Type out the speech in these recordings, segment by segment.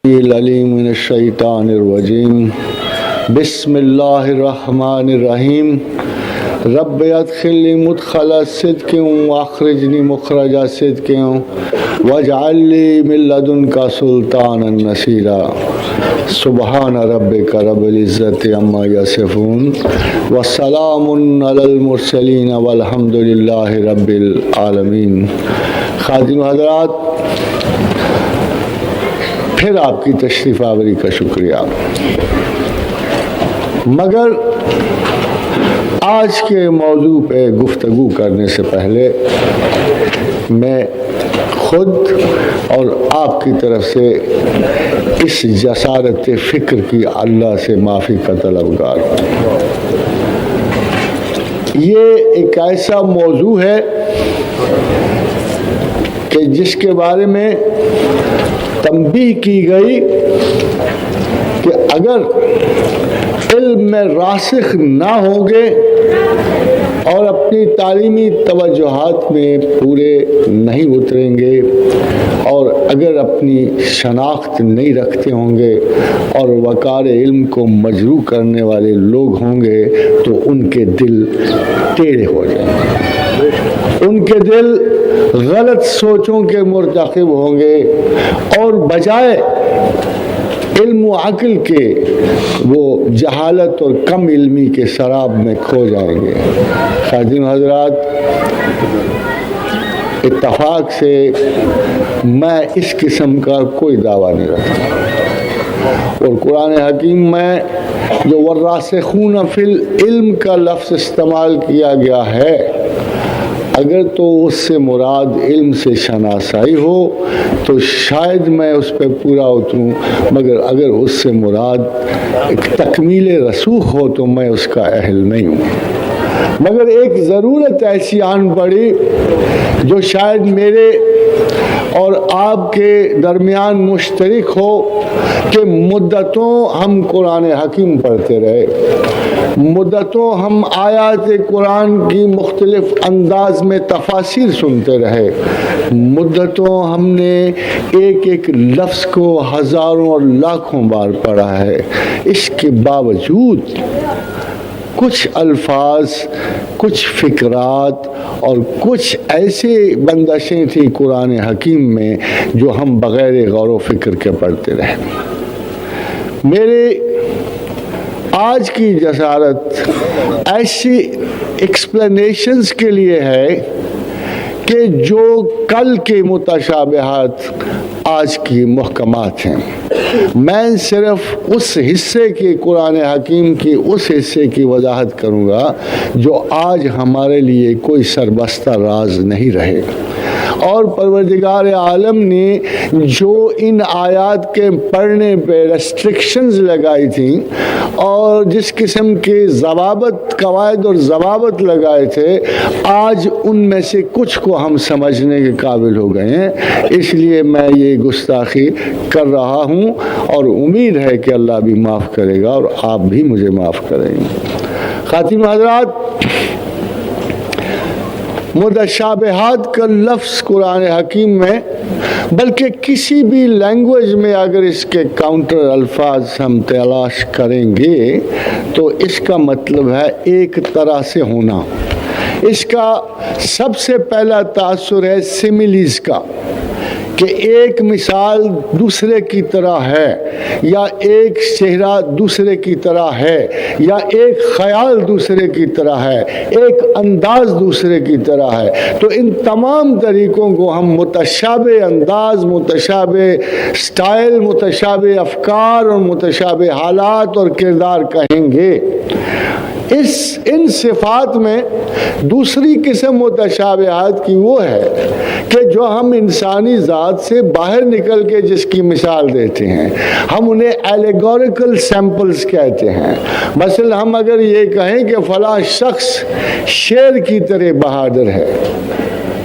العلیم من الشیطان الرجیم بسم اللہ الرحمن الرحیم رب ادخلنی مدخل صدق واخرجنی مخرج صدق واجعل لی من لدنک سلطانا نصیرا سبحان ربک رب العزت عما یصفون والسلام علی المرسلین والحمد للہ رب العالمین۔ خادم و حضرات، پھر آپ کی تشریف آوری کا شکریہ۔ مگر آج کے موضوع پہ گفتگو کرنے سے پہلے میں خود اور آپ کی طرف سے اس جسارت فکر کی اللہ سے معافی کا طلبگار ہوں۔ یہ ایک ایسا موضوع ہے کہ جس کے بارے میں تنبیہ کی گئی کہ اگر علم میں راسخ نہ ہوں گے اور اپنی تعلیمی توجہات میں پورے نہیں اتریں گے اور اگر اپنی شناخت نہیں رکھتے ہوں گے اور وقار علم کو مجروح کرنے والے لوگ ہوں گے تو ان کے دل ٹیڑھے ہو جائیں گے، ان کے دل غلط سوچوں کے مرتکب ہوں گے اور بجائے علم و عقل کے وہ جہالت اور کم علمی کے سراب میں کھو جائیں گے۔ خادم حضرات، اتفاق سے میں اس قسم کا کوئی دعویٰ نہیں رکھتا، اور قرآن حکیم میں جو والراسخون فی العلم کا لفظ استعمال کیا گیا ہے، اگر تو اس سے مراد علم سے شناسائی ہو تو شاید میں اس پہ پورا اتروں، مگر اگر اس سے مراد ایک تکمیل رسوخ ہو تو میں اس کا اہل نہیں ہوں۔ مگر ایک ضرورت ایسی آن پڑی جو شاید میرے اور آپ کے درمیان مشترک ہو کہ مدتوں ہم قرآن حکیم پڑھتے رہے، مدتوں ہم آیات قرآن کی مختلف انداز میں تفاسیر سنتے رہے، مدتوں ہم نے ایک ایک لفظ کو ہزاروں اور لاکھوں بار پڑھا ہے۔ اس کے باوجود کچھ الفاظ، کچھ فکرات اور کچھ ایسے بندشیں تھیں قرآن حکیم میں جو ہم بغیر غور و فکر کے پڑھتے رہے۔ میرے آج کی جسارت ایسی ایکسپلینیشنز کے لیے ہے کہ جو کل کے متشابہات آج کی محکمات ہیں۔ میں صرف اس حصے کی قرآن حکیم کی اس حصے کی وضاحت کروں گا جو آج ہمارے لیے کوئی سربستہ راز نہیں رہے، اور پروردگار عالم نے جو ان آیات کے پڑھنے پہ ریسٹرکشنز لگائی تھیں اور جس قسم کے ضوابط، قواعد اور ضوابط لگائے تھے، آج ان میں سے کچھ کو ہم سمجھنے کے قابل ہو گئے ہیں۔ اس لیے میں یہ گستاخی کر رہا ہوں اور امید ہے کہ اللہ بھی معاف کرے گا اور آپ بھی مجھے معاف کریں گے۔ خاتم حضرات، متشابہات کا لفظ قرآن حکیم میں، بلکہ کسی بھی لینگویج میں اگر اس کے کاؤنٹر الفاظ ہم تلاش کریں گے تو اس کا مطلب ہے ایک طرح سے ہونا۔ اس کا سب سے پہلا تاثر ہے سملیز کا، کہ ایک مثال دوسرے کی طرح ہے، یا ایک چہرہ دوسرے کی طرح ہے، یا ایک خیال دوسرے کی طرح ہے، ایک انداز دوسرے کی طرح ہے۔ تو ان تمام طریقوں کو ہم متشابہ انداز، متشابہ سٹائل، متشابہ افکار اور متشابہ حالات اور کردار کہیں گے۔ ان صفات میں دوسری قسم متشابہات کی وہ ہے کہ جو ہم انسانی ذات سے باہر نکل کے جس کی مثال دیتے ہیں، ہم انہیں ایلیگوریکل سیمپلز کہتے ہیں۔ مثلا ہم اگر یہ کہیں کہ فلاں شخص شیر کی طرح بہادر ہے،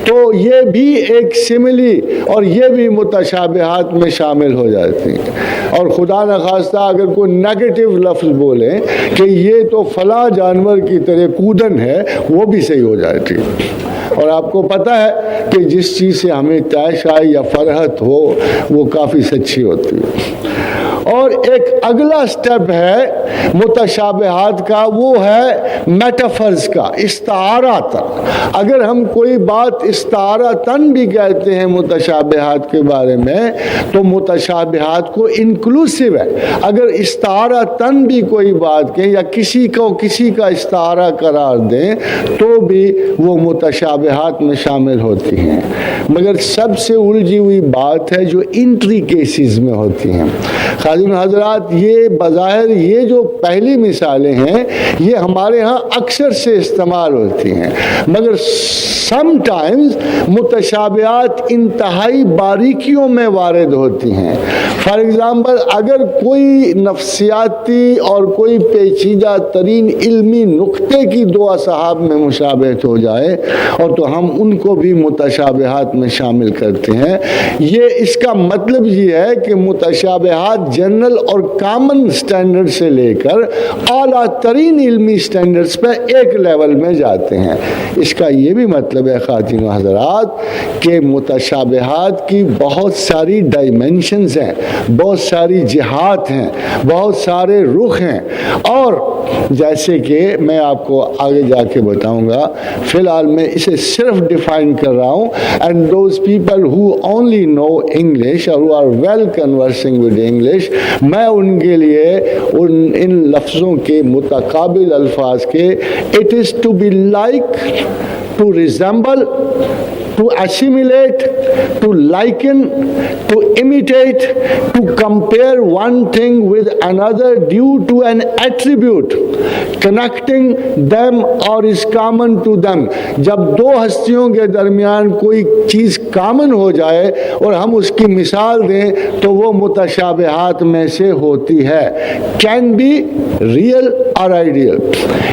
تو یہ بھی ایک سملی اور یہ بھی متشابہات میں شامل ہو جاتی ہیں۔ اور خدا نخواستہ اگر کوئی نیگیٹو لفظ بولے کہ یہ تو فلاں جانور کی طرح کودن ہے، وہ بھی صحیح ہو جاتی ہے۔ اور آپ کو پتہ ہے کہ جس چیز سے ہمیں طیش آئے یا فرحت ہو وہ کافی سچی ہوتی ہے. اور ایک اگلا سٹیپ ہے متشابہات کا، وہ ہے میٹافرز کا، استعاراتن. اگر ہم کوئی بات استعاراتن بھی کہتے ہیں متشابہات کے بارے میں تو متشابہات کو انکلوسیو ہے. اگر استعاراتن بھی کوئی بات کہیں یا کسی کو کسی کا استعارہ قرار دیں تو بھی وہ متشابہات میں شامل ہوتی ہیں. مگر سب سے الجھی ہوئی بات ہے جو انٹریکیسیز میں ہوتی ہیں. خادم حضرات، یہ بظاہر یہ جو پہلی مثالیں ہیں یہ ہمارے ہاں اکثر سے استعمال ہوتی ہیں، مگر سم ٹائمز متشابہات انتہائی باریکیوں میں وارد ہوتی ہیں. فار ایگزامپل، اگر کوئی نفسیاتی اور کوئی پیچیدہ ترین علمی نقطے کی دو اصحاب میں مشابہت ہو جائے اور تو ہم ان کو بھی متشابہات میں شامل کرتے ہیں. یہ اس کا مطلب یہ ہے کہ متشابہات جنرل اور کامن سٹینڈرڈ سے لے کر اعلیٰ ترین علمی سٹینڈرڈز پہ ایک لیول میں جاتے ہیں. اس کا یہ بھی مطلب ہے خواتین و حضرات کہ متشابہات کی بہت ساری ڈائمینشنز ہیں، بہت ساری جہات ہیں، بہت سارے رخ ہیں. اور جیسے کہ میں آپ کو آگے جا کے بتاؤں گا، فی الحال میں اسے صرف ڈیفائن کر رہا ہوں. And those people who only know English اور who are well conversing with English, میں ان کے لیے ان لفظوں کے متقابل الفاظ کے it is to be like, to resemble, to assimilate, to liken, to imitate, to compare one thing with another due to an attribute connecting them or is common to them. جب دو ہستیوں کے درمیان کوئی چیز کامن ہو جائے اور ہم اس کی مثال دیں تو وہ متشابہات میں سے ہوتی ہے. can be real or ideal.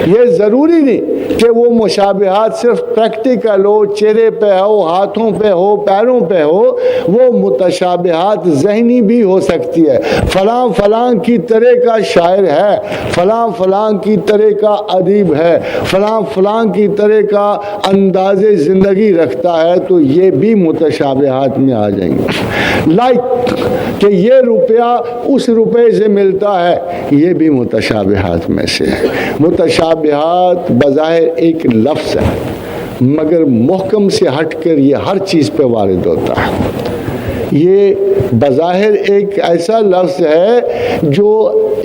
یہ ضروری نہیں کہ وہ مشابہات صرف پریکٹیکل ہو، چہرے پہ ہو، ہاتھوں پہ ہو، پیروں پہ ہو. وہ متشابہات ذہنی بھی ہو سکتی ہے. فلاں فلاں کی طرح کا شاعر ہے، فلاں فلاں کی طرح کا ادیب ہے، فلاں فلاں کی طرح کا انداز زندگی رکھتا ہے، تو یہ بھی متشابہات میں آ جائیں گے. لائک کہ یہ روپیہ اس روپے سے ملتا ہے، یہ بھی متشابہات میں سے ہے. متشابہات بظاہر ایک لفظ ہے مگر محکم سے ہٹ کر یہ ہر چیز پہ وارد ہوتا ہے. یہ بظاہر ایک ایسا لفظ ہے جو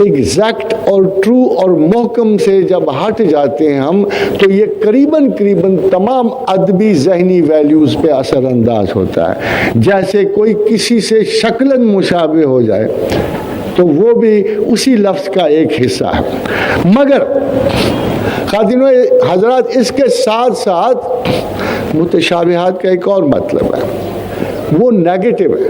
ایگزیکٹ اور ٹرو اور محکم سے جب ہٹ جاتے ہیں ہم تو یہ قریباً تمام ادبی ذہنی ویلیوز پہ اثر انداز ہوتا ہے. جیسے کوئی کسی سے شکلاً مشابہ ہو جائے تو وہ بھی اسی لفظ کا ایک حصہ ہے. مگر خواتین حضرات، اس کے ساتھ ساتھ متشابہات کا ایک اور مطلب ہے، وہ نیگیٹو ہے.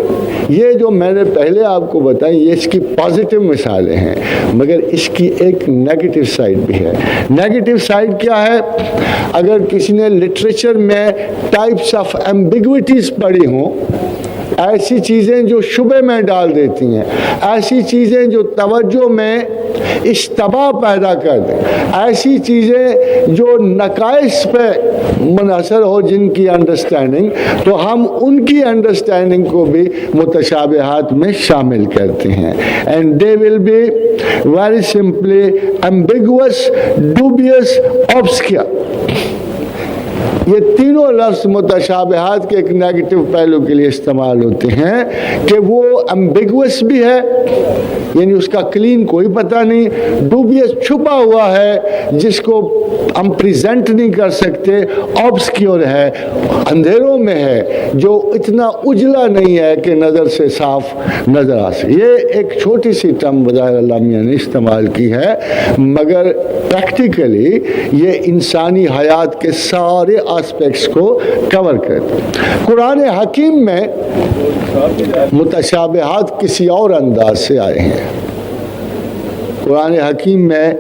یہ جو میں نے پہلے آپ کو بتائی یہ اس کی پازیٹیو مثالیں ہیں، مگر اس کی ایک نیگیٹو سائڈ بھی ہے. نیگیٹو سائڈ کیا ہے؟ اگر کسی نے لٹریچر میں ٹائپس آف ایمبیگوٹیز پڑھی ہوں، ایسی چیزیں جو شبہ میں ڈال دیتی ہیں، ایسی چیزیں جو توجہ میں اشتباہ پیدا کر دیں، ایسی چیزیں جو نقائص پہ منحصر ہو جن کی انڈرسٹینڈنگ، تو ہم ان کی انڈرسٹینڈنگ کو بھی متشابہات میں شامل کرتے ہیں. And they will be very simply ambiguous, dubious, obscure. یہ تینوں لفظ متشابہات کے ایک نیگیٹو پہلو کے لیے استعمال ہوتے ہیں کہ وہ ایمبیگوس بھی ہے، یعنی اس کا کلین کوئی پتہ نہیں، ڈوبیس چھپا ہوا ہے جس کو ہم پریزنٹ نہیں کر سکتے، obscure ہے، اندھیروں میں ہے، جو اتنا اجلا نہیں ہے کہ نظر سے صاف نظر آ سکے. یہ ایک چھوٹی سی ٹرم بظاہر اللہ میاں نے استعمال کی ہے، مگر پریکٹیکلی یہ انسانی حیات کے سارے آسپیکٹس کو کور کرتے. قرآن حکیم میں متشابہات کسی اور انداز سے آئے ہیں. قرآن حکیم میں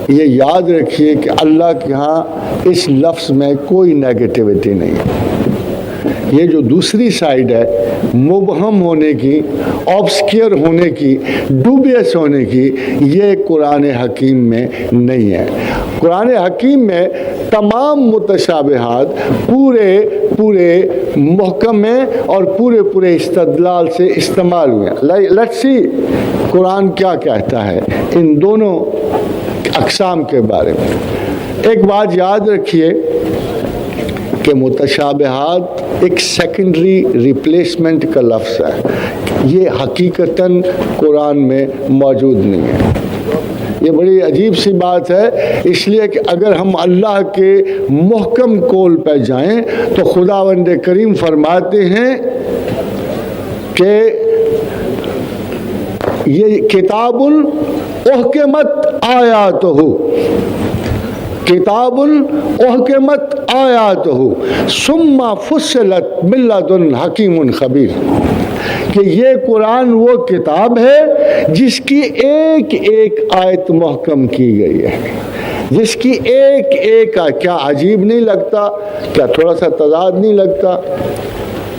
یہ یاد رکھیے کہ اللہ کے ہاں اس لفظ میں کوئی نیگیٹیوٹی نہیں ہے. یہ جو دوسری سائیڈ ہے مبہم ہونے کی، آبسکیئر ہونے کی، ڈوبیس ہونے کی، یہ قرآن حکیم میں نہیں ہے۔ قرآن حکیم میں تمام متشابہات پورے محکم ہیں اور پورے استدلال سے استعمال ہوئے ہیں۔ لیٹس سی قرآن کیا کہتا ہے ان دونوں اقسام کے بارے میں۔ ایک بات یاد رکھیے کہ متشابہات ایک سیکنڈری ریپلیسمنٹ کا لفظ ہے، یہ حقیقتاً قرآن میں موجود نہیں ہے۔ یہ بڑی عجیب سی بات ہے، اس لیے کہ اگر ہم اللہ کے محکم قول پہ جائیں تو خداوند کریم فرماتے ہیں کہ یہ کتاب احکمت آیاتہ، کتاب احکمت آیاتہ ثم فصلت من لدن حکیم خبیر، کہ یہ قرآن وہ کتاب ہے جس کی ایک ایک آیت محکم کی گئی ہے، جس کی ایک ایک کیا عجیب نہیں لگتا؟ کیا تھوڑا سا تضاد نہیں لگتا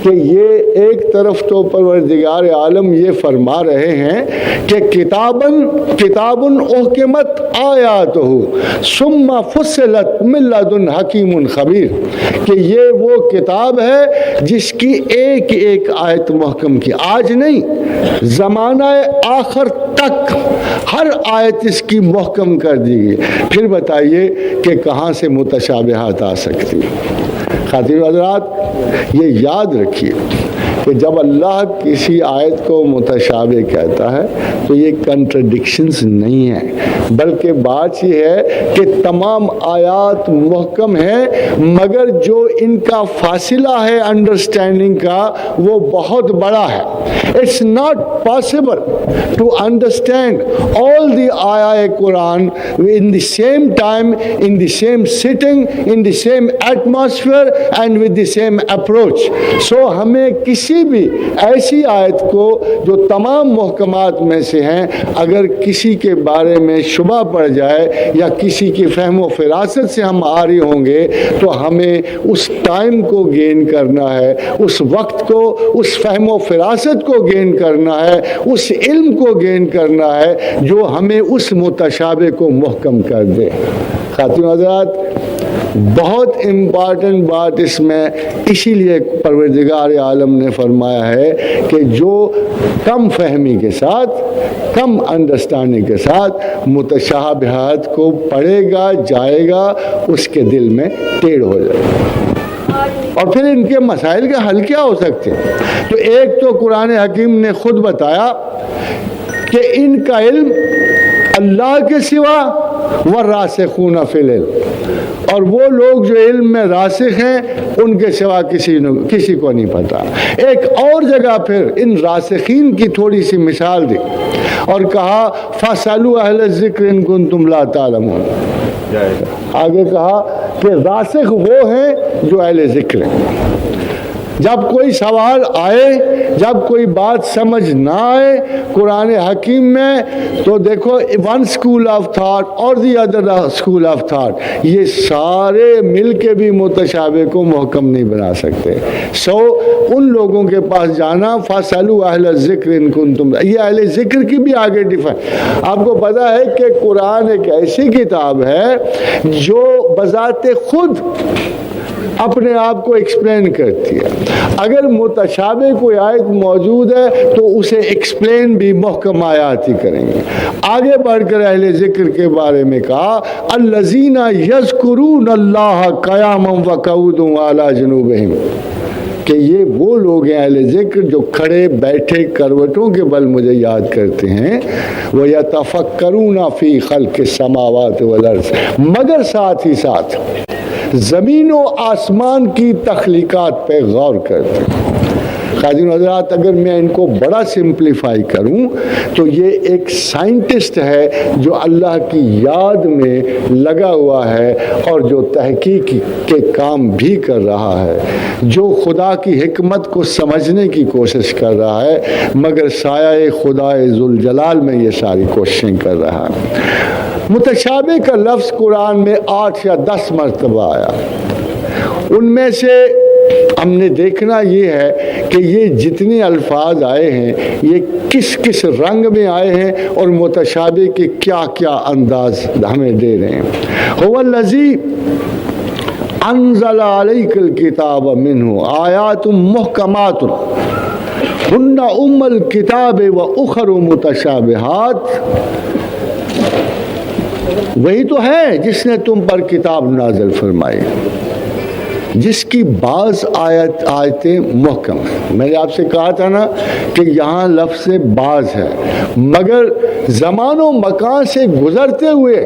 کہ یہ ایک طرف تو پروردگار عالم یہ فرما رہے ہیں کہ کتاب احکمت آیاتہ ثم فصلت من لدن حکیم خبیر، کہ یہ وہ کتاب ہے جس کی ایک ایک آیت محکم کی، آج نہیں زمانہ آخر تک ہر آیت اس کی محکم کر دی گئی۔ پھر بتائیے کہ کہاں سے متشابہات آ سکتی؟ خاطر حضرات یہ یاد رکھیے کہ جب اللہ کسی آیت کو متشابہ کہتا ہے تو یہ کنٹرڈکشنز نہیں ہیں، بلکہ بات یہ ہے کہ تمام آیات محکم ہیں، مگر جو ان کا فاصلہ ہے انڈرسٹینڈنگ کا وہ بہت بڑا ہے۔ It's not possible to understand all the ayah Quran in the same time, in the same sitting, in the same atmosphere and with the same approach. So ہمیں کسی بھی ایسی آیت کو جو تمام محکمات میں سے ہیں اگر کسی کے بارے میں شبہ پڑ جائے یا کسی کی فہم و فراست سے ہم عاری ہوں گے تو ہمیں اس ٹائم کو گین کرنا ہے، اس وقت کو، اس فہم و فراست کو گین کرنا ہے، اس علم کو گین کرنا ہے جو ہمیں اس متشابہ کو محکم کر دے۔ خاتون حضرات، بہت امپارٹنٹ بات اس میں اسی لیے پروردگار عالم نے فرمایا ہے کہ جو کم فہمی کے ساتھ، کم انڈرسٹینڈنگ کے ساتھ متشابہات کو پڑھے گا، جائے گا، اس کے دل میں ٹیڑھ ہو جائے گا۔ اور پھر ان کے مسائل کا حل کیا ہو سکتے ہیں؟ تو ایک تو قرآن حکیم نے خود بتایا کہ ان کا علم اللہ کے سوا والراسخون فی العلم، اور وہ لوگ جو علم میں راسخ ہیں ان کے سوا کسی کو نہیں پتا۔ ایک اور جگہ پھر ان راسخین کی تھوڑی سی مثال دی اور کہا فَاسْأَلُوا أَهْلَ الذِّكْرِ إِن كُنتُمْ لَا تَعْلَمُونَ۔ آگے کہا کہ راسخ وہ ہیں جو اہل ذکر ہیں۔ جب کوئی سوال آئے، جب کوئی بات سمجھ نہ آئے قرآن حکیم میں تو دیکھو ون اسکول آف تھاٹ اور the other school of thought, یہ سارے مل کے بھی متشابہ کو محکم نہیں بنا سکتے۔ سو ان لوگوں کے پاس جانا، فَاسْأَلُوا أَهْلَ الذِّكْرِ إِن كُنتُمْ، یہ اہل ذکر کی بھی آگے ڈیفائن۔ آپ کو پتا ہے کہ قرآن ایک ایسی کتاب ہے جو بذات خود اپنے آپ کو ایکسپلین کرتی ہے۔ اگر متشابہ کوئی آیت موجود ہے تو اسے ایکسپلین بھی محکم آیات ہی کریں گے۔ آگے بڑھ کر اہل ذکر کے بارے میں کہا الذین یذکرون اللہ قیاما وقعودا وعلی جنوبہم، کہ یہ وہ لوگ ہیں اہل ذکر جو کھڑے بیٹھے کروٹوں کے بل مجھے یاد کرتے ہیں۔ وَيَتَفَكَّرُونَ فِي خَلْقِ السَّمَاوَاتِ وَالْأَرْضِ، مگر ساتھ ہی ساتھ زمین و آسمان کی تخلیقات پہ غور کرتے ہیں۔ خادم حضرات، اگر میں ان کو بڑا سمپلیفائی کروں تو یہ ایک سائنٹسٹ ہے جو اللہ کی یاد میں لگا ہوا ہے اور جو تحقیق کے کام بھی کر رہا ہے، جو خدا کی حکمت کو سمجھنے کی کوشش کر رہا ہے، مگر سایہ خدا ذوالجلال میں یہ ساری کوششیں کر رہا ہے۔ متشابہ کا لفظ قرآن میں 8 یا 10 مرتبہ آیا، ان میں سے ہم نے دیکھنا یہ ہے کہ یہ جتنے الفاظ آئے ہیں یہ کس کس رنگ میں آئے ہیں اور متشابہ کے کیا کیا انداز ہمیں دے رہے ہیں. هو الذی انزل علیک الکتاب منہ آیات محکمات ہن ام الکتاب و اخر متشابہات. وہی تو ہے جس نے تم پر کتاب نازل فرمائی جس کی بعض آیتیں محکم ہیں. میں نے آپ سے کہا تھا نا کہ یہاں لفظ بعض ہے، مگر زمان و مکان سے گزرتے ہوئے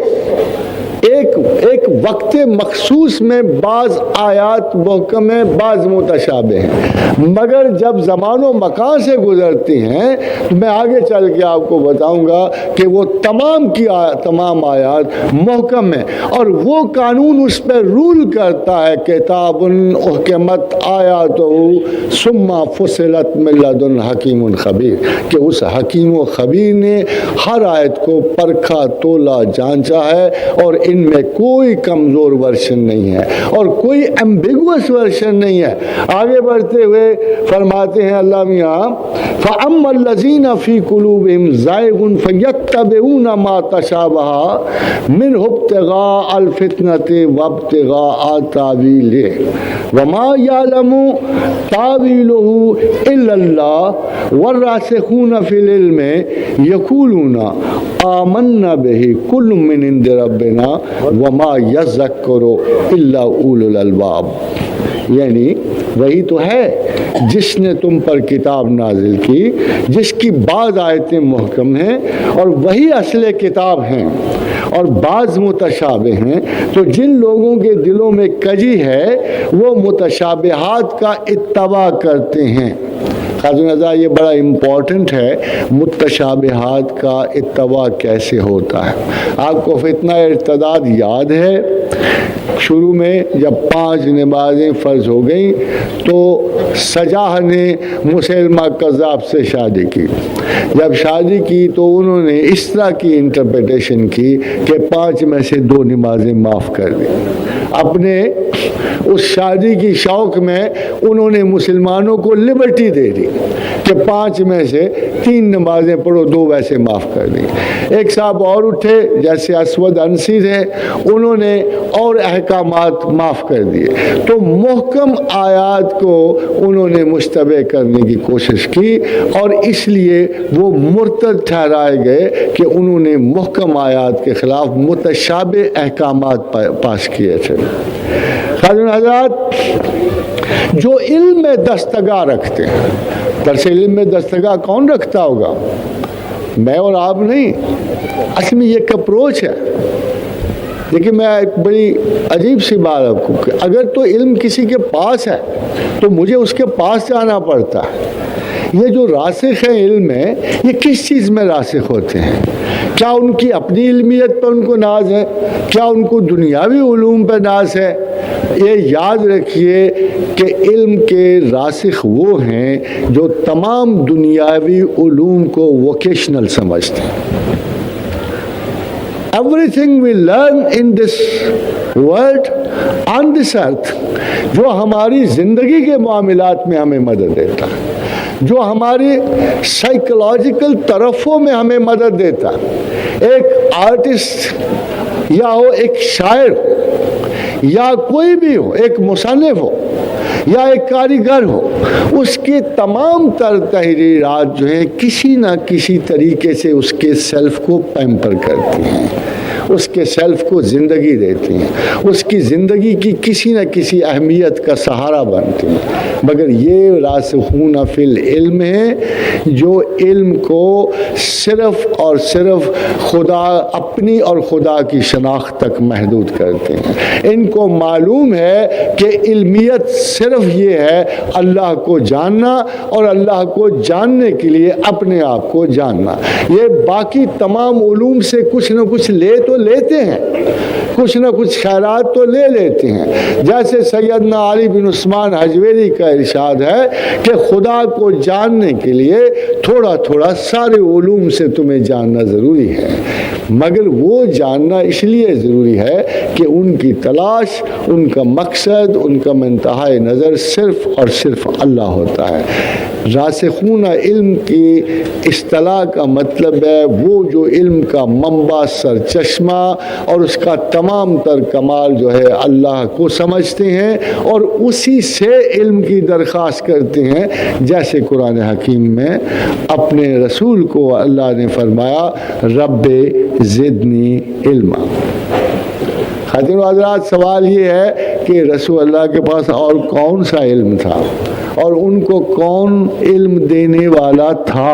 ایک وقت مخصوص میں بعض آیات محکم ہیں، بعض متشابہ ہیں. مگر جب زمان و مکان سے گزرتی ہیں تو میں آگے چل کے آپ کو بتاؤں گا کہ وہ تمام آیات محکم ہیں، اور وہ قانون اس پہ رول کرتا ہے کتاب احکمت آیاتہ ثم فصلت من لدن حکیم خبیر، کہ اس حکیم و خبیر نے ہر آیت کو پرکھا تولا جانچا ہے اور ان میں کوئی کمزور ورژن نہیں ہے اور کوئی ایمبیگوس ورژن نہیں ہے. آگے بڑھتے ہوئے فرماتے ہیں اللہ میاں فَأَمَّا الَّذِينَ فِي قُلُوبِهِمْ زَيْغٌ فَيَتَّبِعُونَ مَا تَشَابَهَ مِنْهُ ابْتِغَاءَ الْفِتْنَةِ وَابْتِغَاءَ تَأْوِيلِهِ وَمَا يَعْلَمُ تَأْوِيلَهُ إِلَّا اللَّهُ وَالرَّاسِخُونَ فِي الْعِلْمِ يَقُولُونَ آمَنَّا بِهِ كُلٌّ مِّنْ عِندِ رَبِّنَا وَمَا يَذَّكَّرُ إِلَّا أُولُو الْأَلْبَابِ. یعنی وہی تو ہے جس نے تم پر کتاب نازل کی جس کی بعض آیتیں محکم ہیں اور وہی اصل کتاب ہیں اور بعض متشابہ ہیں. تو جن لوگوں کے دلوں میں کجی ہے وہ متشابہات کا اتباع کرتے ہیں. خاتون ازا یہ بڑا امپورٹنٹ ہے، متشابہات کا اتباع کیسے ہوتا ہے. آپ کو فتنہ ارتداد یاد ہے؟ شروع میں جب 5 نمازیں فرض ہو گئیں تو سجاہ نے مسلمہ کذاب سے شادی کی. جب شادی کی تو انہوں نے اس طرح کی انٹرپریٹیشن کی کہ 5 میں سے 2 نمازیں معاف کر دی. اپنے اس شادی کی شوق میں انہوں نے مسلمانوں کو لبرٹی دے دی کہ 5 میں سے 3 نمازیں پڑھو، 2 ویسے معاف کر دی. ایک صاحب اور اٹھے جیسے اسود انسی تھے، انہوں نے اور احکامات معاف کر دیے. تو محکم آیات کو انہوں نے مشتبہ کرنے کی کوشش کی اور اس لیے وہ مرتد ٹھہرائے گئے کہ انہوں نے محکم آیات کے خلاف متشابہ احکامات پاس کیے تھے. خاتون حضرات، جو علم میں دستگاہ رکھتے ہیں، درس علم میں دستگاہ کون رکھتا ہوگا؟ میں اور آپ نہیں. اصل میں یہ ایک اپروچ ہے. لیکن میں ایک بڑی عجیب سی بات آپ کو، کہ اگر تو علم کسی کے پاس ہے تو مجھے اس کے پاس جانا پڑتا ہے. یہ جو راسخ ہیں علم میں، یہ کس چیز میں راسخ ہوتے ہیں؟ کیا ان کی اپنی علمیت پر ان کو ناز ہے؟ کیا ان کو دنیاوی علوم پر ناز ہے؟ یہ یاد رکھیے کہ علم کے راسخ وہ ہیں جو تمام دنیاوی علوم کو ووکیشنل سمجھتے ہیں. Everything we learn in this world, on this earth, جو ہماری زندگی کے معاملات میں ہمیں مدد دیتا ہے، جو ہماری سائیکولوجیکل طرفوں میں ہمیں مدد دیتا ہے. ایک آرٹسٹ یا ہو، ایک شاعر ہو، یا کوئی بھی ہو، ایک مصنف ہو یا ایک کاریگر ہو، اس کی تمام تر تحریرات جو ہیں کسی نہ کسی طریقے سے اس کے سیلف کو پیمپر کرتی ہیں، اس کے سیلف کو زندگی دیتی ہیں، اس کی زندگی کی کسی نہ کسی اہمیت کا سہارا بنتی ہیں. مگر یہ راسخون فی العلم ہیں جو علم کو صرف اور صرف خدا، اپنی اور خدا کی شناخت تک محدود کرتے ہیں. ان کو معلوم ہے کہ علمیت صرف یہ ہے اللہ کو جاننا اور اللہ کو جاننے کے لیے اپنے آپ کو جاننا. یہ باقی تمام علوم سے کچھ نہ کچھ لے تو لیتے ہیں، کچھ نہ کچھ خیرات تو لے لیتے ہیں. جیسے سیدنا علی بن عثمان حجویری کا ارشاد ہے کہ خدا کو جاننے کے لیے تھوڑا تھوڑا سارے علوم سے تمہیں جاننا ضروری ہے، مگر وہ جاننا اس لیے ضروری ہے کہ ان کی تلاش، ان کا مقصد، ان کا منتہائے نظر صرف اور صرف اللہ ہوتا ہے. راسخون علم کی اصطلاح کا مطلب ہے وہ جو علم کا منبع، سرچشمہ اور اس کا تمام تر کمال جو ہے اللہ کو سمجھتے ہیں اور اسی سے علم کی درخواست کرتے ہیں. جیسے قرآن حکیم میں اپنے رسول کو اللہ نے فرمایا رب زدنی علما. خاتون و حضرات، سوال یہ ہے کہ رسول اللہ کے پاس اور کون سا علم تھا اور ان کو کون علم دینے والا تھا؟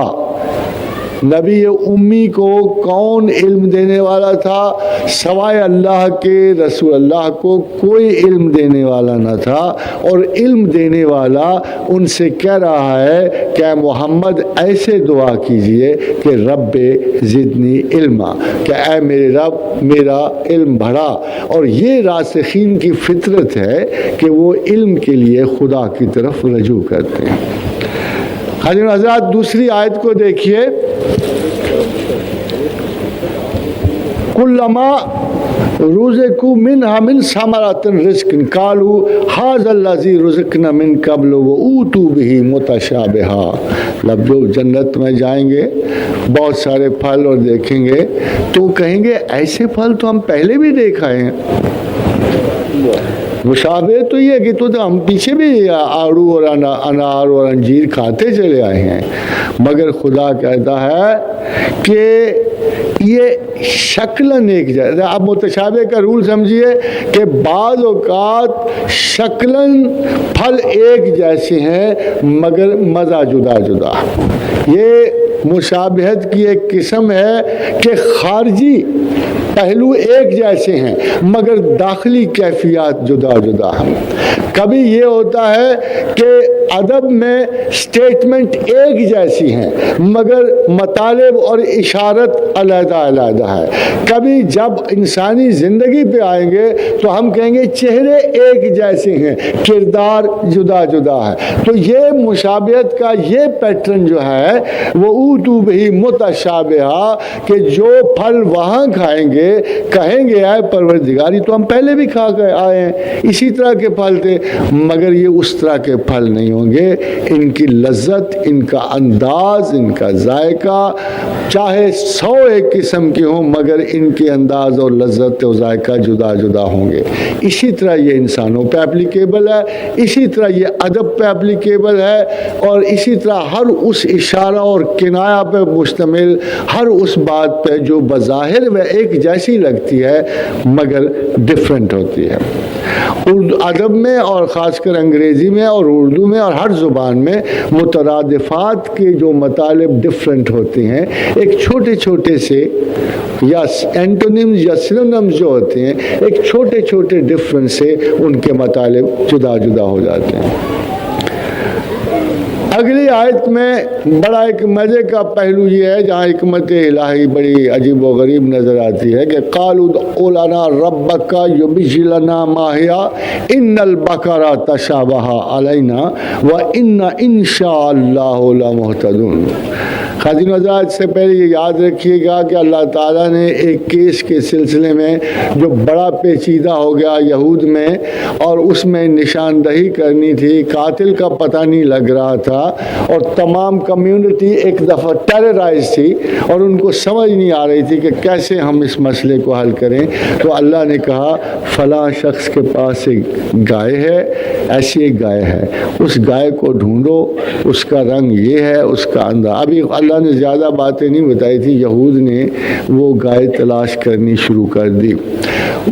نبی امی کو کون علم دینے والا تھا؟ سوائے اللہ کے رسول اللہ کو کوئی علم دینے والا نہ تھا. اور علم دینے والا ان سے کہہ رہا ہے کہ محمد ایسے دعا کیجئے کہ رب زدنی علما، کہ اے میرے رب میرا علم بڑھا. اور یہ راسخین کی فطرت ہے کہ وہ علم کے لیے خدا کی طرف رجوع کرتے ہیں. حضرت حضرات، دوسری آیت کو دیکھیے. کلما رزقوا منها من ثمرات رزق قالوا هذا الذي رزقنا من قبل وأوتوا به متشابها. جو جنت میں جائیں گے بہت سارے پھل اور دیکھیں گے تو کہیں گے ایسے پھل تو ہم پہلے بھی دیکھا ہے. مشابہ تو یہ کہ تو ہم پیچھے بھی آڑو اور انار اور انجیر کھاتے چلے آئے ہیں، مگر خدا کہتا ہے کہ یہ شکلن ایک جیسے. اب متشابہ کا رول سمجھیے کہ بعض اوقات شکلن پھل ایک جیسے ہیں مگر مزہ جدا جدا. یہ مشابہت کی ایک قسم ہے کہ خارجی پہلو ایک جیسے ہیں مگر داخلی کیفیات جدا جدا ہیں. کبھی یہ ہوتا ہے کہ ادب میں سٹیٹمنٹ ایک جیسی ہیں مگر مطالب اور اشارت علیحدہ علیحدہ ہے. کبھی جب انسانی زندگی پہ آئیں گے تو ہم کہیں گے چہرے ایک جیسے ہیں، کردار جدا جدا ہے. تو یہ مشابہت کا یہ پیٹرن جو ہے وہ اوتو بہی متشابہہ، کہ جو پھل وہاں کھائیں گے کہیں گے اے پروردگاری تو ہم پہلے بھی کھا کے آئے ہیں، اسی طرح کے پھل تھے، مگر یہ اس طرح کے پھل نہیں ہوں گے. ان کی لذت، ان کا انداز، ان کا ذائقہ چاہے 100 ایک قسم کے ہوں مگر ان کے انداز اور لذت اور ذائقہ جدا جدا ہوں گے. اسی طرح یہ انسانوں پہ اپلیکیبل ہے، اسی طرح یہ ادب پہ اپلیکیبل ہے، اور اسی طرح ہر اس اشارہ اور کنایہ پہ مشتمل ہر اس بات پہ جو بظاہر وہ ایک جیسی لگتی ہے مگر ڈیفرنٹ ہوتی ہے. اردو ادب میں اور خاص کر انگریزی میں اور اردو میں اور ہر زبان میں مترادفات کے جو مطالب ڈفرینٹ ہوتے ہیں، ایک چھوٹے چھوٹے سے یا اینٹونیمز یا سینونیمز جو ہوتے ہیں ایک چھوٹے چھوٹے ڈفرینس سے ان کے مطالب جدا جدا ہو جاتے ہیں. اگلی آیت میں بڑا ایک مزے کا پہلو یہ ہے جہاں حکمت الہی بڑی عجیب و غریب نظر آتی ہے کہ قالوا ادع لنا ربک یبین لنا ما ہی ان البقرہ تشابہ علینا وانا ان شاء اللہ لمہتدون. خاتون حضرات، سے پہلے یہ یاد رکھیے گا کہ اللہ تعالیٰ نے ایک کیس کے سلسلے میں جو بڑا پیچیدہ ہو گیا یہود میں، اور اس میں نشاندہی کرنی تھی، قاتل کا پتہ نہیں لگ رہا تھا اور تمام کمیونٹی ایک دفعہ ٹیررائز تھی اور ان کو سمجھ نہیں آ رہی تھی کہ کیسے ہم اس مسئلے کو حل کریں. تو اللہ نے کہا فلاں شخص کے پاس ایک گائے ہے، ایسی ایک گائے ہے، اس گائے کو ڈھونڈو، اس کا رنگ یہ ہے، اس کا انداز. ابھی اللہ نے زیادہ باتیں نہیں بتائی تھی، یہود نے وہ گائے تلاش کرنی شروع کر دی.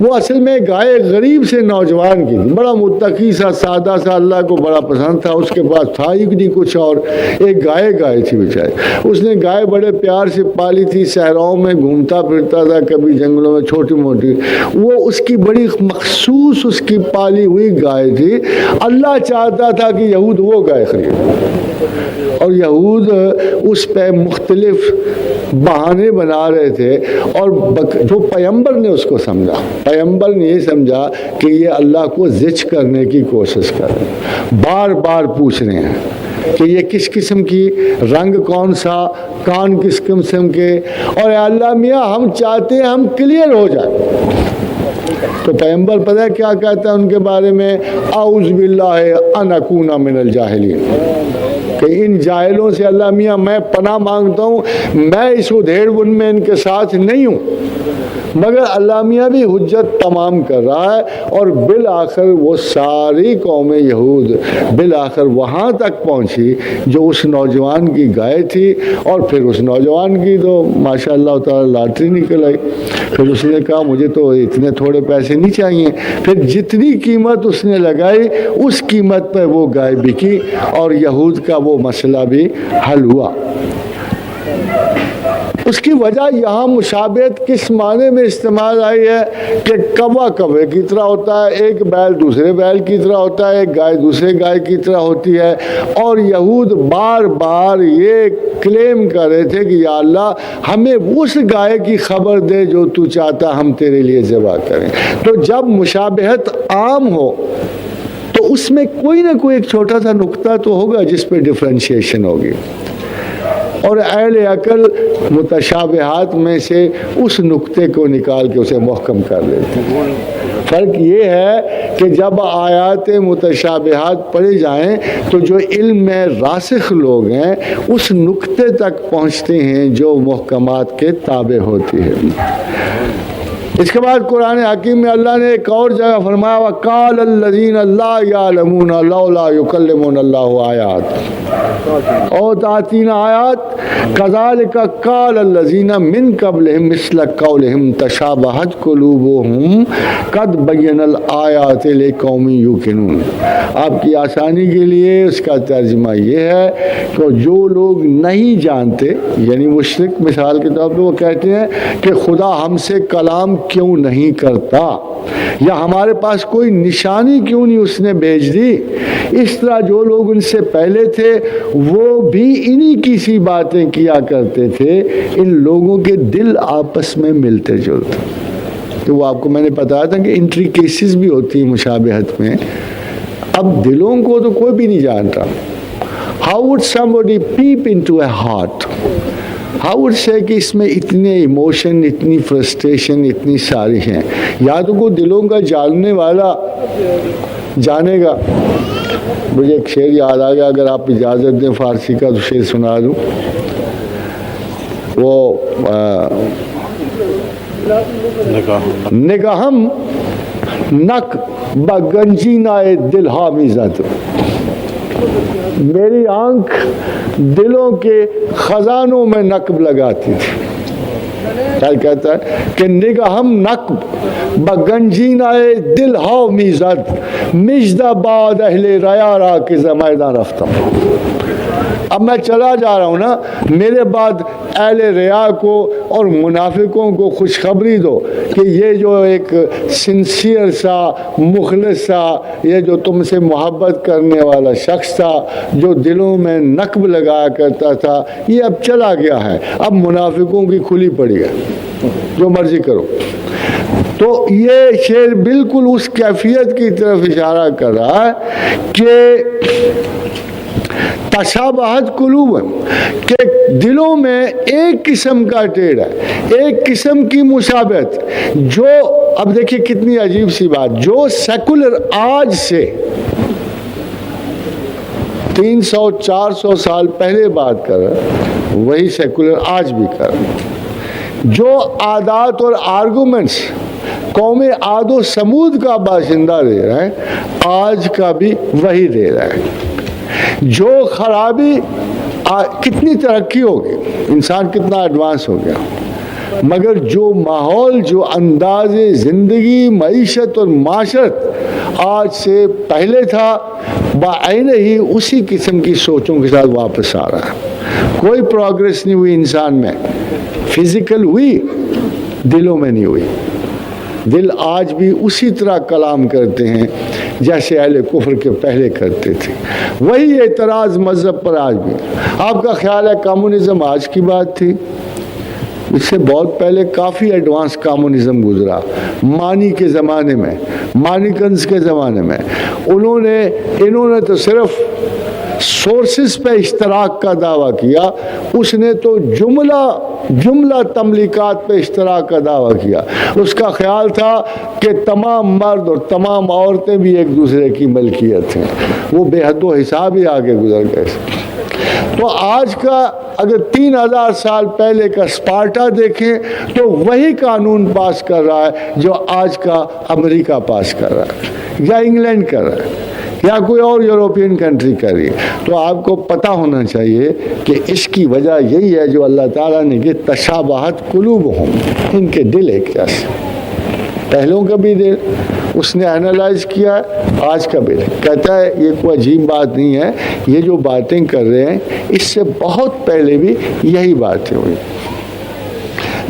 وہ اصل میں گائے غریب سے نوجوان کی تھی، بڑا متقی سا سادہ سا، اللہ کو بڑا پسند تھا، اس کے پاس تھا ہی نہیں کچھ اور، ایک گائے تھی بیچارے. اس نے گائے بڑے پیار سے پالی تھی، صحراؤں میں گھومتا پھرتا تھا، کبھی جنگلوں میں چھوٹی موٹی، وہ اس کی بڑی مخصوص اس کی پالی ہوئی گائے تھی. اللہ چاہتا تھا کہ یہود وہ گائے خرید، اور یہود اس پہ مختلف بہانے بنا رہے تھے، اور جو پیغمبر نے اس کو سمجھا، پیغمبر نے یہ سمجھا کہ یہ اللہ کو زچ کرنے کی کوشش کر رہے ہیں، بار بار پوچھ رہے ہیں کہ یہ کس قسم کی، رنگ کون سا، کان کس قسم کے، اور اے اللہ میاں ہم چاہتے ہیں ہم کلیئر ہو جائیں۔ تو پیغمبر پتہ ہے کیا کہتا ہے ان کے بارے میں؟ اعوذ باللہ ان اکون من الجاہلین، کہ ان جاہلوں سے اللہ میاں میں پناہ مانگتا ہوں، میں اس ادھیڑ بن میں ان کے ساتھ نہیں ہوں۔ مگر اللہ میاں بھی حجت تمام کر رہا ہے، اور بالآخر وہ ساری قوم یہود بالآخر وہاں تک پہنچی جو اس نوجوان کی گائے تھی، اور پھر اس نوجوان کی تو ماشاء اللہ تعالی لاٹری نکل آئی۔ پھر اس نے کہا مجھے تو اتنے تھوڑے پیسے نہیں چاہیے، پھر جتنی قیمت اس نے لگائی اس قیمت پہ وہ گائے بکی، اور یہود کا وہ مسئلہ بھی حل ہوا۔ اس کی وجہ یہاں مشابہت کس معنی میں استعمال آئی ہے کہ کوا کوے کی طرح ہوتا ہے، ایک بیل دوسرے بیل کی طرح ہوتا ہے، ایک گائے دوسرے گائے کی طرح ہوتی ہے، اور یہود بار بار یہ کلیم کر رہے تھے کہ یا اللہ ہمیں اس گائے کی خبر دے جو تو چاہتا ہم تیرے لیے ذبح کریں۔ تو جب مشابہت عام ہو تو اس میں کوئی نہ کوئی ایک چھوٹا سا نقطہ تو ہوگا جس پہ ڈفرینشیشن ہوگی، اور اہل عقل متشابہات میں سے اس نقطے کو نکال کے اسے محکم کر لیتے ہیں۔ فرق یہ ہے کہ جب آیات متشابہات پڑھی جائیں تو جو علم میں راسخ لوگ ہیں اس نقطے تک پہنچتے ہیں جو محکمات کے تابع ہوتی ہے۔ اس کے بعد قرآن حکیم میں اللہ نے ایک اور جگہ فرمایا وَقَالَ الَّذِينَ لَا يَعْلَمُونَ لَوْلَا يُكَلِّمُنَا اللَّهُ آیات او تَأْتِينَ آیات كَذَلِكَ قَالَ الَّذِينَ مِن قَبْلِهِم مِثْلَ قَوْلِهِمْ تَشَابَهَتْ قُلُوبُهُمْ قَدْ بَيَّنَ الْآيَاتِ لِقَوْمٍ يُوقِنُونَ۔ آپ کی آسانی کے لیے اس کا ترجمہ یہ ہے کہ جو لوگ نہیں جانتے، یعنی مشرک مثال کے طور پہ وہ کہتے ہیں کہ خدا ہم سے کلام کیوں نہیں کرتا، یا ہمارے پاس کوئی نشانی کیوں نہیں اس نے بھیج دی، اس طرح جو لوگ ان سے پہلے تھے وہ بھی انہی کی سی باتیں کیا کرتے تھے، ان لوگوں کے دل آپس میں ملتے جلتے۔ تو وہ آپ کو میں نے بتایا تھا کہ انٹری کیسز بھی ہوتی ہیں مشابہت میں، اب دلوں کو تو کوئی بھی نہیں جانتا۔ How would somebody peep into a heart? How would say کہ اس میں اتنے ایموشن، اتنی فرسٹریشن، اتنی ساری ہیں، یا تو کوئی دلوں کا جاننے والا جانے گا۔ مجھے ایک شعر یاد آ گیا، اگر آپ اجازت دیں فارسی کا تو شعر سنا دوں۔ وہ نگاہم نک بگنجینائے دل حامیزت، میری آنکھ دلوں کے خزانوں میں نقب لگاتی تھی۔ کیا کہتا ہے کہ نگاہم نقب بگنجینائے دل ہاو میزد مجدہ باد اہل ریا را کے میدان رفتم۔ اب میں چلا جا رہا ہوں نا، میرے بعد اہل ریا کو اور منافقوں کو خوشخبری دو کہ یہ جو ایک سنسیئر سا، مخلص سا، یہ جو تم سے محبت کرنے والا شخص تھا، جو دلوں میں نقب لگایا کرتا تھا، یہ اب چلا گیا ہے، اب منافقوں کی کھلی پڑی ہے، جو مرضی کرو۔ تو یہ شعر بالکل اس کیفیت کی طرف اشارہ کر رہا ہے کہ تشابہت قلوب، کہ دلوں میں ایک قسم کا ٹیڑھ ہے، ایک قسم کی مشابہت، جو اب دیکھیے کتنی عجیب سی بات، جو سیکولر آج سے 300-400 سال پہلے بات کر رہا ہے وہی سیکولر آج بھی کر رہا ہے، جو عادات اور آرگومنٹس قوم عاد و سمود کا باشندہ دے رہا ہے آج کا بھی وہی دے رہا ہے۔ جو خرابی، کتنی ترقی ہوگی، انسان کتنا ایڈوانس ہو گیا، مگر جو ماحول، جو انداز زندگی، معیشت اور معاشرت آج سے پہلے تھا، بعین ہی اسی قسم کی سوچوں کے ساتھ واپس آ رہا ہے۔ کوئی پروگریس نہیں ہوئی انسان میں، فزیکل ہوئی، دلوں میں نہیں ہوئی۔ دل آج بھی اسی طرح کلام کرتے ہیں جیسے اہل کفر کے پہلے کرتے تھے. وہی اعتراض مذہب پر آج بھی. آپ کا خیال ہے کمیونزم آج کی بات تھی؟ اس سے بہت پہلے کافی ایڈوانس کمیونزم گزرا. معنی کے زمانے میں، مانیکنز کے زمانے میں انہوں نے تو صرف سورسز پہ اشتراک کا دعویٰ کیا. اس نے تو جملہ تملیکات پہ اشتراک کا دعویٰ کیا. اس کا خیال تھا کہ تمام مرد اور تمام عورتیں بھی ایک دوسرے کی ملکیت ہیں. وہ بے حد و حساب ہی آگے گزر گئے. تو آج کا اگر 3000 سال پہلے کا اسپارٹا دیکھیں تو وہی قانون پاس کر رہا ہے جو آج کا امریکہ پاس کر رہا ہے، یا انگلینڈ کر رہا ہے، یا کوئی اور یورپین کنٹری کر رہی ہے. تو آپ کو پتہ ہونا چاہیے کہ اس کی وجہ یہی ہے جو اللہ تعالیٰ نے کہ تشابہت قلوبہم، ان کے دل ایک جیسے. پہلوں کا بھی دل اس نے انالائز کیا، آج کا بھی کہتا ہے یہ کوئی عجیب بات نہیں ہے. یہ جو باتیں کر رہے ہیں اس سے بہت پہلے بھی یہی باتیں ہوئی.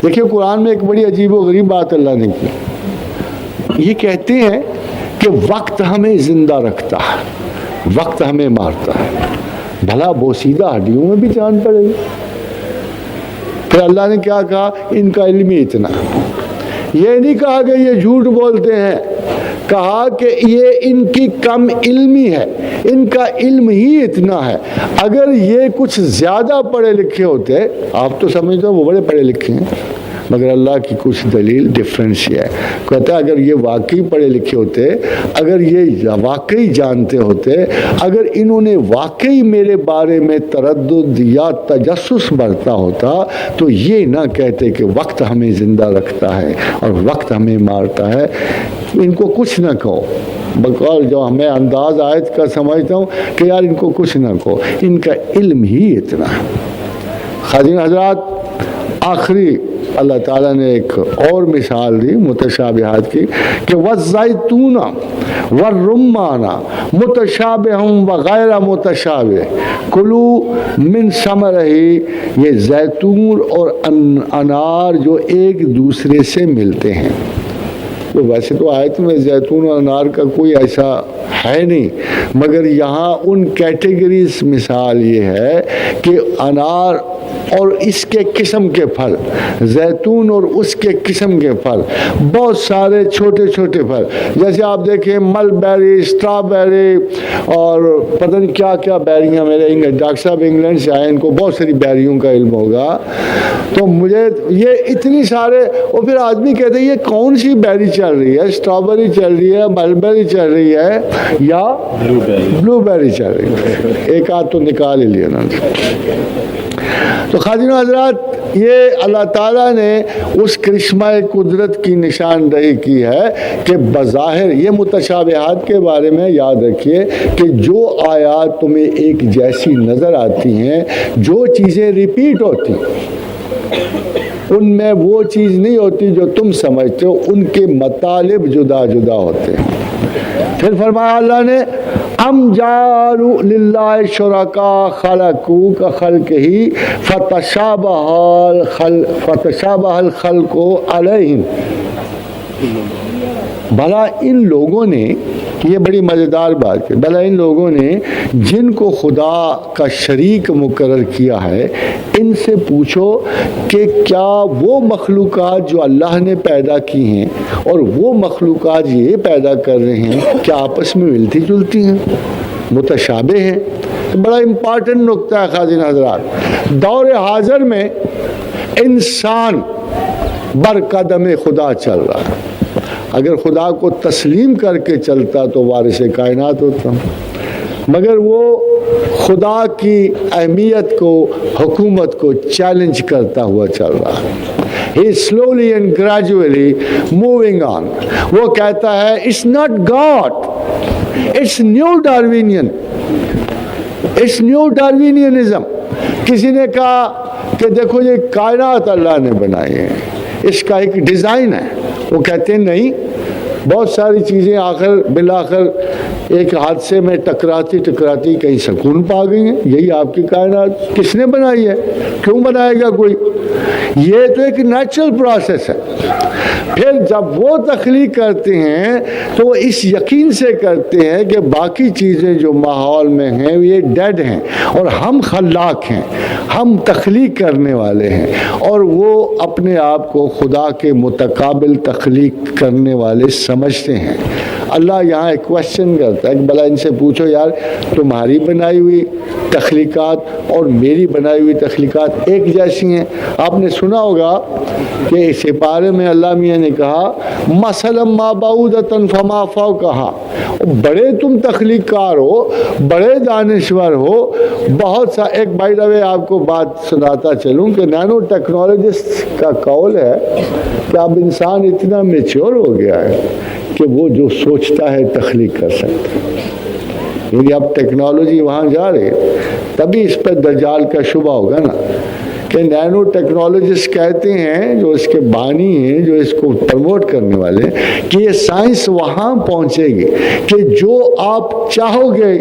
دیکھیے قرآن میں ایک بڑی عجیب و غریب بات اللہ نے کی. یہ کہتے ہیں کہ وقت ہمیں زندہ رکھتا ہے، وقت ہمیں مارتا ہے. بھلا بوسیدہ ہڈیوں میں بھی جان پڑے گی. پھر اللہ نے کیا کہا؟ ان کا علم ہی اتنا. یہ نہیں کہا کہ یہ جھوٹ بولتے ہیں، کہا کہ یہ ان کی کم علمی ہے، ان کا علم ہی اتنا ہے. اگر یہ کچھ زیادہ پڑھے لکھے ہوتے، آپ تو سمجھتے ہو وہ بڑے پڑھے لکھے ہیں، مگر اللہ کی کچھ دلیل ڈفرینس ہے. کہتا ہے اگر یہ واقعی پڑھے لکھے ہوتے، اگر یہ واقعی جانتے ہوتے، اگر انہوں نے واقعی میرے بارے میں تردد یا تجسس برتا ہوتا تو یہ نہ کہتے کہ وقت ہمیں زندہ رکھتا ہے اور وقت ہمیں مارتا ہے. ان کو کچھ نہ کہو. بقول جو میں انداز آیت کا سمجھتا ہوں کہ یار ان کو کچھ نہ کہو، ان کا علم ہی اتنا ہے. خادم حضرات، آخری اللہ تعالیٰ نے ایک اور مثال دی متشابہات کی کہ وَالزَّيْتُونَ وَالرُّمَّانَ مُتَشَابِهٌ وَغَيْرَ مُتَشَابِهٌ كُلُوا مِن ثَمَرِهِ. یہ زیتون اور انار جو ایک دوسرے سے ملتے ہیں. ویسے تو آیت میں زیتون اور انار کا کوئی ایسا ہے نہیں، مگر یہاں ان کیٹیگریز مثال یہ ہے کہ انار اور اس کے قسم کے پھل، زیتون اور اس کے قسم کے پھل، بہت سارے چھوٹے چھوٹے پھل، جیسے آپ دیکھیں مل بیری، اسٹرابیری اور پتہ نہیں کیا کیا بیریاں. میرے ڈاکٹر صاحب انگلینڈ سے آئے، ان کو بہت ساری بیریوں کا علم ہوگا. تو مجھے یہ اتنی سارے، اور پھر آدمی کہتے ہیں یہ کون سی بیری چل رہی ہے؟ اسٹرابیری چل رہی ہے، مل بیری چل رہی ہے، یا بلو بیری چل رہی ہے. ایک آدھ تو نکال ہی لیا نا. تو خادم حضرات، یہ اللہ تعالیٰ نے اس کرشمہ قدرت کی نشاندہی کی ہے کہ بظاہر یہ متشابہات کے بارے میں یاد رکھیے کہ جو آیات تمہیں ایک جیسی نظر آتی ہیں، جو چیزیں ریپیٹ ہوتی ان میں وہ چیز نہیں ہوتی جو تم سمجھتے ہو، ان کے مطالب جدا جدا ہوتے ہیں. پھر فرمایا اللہ نے ام جعلوا للہ شرکاء خلقوا کخلقہ فتشابہ الخلق علیہم. بھلا ان لوگوں نے، یہ بڑی مزیدار بات ہے، بھلا ان لوگوں نے جن کو خدا کا شریک مقرر کیا ہے، ان سے پوچھو کہ کیا وہ مخلوقات جو اللہ نے پیدا کی ہیں اور وہ مخلوقات یہ پیدا کر رہے ہیں کیا آپس میں ملتی جلتی ہیں، متشابہ ہیں؟ بڑا امپارٹنٹ نقطہ ہے خادم حضرات. دور حاضر میں انسان برقدم خدا چل رہا ہے. اگر خدا کو تسلیم کر کے چلتا تو وارث کائنات ہوتا، مگر وہ خدا کی اہمیت کو، حکومت کو چیلنج کرتا ہوا چل رہا ہے. He is slowly and gradually moving on. وہ کہتا ہے it's not God, it's new Darwinian, it's new Darwinianism. کسی نے کہا کہ دیکھو یہ کائنات اللہ نے بنائی ہے، اس کا ایک ڈیزائن ہے. وہ کہتے ہیں نہیں، بہت ساری چیزیں آخر بالآخر ایک حادثے میں ٹکراتی کہیں سکون پا گئی ہیں. یہی آپ کی کائنات کس نے بنائی ہے؟ کیوں بنائے گا کوئی؟ یہ تو ایک نیچرل پروسیس ہے. پھر جب وہ تخلیق کرتے ہیں تو وہ اس یقین سے کرتے ہیں کہ باقی چیزیں جو ماحول میں ہیں یہ ڈیڈ ہیں اور ہم خلاق ہیں, ہم تخلیق کرنے والے ہیں, اور وہ اپنے آپ کو خدا کے متقابل تخلیق کرنے والے سمجھتے ہیں. اللہ یہاں ایک کوشچن کرتا ہے کہ بھلا ان سے پوچھو یار, تمہاری بنائی ہوئی تخلیقات اور میری بنائی ہوئی تخلیقات ایک جیسی ہیں؟ آپ نے سنا ہوگا کہ اس پارے میں اللہ میاں نے کہا مثلا ما بعودۃ فما فوقہا, بڑے تم تخلیق کار ہو, بڑے دانشور ہو, بہت سا. ایک بائی دا وے آپ کو بات سناتا چلوں کہ نینو ٹیکنالوجسٹ کا قول ہے کہ اب انسان اتنا میچور ہو گیا ہے کہ وہ جو سوچتا ہے تخلیق کر سکتا ہے. یعنی اب ٹیکنالوجی وہاں جا رہی ہے, تبھی اس پہ دجال کا شبہ ہوگا نا کہ نینو ٹیکنالوجسٹ کہتے ہیں, جو اس کے بانی ہیں, جو اس کو پروموٹ کرنے والے, کہ یہ سائنس وہاں پہنچے گی کہ جو آپ چاہو گے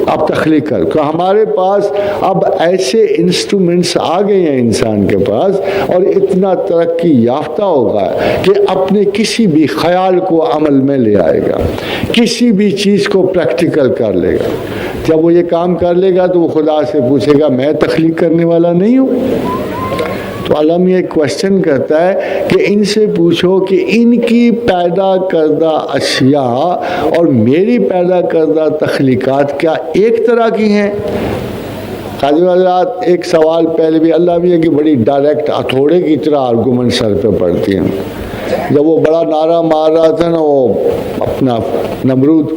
آپ تخلیق کر. کہ ہمارے پاس اب ایسے انسٹرومنٹس آ گئے ہیں انسان کے پاس, اور اتنا ترقی یافتہ ہوگا کہ اپنے کسی بھی خیال کو عمل میں لے آئے گا, کسی بھی چیز کو پریکٹیکل کر لے گا. جب وہ یہ کام کر لے گا تو وہ خدا سے پوچھے گا میں تخلیق کرنے والا نہیں ہوں؟ تو علم یہ کوشچن کرتا ہے کہ ان سے پوچھو کہ ان کی پیدا کردہ اشیاء اور میری پیدا کردہ تخلیقات کیا ایک طرح کی ہیں؟ قاضی حضرات ایک سوال پہلے بھی اللہ میاں کی بڑی ڈائریکٹ ہتھوڑے کی طرح آرگومنٹ سر پہ پڑتی ہیں. جب وہ بڑا نعرہ مار رہا تھا نا, وہ اپنا نمرود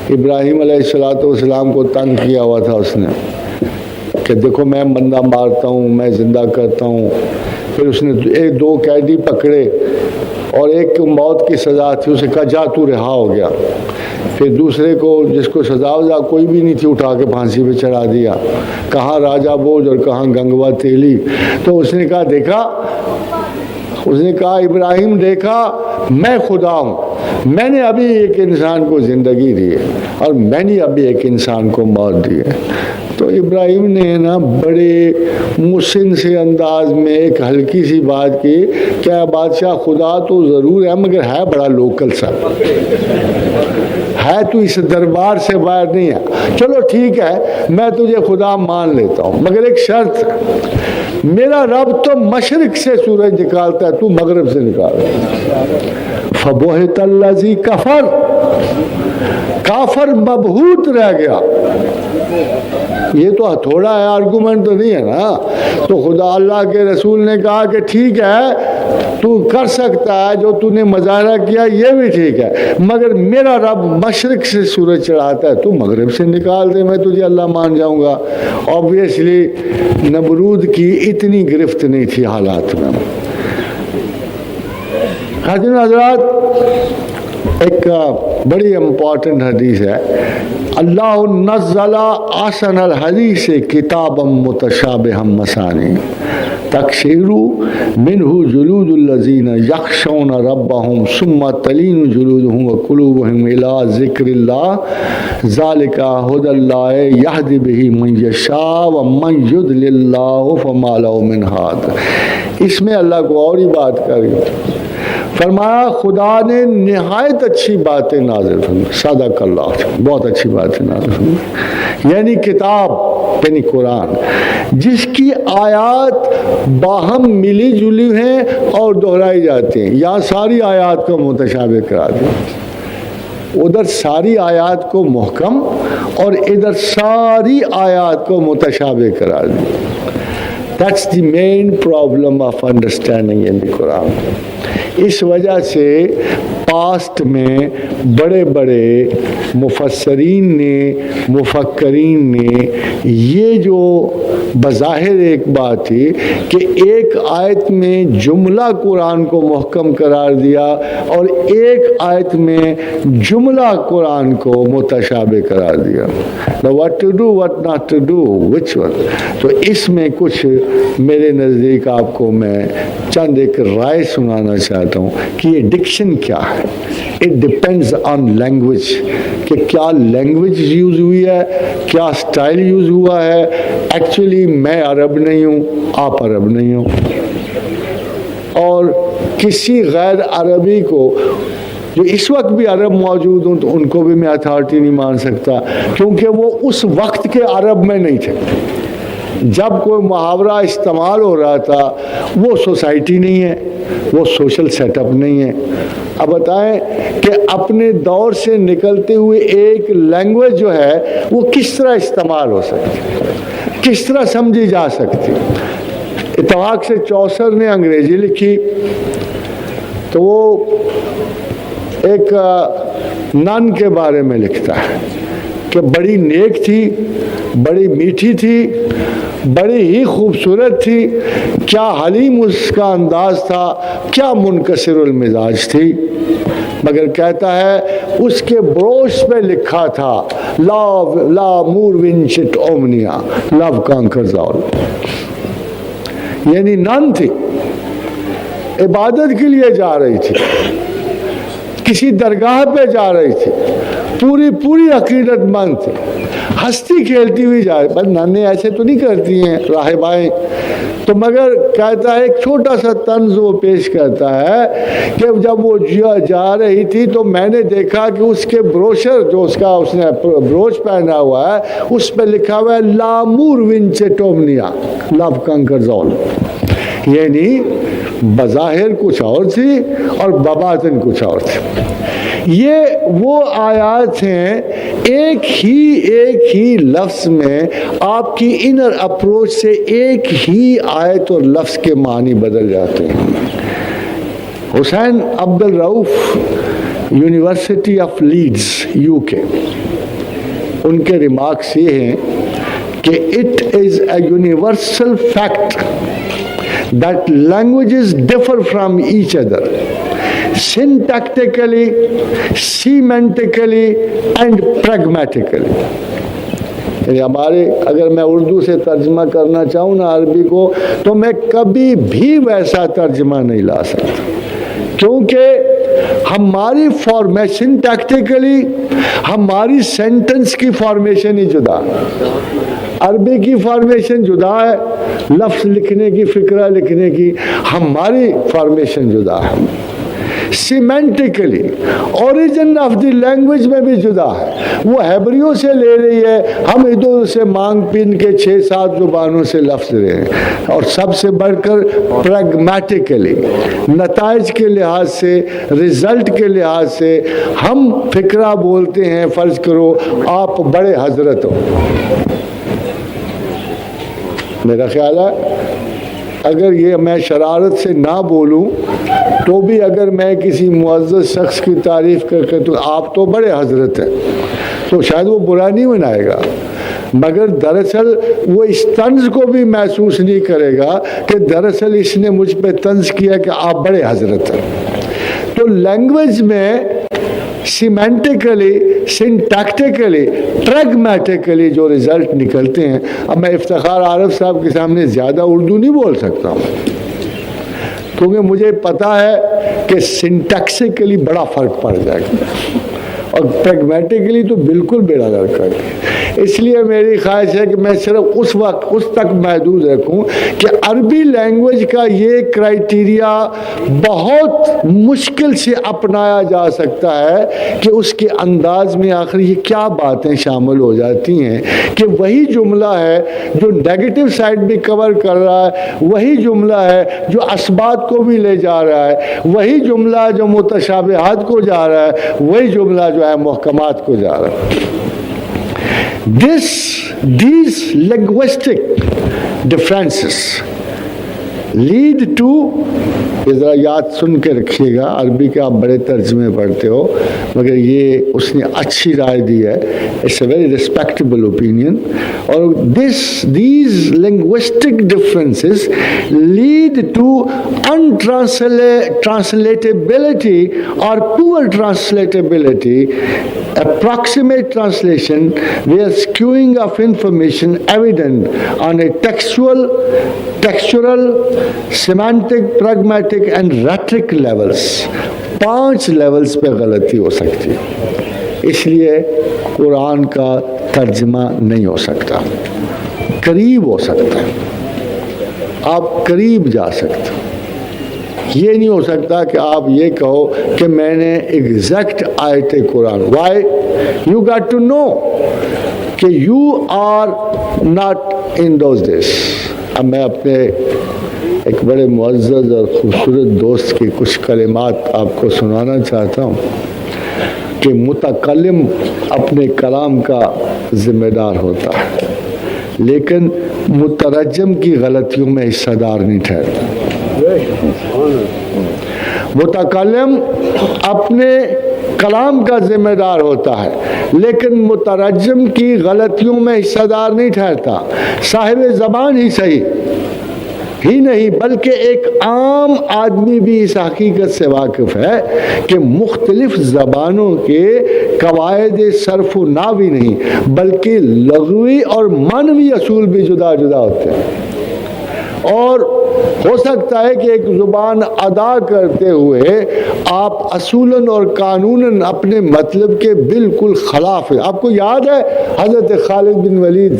ابراہیم علیہ السلام کو تنگ کیا ہوا تھا اس نے کہ دیکھو میں بندہ مارتا ہوں, میں زندہ کرتا ہوں. پھر اس نے ایک دو قیدی پکڑے اور ایک موت کی سزا تھی, اسے کہا جا تو رہا ہو گیا. پھر دوسرے کو جس کو سزا وزا کوئی بھی نہیں تھی اٹھا کے پھانسی پہ چڑھا دیا. کہاں راجہ بوجھ اور کہاں گنگوا تیلی. تو اس نے کہا دیکھا, اس نے کہا ابراہیم دیکھا میں خدا ہوں, میں نے ابھی ایک انسان کو زندگی دی ہے اور میں نے ابھی ایک انسان کو موت دی ہے. تو ابراہیم نے نا بڑے مسن سے انداز میں ایک ہلکی سی بات کی, کیا بادشاہ خدا تو ضرور ہے مگر ہے بڑا لوکل سا, ہے تو اس دربار سے باہر نہیں ہے. چلو ٹھیک ہے میں تجھے خدا مان لیتا ہوں مگر ایک شرط, میرا رب تو مشرق سے سورج نکالتا ہے, تو مغرب سے نکال. فبہت الذی کفر, کافر مبہوت رہ گیا. یہ تو ہتھوڑا ہے, آرگومنٹ تو نہیں ہے نا. تو خدا اللہ کے رسول نے کہا کہ ٹھیک ہے تو کر سکتا ہے, جو تو نے مظاہرہ کیا یہ بھی ٹھیک ہے, مگر میرا رب مشرق سے سورج چڑھاتا ہے, تو مغرب سے نکال دے, میں تجھے اللہ مان جاؤں گا. آبویسلی نمرود کی اتنی گرفت نہیں تھی حالات میں. حضرت حضرات ایک بڑی امپورٹنٹ حدیث ہے, اللہ نزل احسن الحدیث کتابا متشابہا مثانی تقشعر منہ جلود الذین یخشون ربهم ثم تلین جلودهم وقلوبهم الی ذکر اللہ ذالک ھدی اللہ یہدی بہ من یشاء ومن یضلل اللہ فما لہ من ہاد. اس میں اللہ کو اور ہی بات کری, فرمایا خدا نے نہایت اچھی باتیں نازل فرمائی, صدق اللہ, بہت اچھی باتیں نازل فرمائی, یعنی کتاب یعنی قرآن جس کی آیات باہم ملی جلی ہیں اور دہرائی جاتی ہیں. یہاں ساری آیات کو متشابہ کرا دیا, ادھر ساری آیات کو محکم اور ادھر ساری آیات کو متشابہ کرا دیا. That's the main problem of understanding in the Quran. اس وجہ سے پاسٹ میں بڑے بڑے مفسرین نے, مفکرین نے یہ جو بظاہر ایک بات تھی کہ ایک آیت میں جملہ قرآن کو محکم قرار دیا اور ایک آیت میں جملہ قرآن کو متشابہ قرار دیا. Now what to do, what not to do, which one؟ تو اس میں کچھ میرے نزدیک آپ کو میں چند ایک رائے سنانا چاہتا ہوں کہ یہ ڈکشن کیا ہے. It depends on language کہ کیا لینگویج یوز ہوئی ہے, کیا اسٹائل یوز ہوا ہے. ایکچولی میں عرب نہیں ہوں, آپ عرب نہیں ہوں, اور کسی غیر عربی کو جو اس وقت بھی عرب موجود ہوں تو ان کو بھی میں اتھارٹی نہیں مان سکتا, کیونکہ وہ اس وقت کے عرب میں نہیں تھے. جب کوئی محاورہ استعمال ہو رہا تھا وہ سوسائٹی نہیں ہے, وہ سوشل سیٹ اپ نہیں ہے. اب بتائیں کہ اپنے دور سے نکلتے ہوئے ایک لینگویج جو ہے وہ کس طرح استعمال ہو سکتی, کس طرح سمجھی جا سکتی. اتفاق سے چوسر نے انگریزی لکھی تو وہ ایک نن کے بارے میں لکھتا ہے کہ بڑی نیک تھی, بڑی میٹھی تھی, بڑی ہی خوبصورت تھی, کیا حلیم اس کا انداز تھا, کیا منکسر المزاج تھی. مگر کہتا ہے اس کے بروش پہ لکھا تھا لا مور ونچٹ اومنیا, لو کانکرز آل. یعنی نن تھی, عبادت کے لیے جا رہی تھی, کسی درگاہ پہ جا رہی تھی, پوری عقیدت مند تھی, ہستی کھیلتی ہوئی جا رہی. بس نانے ایسے تو نہیں کرتی ہیں راہبائیں. تو مگر کہتا ہے ایک چھوٹا سا طنز وہ پیش کرتا ہے کہ جب وہ جا رہی تھی تو میں نے دیکھا کہ اس کے بروشر جو اس نے بروچ پہنا ہوا ہے اس پہ لکھا ہوا ہے لامور ونچٹومنیا, لو کنکرز آل. یعنی بظاہر کچھ اور تھی اور بباطن کچھ اور تھی. یہ وہ آیات ہیں ایک ہی لفظ میں آپ کی انر اپروچ سے ایک ہی آیت اور لفظ کے معنی بدل جاتے ہیں. Hussain Abdul Rauf university of Leeds UK, ان کے ریمارکس یہ ہیں کہ it is a universal fact that languages differ from each other syntactically, semantically and pragmatically. یعنی ہمارے اگر میں اردو سے ترجمہ کرنا چاہوں نا عربی کو تو میں کبھی بھی ویسا ترجمہ نہیں لا سکتا, کیونکہ ہماری فارمیشن ٹیکٹیکلی ہماری سینٹنس کی فارمیشن ہی جدا, عربی کی فارمیشن جدا ہے, لفظ لکھنے کی, فقرہ لکھنے کی, ہماری فارمیشن جدا ہے. Semantically origin of the language میں بھی جدا ہے. وہ ہیبریو سے لے رہی ہے, ہم ادھر سے مانگ پین کے 6-7 زبانوں سے لفظ رہے ہیں. اور سب سے بڑھ کر پریگمیٹیکلی نتائج کے لحاظ سے, رزلٹ کے لحاظ سے ہم فقرہ بولتے ہیں. فرض کرو آپ بڑے حضرت ہو, میرا خیال ہے اگر یہ میں شرارت سے نہ بولوں تو بھی اگر میں کسی معزز شخص کی تعریف کر کے تو آپ تو بڑے حضرت ہیں تو شاید وہ برا نہیں منائے گا, مگر دراصل وہ اس طنز کو بھی محسوس نہیں کرے گا کہ دراصل اس نے مجھ پہ طنز کیا کہ آپ بڑے حضرت ہیں. تو لینگویج میں سیمینٹیکلی, سنٹیکٹیکلی, پریگمیٹیکلی جو رزلٹ نکلتے ہیں. اب میں افتخار عارف صاحب کے سامنے زیادہ اردو نہیں بول سکتا ہوں کیونکہ مجھے پتا ہے کہ سنٹیکسیکلی بڑا فرق پڑ جائے گا اور پریگمیٹیکلی تو بالکل بیڑا غرق کر گیا. اس لیے میری خواہش ہے کہ میں صرف اس تک محدود رکھوں کہ عربی لینگویج کا یہ کرائیٹیریا بہت مشکل سے اپنایا جا سکتا ہے کہ اس کے انداز میں آخر یہ کیا باتیں شامل ہو جاتی ہیں کہ وہی جملہ ہے جو نیگیٹو سائڈ بھی کور کر رہا ہے, وہی جملہ ہے جو اثبات کو بھی لے جا رہا ہے, وہی جملہ جو متشابہات کو جا رہا ہے, وہی جملہ جو ہے محکمات کو جا رہا ہے. These linguistic differences lead to یہ ذرا یاد سن کے رکھیے گا، عربی کے آپ بڑے ترجمے پڑھتے ہو، مگر یہ اس نے اچھی رائے دی ہے. It's a very respectable opinion. اور these linguistic differences lead to untranslatability or poor translatability, approximate translation where skewing of information evident on a textual, semantic, pragmatic and rhetoric levels. 5 levels پہ غلطی ہو سکتی ہے. اس لیے قرآن کا ترجمہ نہیں ہو سکتا. قریب ہو سکتا ہے، آپ قریب جا سکتے. یہ نہیں ہو سکتا کہ آپ یہ کہو کہ میں نے ایگزیکٹ آیت Quran. Why? You got to know کہ you are not in those days. اب میں اپنے ایک بڑے معزز اور خوبصورت دوست کی کچھ کلمات آپ کو سنانا چاہتا ہوں کہ متکلم اپنے کلام کا ذمہ دار ہوتا ہے، لیکن مترجم کی غلطیوں میں حصہ دار نہیں ٹھہرتا. متکلم اپنے کلام کا ذمہ دار ہوتا ہے، لیکن مترجم کی غلطیوں میں حصہ دار نہیں ٹھہرتا. صاحب زبان ہی صحیح ہی نہیں بلکہ ایک عام آدمی بھی اس حقیقت سے واقف ہے کہ مختلف زبانوں کے قواعد صرف و نحو نہیں بلکہ لغوی اور معنوی اصول بھی جدا جدا ہوتے ہیں. اور ہو سکتا ہے کہ ایک زبان ادا کرتے ہوئے آپ اصولاً اور قانوناً اپنے مطلب کے بالکل خلاف ہے. آپ کو یاد ہے حضرت خالد بن ولید،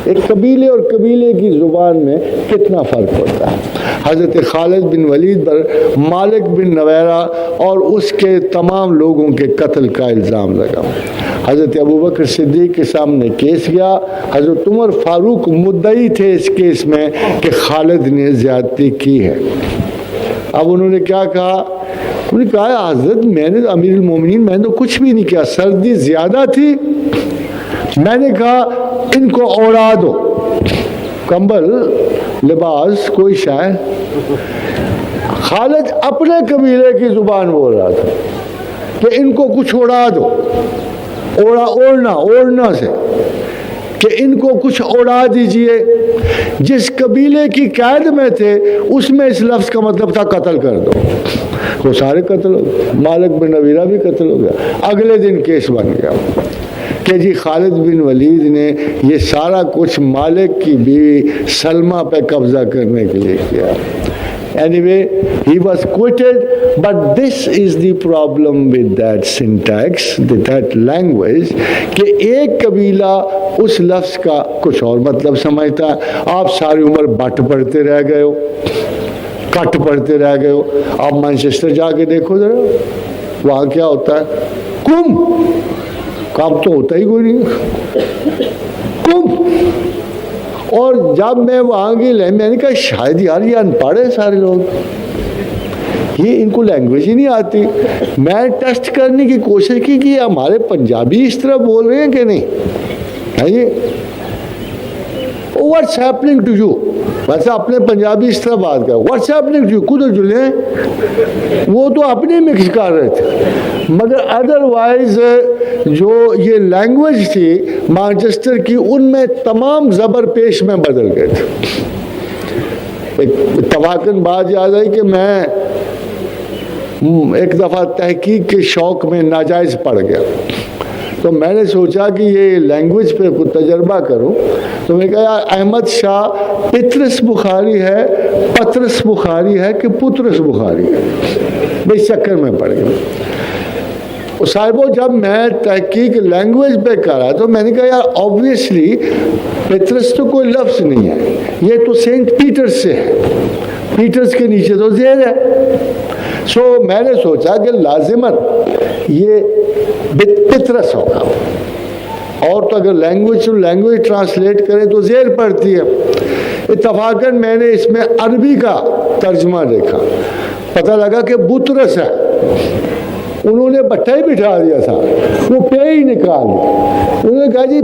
ایک قبیلے اور قبیلے کی زبان میں کتنا فرق ہوتا ہے. حضرت خالد بن ولید پر مالک بن نویرہ اور اس کے تمام لوگوں کے قتل کا الزام لگا. حضرت ابوبکر صدیق کے سامنے کیس گیا. حضرت عمر فاروق مدعی تھے اس کیس میں کہ خالد نے زیادتی کی ہے. اب انہوں نے کیا کہا؟ انہوں نے کہا حضرت میں نے امیر المومنین میں نے تو کچھ بھی نہیں کیا، سردی زیادہ تھی، میں نے کہا ان کو اوڑا دو، کمبل لباس کوئی شے. خالد اپنے قبیلے کی زبان بول رہا تھا کہ ان کو کچھ اوڑا دو. اوڑنا سے کہ ان کو کچھ اوڑا دیجئے. جس قبیلے کی قید میں تھے اس میں اس لفظ کا مطلب تھا قتل کر دو. وہ سارے قتل ہو گئے، مالک بن نویرہ بھی قتل ہو گیا. اگلے دن کیس بن گیا کہ جی خالد بن ولید نے یہ سارا کچھ مالک کی بیوی سلمہ پہ قبضہ کرنے کے لیے کیا. Anyway, he was quoted, but this is the problem with that syntax, that language, کہ ایک قبیلہ اس لفظ کا کچھ اور مطلب سمجھتا ہے. آپ ساری عمر بٹ پڑھتے رہ گئے ہو، کٹ پڑھتے رہ گئے ہو. آپ مانچسٹر جا کے دیکھو ذرا، وہاں کیا ہوتا ہے؟ کام تو ہوتا ہی کوئی نہیں، کم. اور جب میں وہاں کی میں نے کہا شاید یار یہ ان پڑھ ہیں سارے لوگ، یہ ان کو لینگویج ہی نہیں آتی. میں ٹیسٹ کرنے کی کوشش کی کہ ہمارے پنجابی اس طرح بول رہے ہیں کہ نہیں. واٹس ہیپننگ ٹو یو، ویسے اپنے پنجابی اس طرح بات کر، واٹس ہیپننگ ٹو یو کدھر جلیں، وہ تو اپنے مکس کر رہے تھے. مگر ادروائز جو یہ لینگویج تھی مانچسٹر کی، ان میں تمام زبر پیش میں بدل گئے تھے. اتفاقاً بات یاد آئی کہ میں ایک دفعہ تحقیق کے شوق میں ناجائز پڑھ گیا، تو میں نے سوچا کہ یہ لینگویج پہ کچھ تجربہ کروں. تو میں نے کہا یار احمد شاہ پطرس بخاری ہے، پطرس بخاری ہے کہ پطرس بخاری ہے، بھائی چکر میں پڑ گیا. صاحبوں جب میں تحقیق لینگویج پہ کرا تو میں نے کہا یار آبویسلی پطرس تو کوئی لفظ نہیں ہے، یہ تو سینٹ پیٹرس سے ہے، پیٹرس کے نیچے تو زیر ہے. سو میں نے سوچا کہ لازماً یہ پطرس ہوگا، اور تو اگر لینگویج ٹرانسلیٹ کریں تو زیر پڑتی ہے. اتفاقاً میں نے اس میں عربی کا ترجمہ دیکھا، پتہ لگا کہ بطرس ہے. انہوں نے بٹھا ہی بٹھا دیا تھا، وہ پے ہی نکال دیا. انہوں نے کہا جی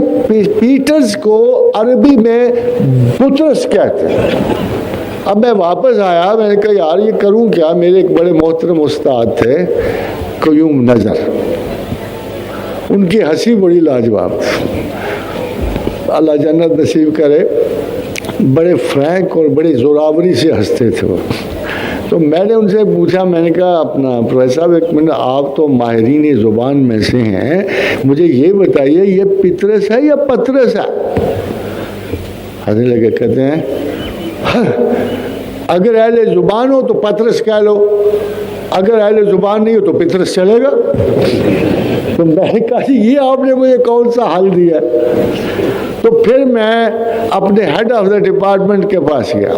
پیٹرز کو عربی میں بطرس کہتے ہیں. اب میں واپس آیا، میں نے کہا یار یہ کروں کیا. میرے ایک بڑے محترم استاد تھے قیوم نظر، ان کی ہنسی بڑی لاجواب تھی، اللہ جنت نصیب کرے. بڑے فرینک اور بڑی زوراوری سے ہنستے تھے وہ. تو میں نے ان سے پوچھا، میں نے کہا اپنا پروفیسر صاحب ایک منٹ، آپ تو ماہرین زبان میں سے ہیں، مجھے یہ بتائیے یہ پطرس ہے یا پترس ہے؟ ہنسنے لگے، کہتے ہیں اگر اہل زبان ہو تو پترس کہہ لو، اگر اہل زبان نہیں ہو تو پطرس چلے گا. تو میں نے کہا یہ آپ نے مجھے کون سا حل دیا؟ تو پھر میں اپنے ہیڈ آف دا ڈپارٹمنٹ کے پاس گیا.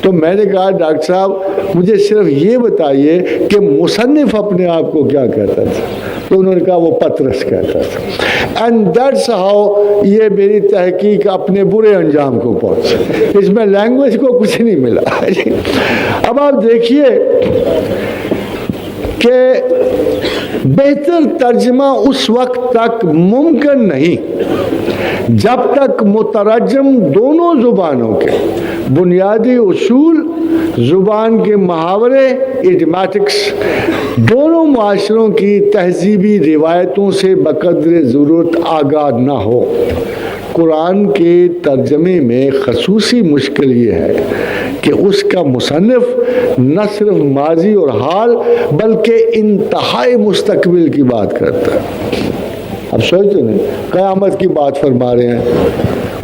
تو میں نے کہا ڈاکٹر صاحب مجھے صرف یہ بتائیے کہ مصنف اپنے آپ کو کیا کہتا تھا؟ تو انہوں نے کہا وہ پطرس کہتا تھا. اینڈ دیٹس ہاؤ یہ میری تحقیق اپنے برے انجام کو پہنچی. اس میں لینگویج کو کچھ نہیں ملا. اب آپ دیکھیے کہ بہتر ترجمہ اس وقت تک ممکن نہیں جب تک مترجم دونوں زبانوں کے بنیادی اصول، زبان کے محاورے، ایڈیمیٹکس، دونوں معاشروں کی تہذیبی روایتوں سے بقدر ضرورت آگاہ نہ ہو. قرآن کے ترجمے میں خصوصی مشکل یہ ہے کہ اس کا مصنف نہ صرف ماضی اور حال بلکہ انتہائی مستقبل کی بات کرتا ہے. اب سوچتے نہیں، قیامت کی بات فرما رہے ہیں،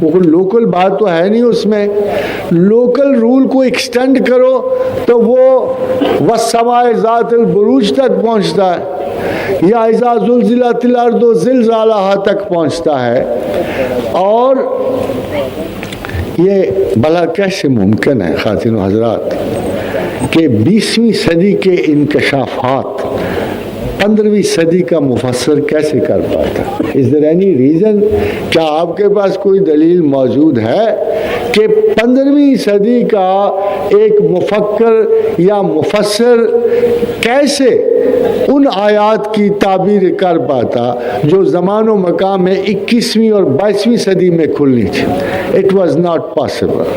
وہ کوئی لوکل بات تو ہے نہیں اس میں. لوکل رول کو ایکسٹینڈ کرو تو وہ والسماء ذات البروج تک پہنچتا ہے، یا اذا زلزلت الارض زلزالہا تک پہنچتا ہے. اور یہ بھلا کیسے ممکن ہے خواتین و حضرات کہ 20ویں صدی کے انکشافات 15ویں صدی کا مفسر کیسے کر پاتا؟ Is there any reason؟ کیا آپ کے پاس کوئی دلیل موجود ہے کہ 15ویں صدی کا ایک مفکر یا مفسر کیسے ان آیات کی تعبیر کر پاتا جو زمان و مکان میں 21ویں اور 22ویں صدی میں کھلنی تھی؟ It was not possible.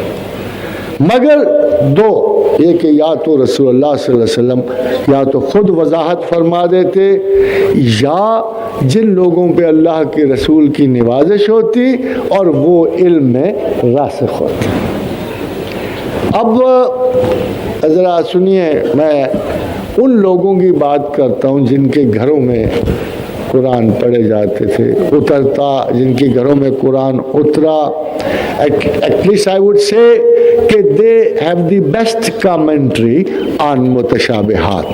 مگر دو، یہ کہ یا تو رسول اللہ صلی اللہ علیہ وسلم یا تو خود وضاحت فرما دیتے، یا جن لوگوں پہ اللہ کے رسول کی نوازش ہوتی اور وہ علم میں راسخ ہوتی. اب ذرا سنیے، میں ان لوگوں کی بات کرتا ہوں جن کے گھروں میں قرآن پڑھے جاتے تھے، اترتا، جن کے گھروں میں قرآن اترا. At least I would say کہ they have the best commentary on متشابہات.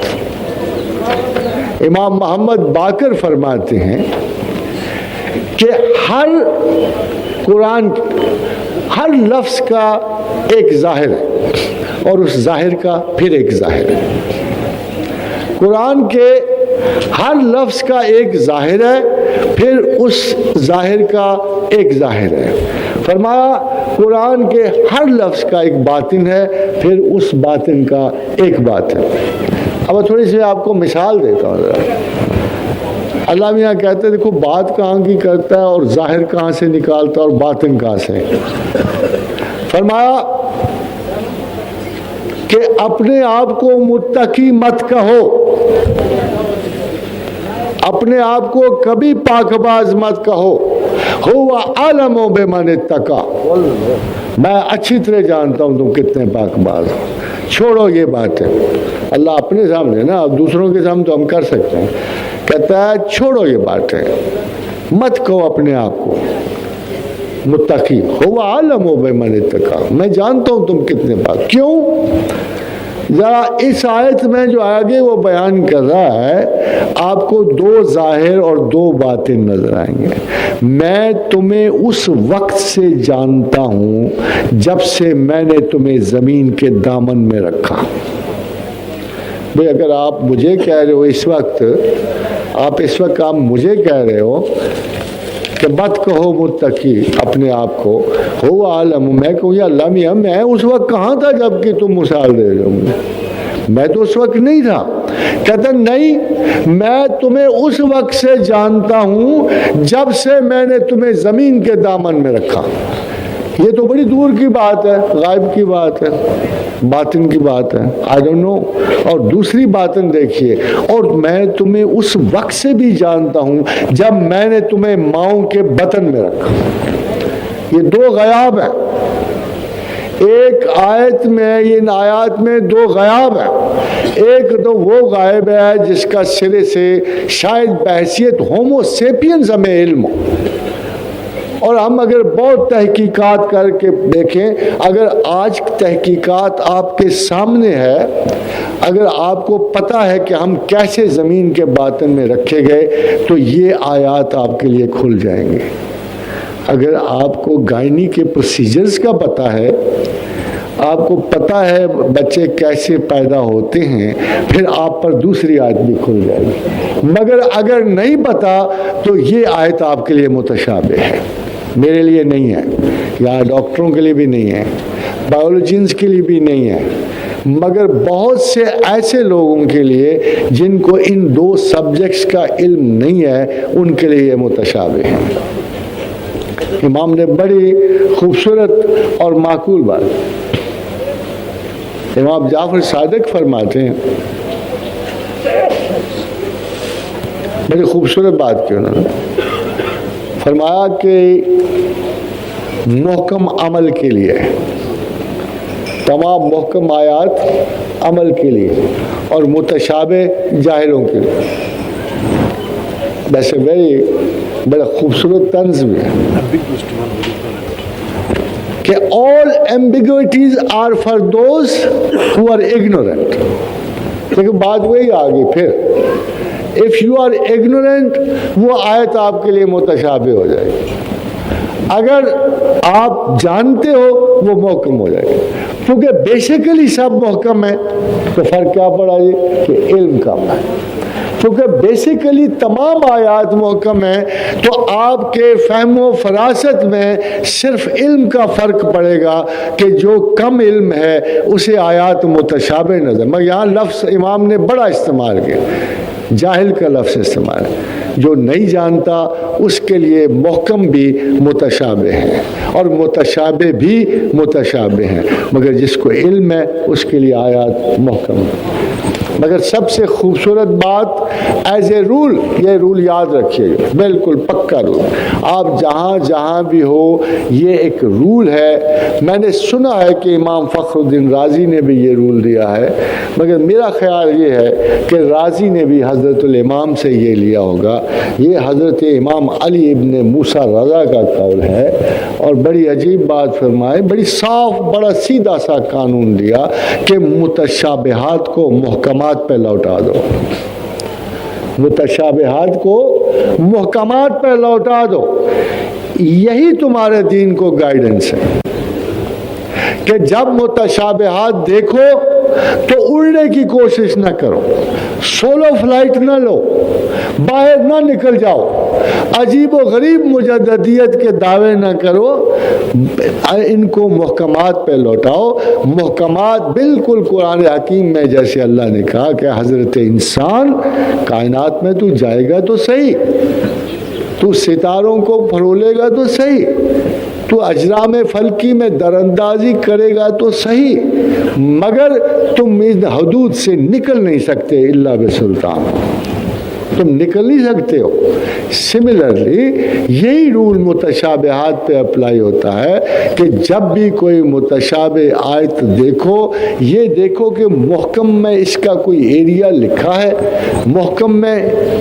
امام محمد باقر فرماتے ہیں کہ ہر قرآن ہر لفظ کا ایک ظاہر ہے اور اس ظاہر کا پھر ایک ظاہر ہے. قرآن کے ہر لفظ کا ایک ظاہر ہے، پھر اس ظاہر کا ایک ظاہر ہے. فرمایا قرآن کے ہر لفظ کا ایک باطن ہے، پھر اس باطن کا ایک باطن. اب تھوڑی سی آپ کو مثال دیتا ہوں ذرا. اللہ میاں کہتے ہیں دیکھو بات کہاں کی کرتا ہے اور ظاہر کہاں سے نکالتا ہے اور باطن کہاں سے. فرمایا کہ اپنے آپ کو متقی مت کہو، اپنے آپ کو کبھی پاکباز مت کہو. ہوا عالم بمن اتقا، میں اچھی طرح جانتا ہوں تم کتنے پاکباز ہو. چھوڑو یہ باتیں. اللہ اپنے سامنے نا، اب دوسروں کے سامنے تو ہم کر سکتے ہیں. کہتا ہے چھوڑو یہ باتیں، مت کہو اپنے آپ کو متقی. ہوا عالم بمن اتقا، میں جانتا ہوں تم کتنے پاک. کیوں؟ ذرا اس آیت میں جو آگے وہ بیان کر رہا ہے، آپ کو دو ظاہر اور دو باطن نظر آئیں گے. میں تمہیں اس وقت سے جانتا ہوں جب سے میں نے تمہیں زمین کے دامن میں رکھا. بھئی اگر آپ مجھے کہہ رہے ہو اس وقت آپ مجھے کہہ رہے ہو کہ مت کہو متقی اپنے آپ کو، ہو عالم، میں کہوں یا اللہ میاں میں اس وقت کہاں تھا جب کہ تم مثال دے رہے ہو؟ میں تو اس وقت نہیں تھا. کہتا نہیں، میں تمہیں اس وقت سے جانتا ہوں جب سے میں نے تمہیں زمین کے دامن میں رکھا. یہ تو بڑی دور کی بات ہے، غائب کی بات ہے، باطن کی بات ہے، I don't know۔ اور دوسری باطن دیکھیے، اور میں تمہیں اس وقت سے بھی جانتا ہوں جب میں نے تمہیں ماؤں کے بطن میں رکھا۔ یہ دو غیاب ہیں، ایک آیت میں، ان آیات میں دو غیاب ہیں۔ ایک تو وہ غائب ہے جس کا سرے سے شاید بحیثیت ہومو سیپینز ہمیں علم ہو، اور ہم اگر بہت تحقیقات کر کے دیکھیں، اگر آج تحقیقات آپ کے سامنے ہے، اگر آپ کو پتہ ہے کہ ہم کیسے زمین کے باطن میں رکھے گئے، تو یہ آیات آپ کے لیے کھل جائیں گے۔ اگر آپ کو گائنی کے پروسیجرز کا پتہ ہے، آپ کو پتہ ہے بچے کیسے پیدا ہوتے ہیں، پھر آپ پر دوسری آیت بھی کھل جائے گی۔ مگر اگر نہیں پتہ تو یہ آیت آپ کے لیے متشابہ ہے، میرے لیے نہیں ہے، یا ڈاکٹروں کے لیے بھی نہیں ہے، بایولوجینز کے لیے بھی نہیں ہے، مگر بہت سے ایسے لوگوں کے لیے جن کو ان دو سبجیکٹس کا علم نہیں ہے، ان کے لیے یہ متشابہ ہے۔ امام نے بڑی خوبصورت اور معقول بات، امام جعفر صادق فرماتے ہیں، بڑی خوبصورت بات کی انہوں نے فرمایا کہ محکم عمل کے لیے، تمام محکم آیات عمل کے لیے، اور متشابہ جاہلوں کے لیے۔ ویسے بڑا خوبصورت طنز بھی ہے کہ all ambiguities are for those who are ignorant۔ لیکن بات وہی آگئی پھر، if you are ignorant، وہ آیت آپ کے لیے متشابہ ہو جائے گی، اگر آپ جانتے ہو وہ محکم ہو جائے گا، کیونکہ بیسیکلی سب محکم ہے، تو فرق کیا پڑا یہ کہ علم کم ہے۔ کیونکہ بیسیکلی تمام آیات محکم ہیں، تو آپ کے فہم و فراست میں صرف علم کا فرق پڑے گا کہ جو کم علم ہے اسے آیات متشابہ نظر۔ مگر یہاں لفظ امام نے بڑا استعمال کیا، جاہل کا لفظ استعمال ہے، جو نہیں جانتا اس کے لیے محکم بھی متشابہ ہیں اور متشابہ بھی متشابہ ہیں، مگر جس کو علم ہے اس کے لیے آیات محکم ہیں۔ مگر سب سے خوبصورت بات ایز اے رول، یہ رول یاد رکھیے گا، بالکل پکا رول، آپ جہاں جہاں بھی ہو یہ ایک رول ہے۔ میں نے سنا ہے کہ امام فخر الدین رازی نے بھی یہ رول دیا ہے، مگر میرا خیال یہ ہے کہ رازی نے بھی حضرت الامام سے یہ لیا ہوگا۔ یہ حضرت امام علی ابن موسیٰ رضا کا قول ہے، اور بڑی عجیب بات فرمائے، بڑی صاف، بڑا سیدھا سا قانون دیا کہ متشابہات کو محکمات پہ لوٹا دو، متشابہات کو محکمات پہ لوٹا دو۔ یہی تمہارے دین کو گائیڈنس ہے کہ جب متشابہات دیکھو تو اڑنے کی کوشش نہ کرو، سولو فلائٹ نہ لو، باہر نہ نکل جاؤ، عجیب و غریب مجددیت کے دعوے نہ کرو، ان کو محکمات پہ لوٹاؤ۔ محکمات بالکل قرآن حکیم میں جیسے اللہ نے کہا کہ حضرت انسان کائنات میں تو جائے گا تو صحیح، تو ستاروں کو پھرولے گا تو صحیح، تو اجرام فلکی میں دراندازی کرے گا تو صحیح، مگر تم اس حدود سے نکل نہیں سکتے الا بسلطان، تم نکل نہیں سکتے ہو۔ سملرلی یہی رول متشابہات پہ اپلائی ہوتا ہے کہ جب بھی کوئی متشابہ آیت دیکھو، یہ دیکھو کہ محکم میں اس کا کوئی ایریا لکھا ہے، محکم میں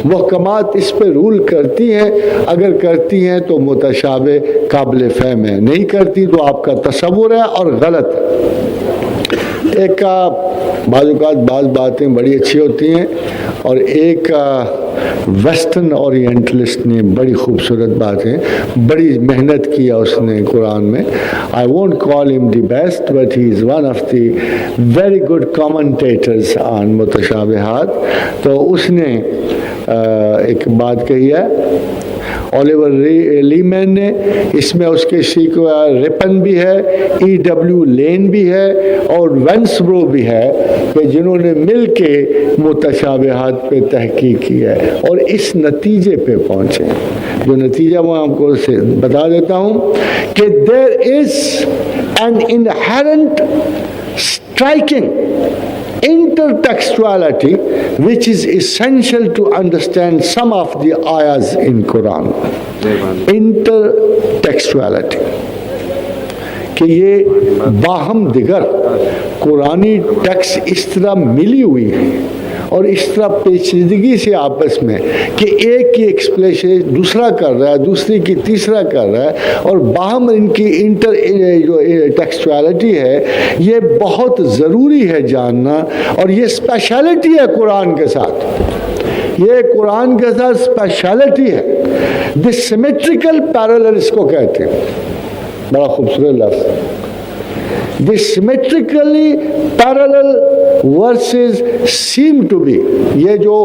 محکمات اس پہ رول کرتی ہیں، اگر کرتی ہیں تو متشابہ قابل فہم ہے، نہیں کرتی تو آپ کا تصور ہے اور غلط ہے۔ ایک بعض اوقات بعض باتیں بڑی اچھی ہوتی ہیں، اور ایک ویسٹرن اورینٹلسٹ نے بڑی خوبصورت باتیں، بڑی محنت کیا اس نے قرآن میں۔ I won't call him the best, but he is one of the very good commentators on متشابہات۔ تو اس نے ایک بات کہی ہے، اولیور لیمن نے اس میں اس کے رپن بھی ہے, EW لین بھی ہے اور وینسبرو بھی ہے کہ جنہوں نے مل کے متشابہات پہ تحقیق کی ہے اور اس نتیجے پہ پہنچے. جو نتیجہ میں آپ کو بتا دیتا ہوں کہ there is an inherent striking intertextuality which is essential to understand some of the ayahs in Quran. Intertextuality کہ یہ باہم دیگر قرآنی ٹیکسٹ اس طرح ملی ہوئی ہے اور اس طرح پیچیدگی سے آپس میں کہ ایک کی ایکسپلیشن دوسرا کر رہا ہے, دوسری کی تیسرا کر رہا ہے, اور باہم ان کی جو ٹیکسچوالٹی ہے یہ بہت ضروری ہے جاننا, اور یہ اسپیشلٹی ہے قرآن کے ساتھ, یہ قرآن کے ساتھ اسپیشلٹی ہے. دی سیمیٹریکل پیرالل اس کو کہتے ہیں, بڑا خوبصورت لفظ. The symmetrically parallel verses seem to be, یہ جو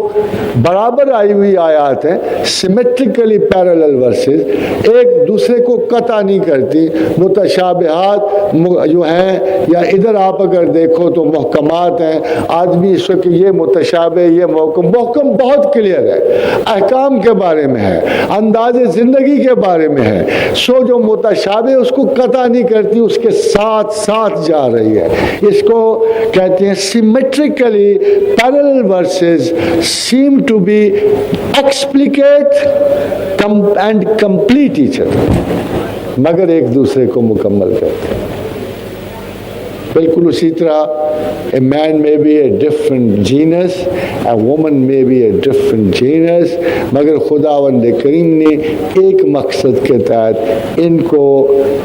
برابر آئی ہوئی آیات ہیں symmetrically parallel verses ایک دوسرے کو قطع نہیں کرتی. متشابہات جو ہیں یا ادھر آپ اگر دیکھو تو محکمات ہیں, آدمی اس وقت یہ متشابہ یہ محکم بہت کلیئر ہے, احکام کے بارے میں ہے, انداز زندگی کے بارے میں ہے. سو جو متشابہ اس کو قطع نہیں کرتی, اس کے ساتھ ساتھ جا رہی ہے. اس کو کہتے ہیں symmetrically parallel verses seem to be explicate and complete each other, مگر ایک دوسرے کو مکمل کرتے ہیں. بالکل اسی طرح a man may be a different genus, a woman may be a different genus, مگر خداوند کریم نے ایک مقصد کے تحت ان کو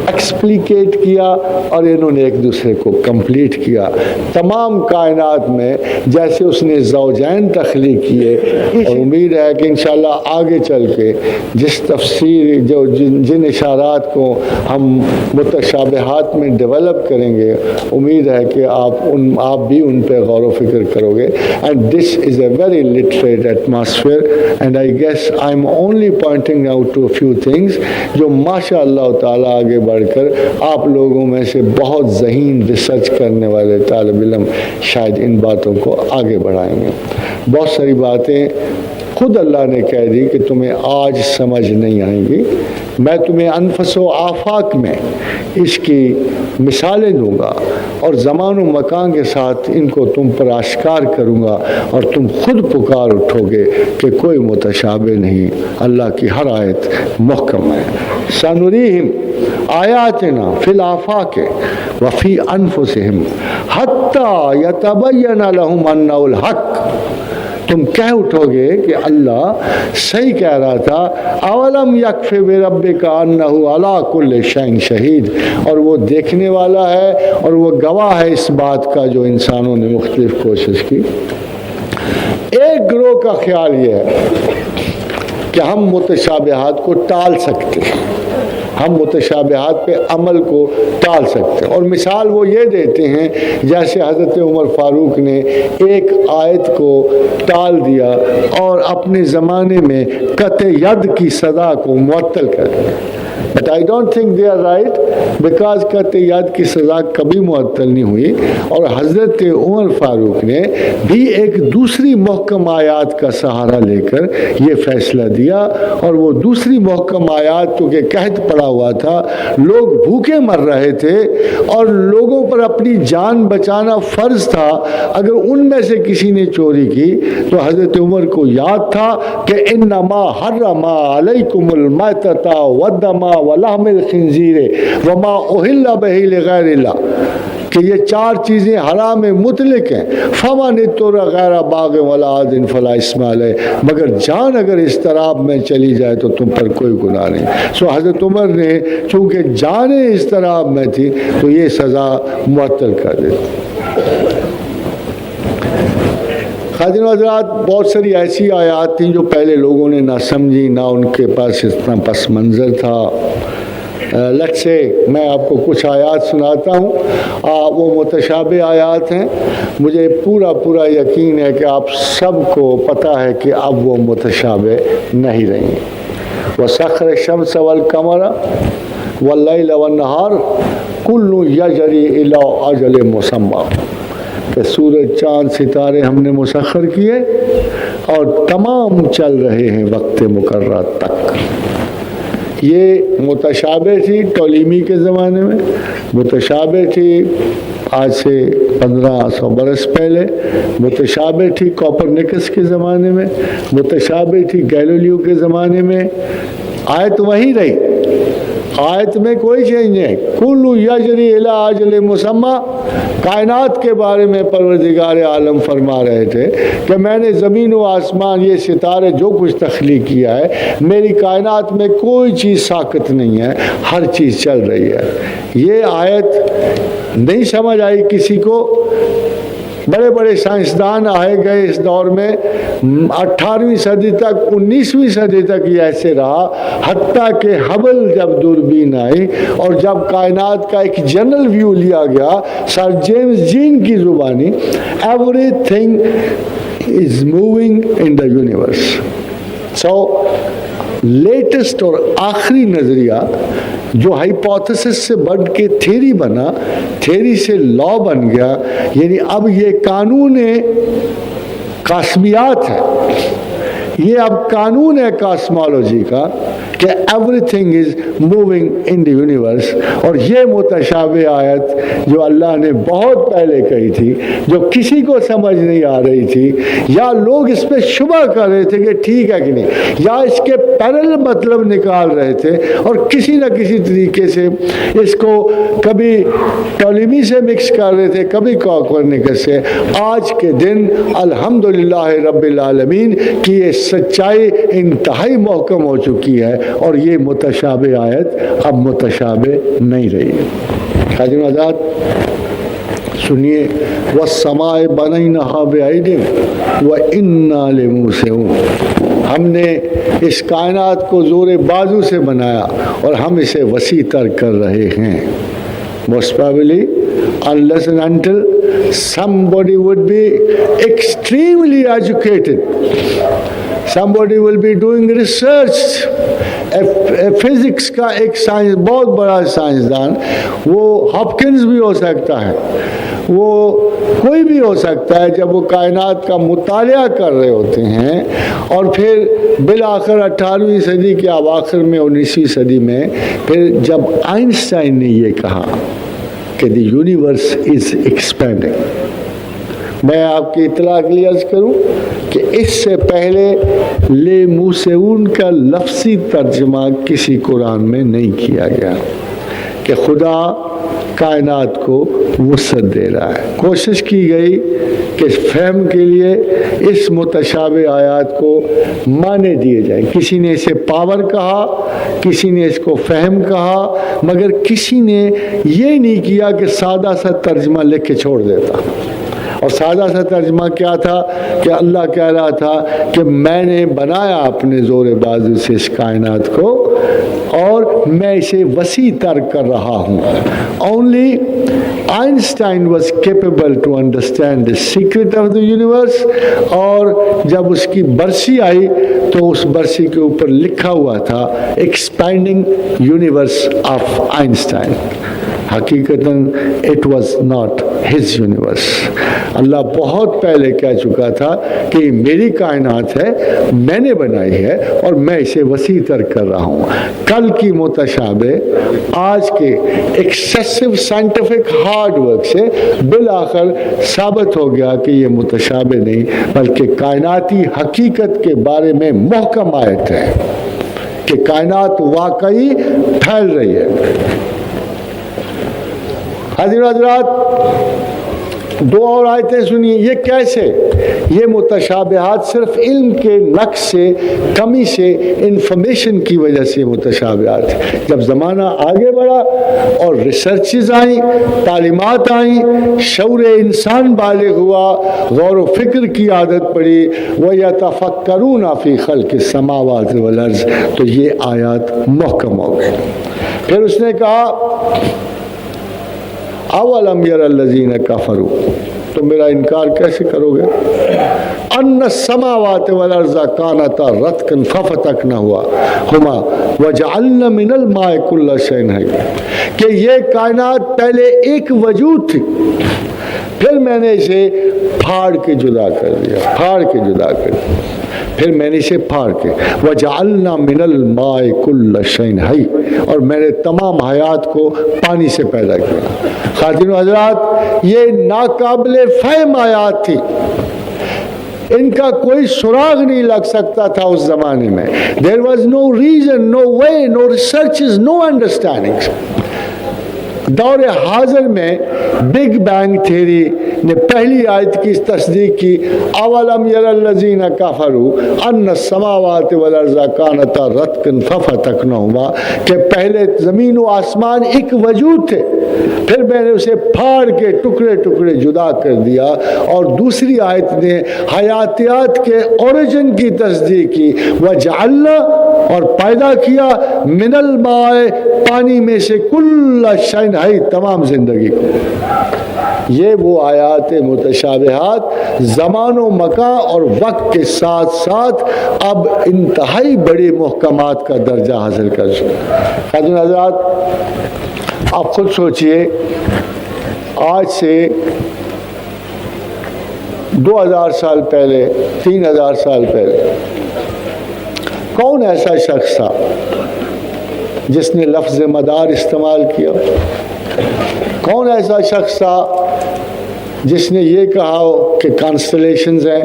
ایکسپلیکیٹ کیا اور انہوں نے ایک دوسرے کو کمپلیٹ کیا. تمام کائنات میں جیسے اس نے زوجین تخلیق کیے, اور امید ہے کہ انشاءاللہ آگے چل کے جس تفسیر جن اشارات کو ہم متشابہات میں ڈیولپ کریں گے, امید ہے کہ آپ بھی ان پہ غور و فکر کرو گے. And this is a very literate atmosphere, and I guess I am only pointing out two few things جو ماشاء اللہ تعالیٰ آگے بڑھ کر آپ لوگوں میں سے بہت ذہین ریسرچ کرنے والے طالب علم شاید ان باتوں کو آگے بڑھائیں گے. بہت ساری باتیں خود اللہ نے کہہ دی کہ تمہیں آج سمجھ نہیں آئیں گی, میں تمہیں انفس و آفاق میں اس کی مثالیں دوں گا اور زمان و مکان کے ساتھ ان کو تم پر آشکار کروں گا, اور تم خود پکار اٹھو گے کہ کوئی متشابہ نہیں, اللہ کی ہر آیت محکم ہے. سنریہم آیاتنا فی الآفاق وفی انفسہم حتی یتبین لہم انہ الحق. تم کہہ اٹھو گے کہ اللہ صحیح کہہ رہا تھا, اولم یکفی بربک انہ علی کل شیء شہید, اور وہ دیکھنے والا ہے اور وہ گواہ ہے اس بات کا جو انسانوں نے مختلف کوشش کی. ایک گروہ کا خیال یہ ہے کہ ہم متشابہات کو ٹال سکتے ہیں, ہم متشابہات پہ عمل کو ٹال سکتے ہیں, اور مثال وہ یہ دیتے ہیں جیسے حضرت عمر فاروق نے ایک آیت کو ٹال دیا اور اپنے زمانے میں قطع ید کی سزا کو معطل کر دیا. But I don't think they are right, because قطع ید کی سزا کبھی معطل نہیں ہوئی, اور حضرت عمر فاروق نے بھی ایک دوسری محکم آیات کا سہارا لے کر یہ فیصلہ دیا, اور وہ دوسری محکم آیات چونکہ قحط پڑا ہوا تھا, لوگ بھوکے مر رہے تھے اور لوگوں پر اپنی جان بچانا فرض تھا. اگر ان میں سے کسی نے چوری کی تو حضرت عمر کو یاد تھا کہ انما حرم علیکم المیتۃ والدم ولحم الخنزیر وما اہل بہ لغیر اللہ, کہ یہ چار چیزیں حرام مطلق ہیں. فمن اضطر غیر باغ ولا عاد فلا اثم علیہ, مگر جان اگر اضطراب میں چلی جائے تو تم پر کوئی گناہ نہیں. سو حضرت عمر نے چونکہ جان اضطراب میں تھی تو یہ سزا معطل کر دی. خادم حضرات, بہت ساری ایسی آیات تھیں جو پہلے لوگوں نے نہ سمجھی, نہ ان کے پاس اتنا پس منظر تھا. لیٹس سے میں آپ کو کچھ آیات سناتا ہوں, وہ متشابہ آیات ہیں. مجھے پورا یقین ہے کہ آپ سب کو پتہ ہے کہ اب وہ متشابہ نہیں رہیں. وسخر الشمس والقمر واللیل والنہار کل یجری الی اجل مسمی، کہ سورج چاند ستارے ہم نے مسخر کیے اور تمام چل رہے ہیں وقت مقررہ تک۔ یہ متشابہ تھی ٹولیمی کے زمانے میں، متشابہ تھی آج سے 1500 برس پہلے، متشابہ تھی کوپرنیکس کے زمانے میں، متشابہ تھی گیلیلیو کے زمانے میں۔ آیت وہی رہی، آیت میں کوئی چینج نہیں۔ کل یجری الی اجل مسمی، کائنات کے بارے میں پروردگار عالم فرما رہے تھے کہ میں نے زمین و آسمان، یہ ستارے جو کچھ تخلیق کیا ہے، میری کائنات میں کوئی چیز ساکت نہیں ہے، ہر چیز چل رہی ہے۔ یہ آیت نہیں سمجھ آئی کسی کو۔ بڑے بڑے سائنسدان آئے گئے اس دور میں، 18ویں صدی تک، 19ویں صدی تک یہ ایسے رہا، حتیٰ کہ ہبل جب دوربین آئی اور جب کائنات کا ایک جنرل ویو لیا گیا سر جیمز جین کی زبانی، every thing is moving in the universe. So latest اور آخری نظریہ جو ہائپوتھسس سے بڑھ کے تھیری بنا، تھیری سے لا بن گیا، یعنی اب یہ قانون کاسمیات ہے، یہ اب قانون ہے کاسمالوجی کا کہ every thing is moving in the universe. اور یہ متشابہ آیت جو اللہ نے بہت پہلے کہی تھی، جو کسی کو سمجھ نہیں آ رہی تھی، یا لوگ اس پہ شبہ کر رہے تھے کہ ٹھیک ہے کہ نہیں، یا اس کے پیرل مطلب نکال رہے تھے اور کسی نہ کسی طریقے سے اس کو کبھی ٹولیمی سے مکس کر رہے تھے، کبھی کوپرنیکس سے، آج کے دن الحمدللہ رب العالمین کی یہ سچائی انتہائی محکم ہو چکی ہے، اور یہ متشابہ آیت اب متشابہ نہیں رہی۔ حاضرین حضرات سنیے، وَالسَّمَاءِ بَنَيْنَهَا بِأَيْدٍ وَإِنَّا لَمُوسِعُونَ، ہم نے اس کائنات کو زور بازو سے بنایا اور ہم اسے وسیع تر کر رہے ہیں۔ Most probably, unless and until somebody would be extremely educated, somebody will be doing research، physics کا ایک سائنس، بہت بڑا سائنسدان، وہ ہاپکنز بھی ہو سکتا ہے، وہ کوئی بھی ہو سکتا ہے، جب وہ کائنات کا مطالعہ کر رہے ہوتے ہیں، اور پھر بالآخر 18ویں صدی کے اواخر میں 19ویں صدی میں پھر جب آئنسٹائن نے یہ کہا کہ دی یونیورس از ایکسپینڈنگ۔ میں آپ کی اطلاع کے لیے عرض کروں کہ اس سے پہلے لے موسعون کا لفظی ترجمہ کسی قرآن میں نہیں کیا گیا کہ خدا کائنات کو وسعت دے رہا ہے۔ کوشش کی گئی کہ فہم کے لیے اس متشابہ آیات کو معنی دیے جائیں۔ کسی نے اسے پاور کہا، کسی نے اس کو فہم کہا، مگر کسی نے یہ نہیں کیا کہ سادہ سا ترجمہ لکھ کے چھوڑ دیتا۔ اور سادہ سا ترجمہ کیا تھا کہ اللہ کہہ رہا تھا کہ میں نے بنایا اپنے زور بازو سے اس کائنات کو اور میں اسے وسیع تر کر رہا ہوں۔ Only Einstein was capable to understand the secret of the universe، اور جب اس کی برسی آئی تو اس برسی کے اوپر لکھا ہوا تھا expanding universe of Einstein۔ حقیقتاً it was not his universe۔ اللہ بہت پہلے کہہ چکا تھا کہ یہ میری کائنات ہے، میں نے بنائی ہے اور میں اسے وسیع تر کر رہا ہوں۔ کل کی متشابہ آج کے ایکسیسو سائنٹیفک ہارڈ ورک سے بالآخر ثابت ہو گیا کہ یہ متشابہ نہیں بلکہ کائناتی حقیقت کے بارے میں محکم آیت ہے کہ کائنات واقعی پھیل رہی ہے۔ حضرات حضرات دو اور آیتیں سنیے، یہ کیسے؟ یہ متشابہات صرف علم کے نقص سے، کمی سے، انفارمیشن کی وجہ سے متشابہات۔ جب زمانہ آگے بڑھا اور ریسرچز آئیں، تعلیمات آئیں، شعور انسان بالغ ہوا، غور و فکر کی عادت پڑی، وَيَتَفَكَّرُونَ فِي خَلْقِ السَّمَاوَاتِ وَالْأَرْضِ، تو یہ آیات محکم ہو گئی۔ پھر اس نے کہا اولم یر الذین کفروا، تو میرا انکار کیسے کرو گے؟ ان السماوات والارض کانتا رتقا ففتقناهما وجعلنا من الماء كل شيء حي، کہ یہ کائنات پہلے ایک وجود تھی، پھر میں نے اسے پھاڑ کے جدا کر دیا، پھر میں نے اسے پھاڑ کے وجعلنا من الماء كل شيء حي، اور میں نے تمام حیات کو پانی سے پیدا کیا۔ خواتین و حضرات، یہ ناقابل فہم آیات تھی، ان کا کوئی سراغ نہیں لگ سکتا تھا اس زمانے میں۔ There was no reason, no way, no researches, no understandings۔ دور حاضر میں بگ بینگ تھیری نے پہلی آیت کی تصدیق کی، اولم یر الذین کفروا ان السماوات والارض کانتا رتقا ففتقناهما، کہ پہلے زمین و آسمان ایک وجود تھے، پھر میں نے اسے پھاڑ کے ٹکڑے ٹکڑے جدا کر دیا۔ اور دوسری آیت نے حیاتیات کے اوریجن کی تصدیق کی، وجعلنا، اور پیدا کیا، من الماء، پانی میں سے، کل شیء حی، تمام زندگی کو۔ یہ وہ آیات متشابہات زمان و مکان اور وقت کے ساتھ ساتھ اب انتہائی بڑے محکمات کا درجہ حاصل کر چکے۔ خاتون حضرات، آپ خود سوچئے، آج سے 2000 سال پہلے، 3000 سال پہلے کون ایسا شخص تھا جس نے لفظ مدار استعمال کیا؟ کون ایسا شخص تھا جس نے یہ کہا ہو کہ کانسٹلیشنز ہیں؟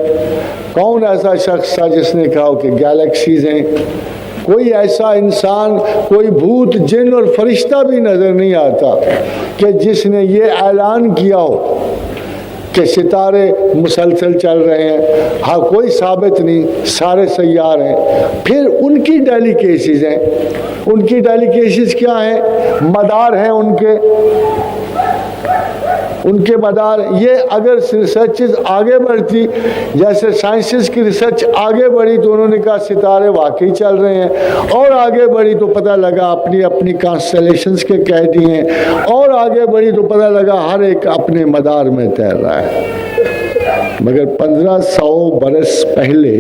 کون ایسا شخص تھا جس نے کہا ہو کہ گیلیکسیز ہیں؟ کوئی ایسا انسان، کوئی بھوت، جن اور فرشتہ بھی نظر نہیں آتا کہ جس نے یہ اعلان کیا ہو کہ ستارے مسلسل چل رہے ہیں۔ ہاں، کوئی ثابت نہیں، سارے سیار ہیں۔ پھر ان کی ڈیلیکیسیز ہیں، ان کی ڈیلیکیسیز کیا ہیں؟ مدار ہیں ان کے مدار۔ یہ اگر ریسرچز آگے بڑھتی، جیسے سائنسز کی ریسرچ آگے بڑھی تو انہوں نے کہا ستارے واقعی چل رہے ہیں، اور آگے بڑھی تو پتہ لگا اپنی اپنی کانسٹلیشنز کے کہہ دیے ہیں، اور آگے بڑھی تو پتہ لگا ہر ایک اپنے مدار میں تیر رہا ہے۔ مگر 1500 برس پہلے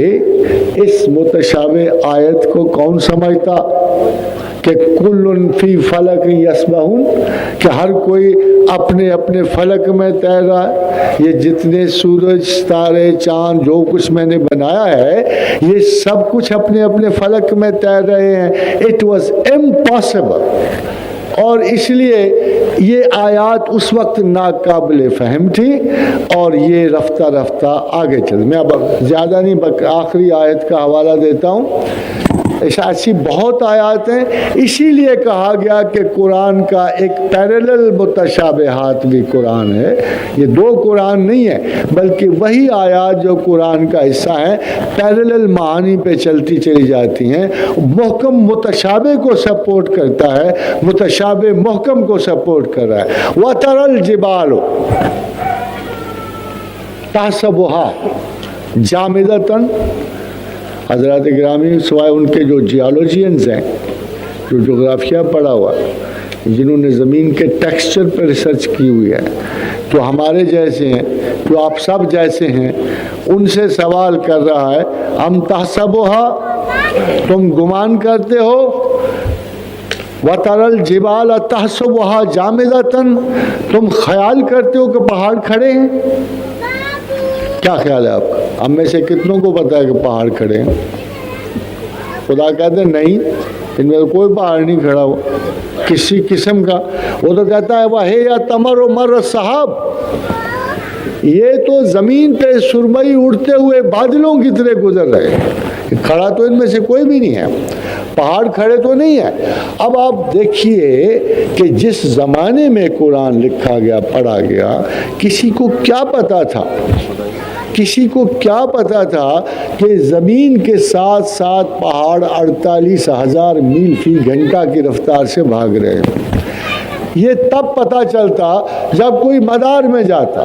اس متشابہ آیت کو کون سمجھتا کہ کل فی فلک یسبحون، کہ ہر کوئی اپنے اپنے فلک میں تیر رہا ہے۔ یہ جتنے سورج، ستارے، چاند، جو کچھ میں نے بنایا ہے، یہ سب کچھ اپنے اپنے فلک میں تیر رہے ہیں۔ It was impossible. اور اس لیے یہ آیات اس وقت ناقابل فہم تھی، اور یہ رفتہ رفتہ آگے چل۔ میں اب زیادہ نہیں، آخری آیت کا حوالہ دیتا ہوں۔ ایسی بہت آیات ہیں، اسی لیے کہا گیا کہ قرآن کا ایک پیرلل متشابہات بھی قرآن ہے۔ یہ دو قرآن نہیں ہے، بلکہ وہی آیات جو قرآن کا حصہ ہیں پیرلل معنی پہ چلتی چلی جاتی ہیں۔ محکم متشابہ کو سپورٹ کرتا ہے، متشابہ محکم کو سپورٹ کر رہا ہے۔ وَتَرَى الْجِبَالُ تَحْسَبُهَا جَامِدَةً۔ حضرات گرامی، سوائے ان کے جو جیولوجینز ہیں، جو جغرافیہ پڑھا ہوا ہے، جنہوں نے زمین کے ٹیکسچر پر ریسرچ کی ہوئی ہے، جو ہمارے جیسے ہیں، جو آپ سب جیسے ہیں، ان سے سوال کر رہا ہے، ہم تحسبوها، تم گمان کرتے ہو، وَتَرَى الْجِبَالَ تَحْسَبُهَا جَامِدَةً، تم خیال کرتے ہو کہ پہاڑ کھڑے ہیں۔ کیا خیال ہے آپ کا؟ ہم میں سے کتنوں کو پتا ہے کہ پہاڑ کھڑے ہیں؟ خدا کہتے ہیں نہیں، ان میں کوئی پہاڑ نہیں کھڑا ہوا کسی قسم کا۔ وہ تو کہتا ہے وَهِيَ تَمُرُّ مَرَّ السَّحَابِ، یہ تو زمین پہ سرمئی اڑتے ہوئے بادلوں کی طرح گزر رہے ہیں۔ کھڑا تو ان میں سے کوئی بھی نہیں ہے، پہاڑ کھڑے تو نہیں ہے۔ اب آپ دیکھیے کہ جس زمانے میں قرآن لکھا گیا، پڑھا گیا، کسی کو کیا پتا تھا؟ کسی کو کیا پتا تھا کہ زمین کے ساتھ ساتھ پہاڑ 48,000 میل فی گھنٹہ کی رفتار سے بھاگ رہے ہیں؟ یہ تب پتا چلتا جب کوئی مدار میں جاتا،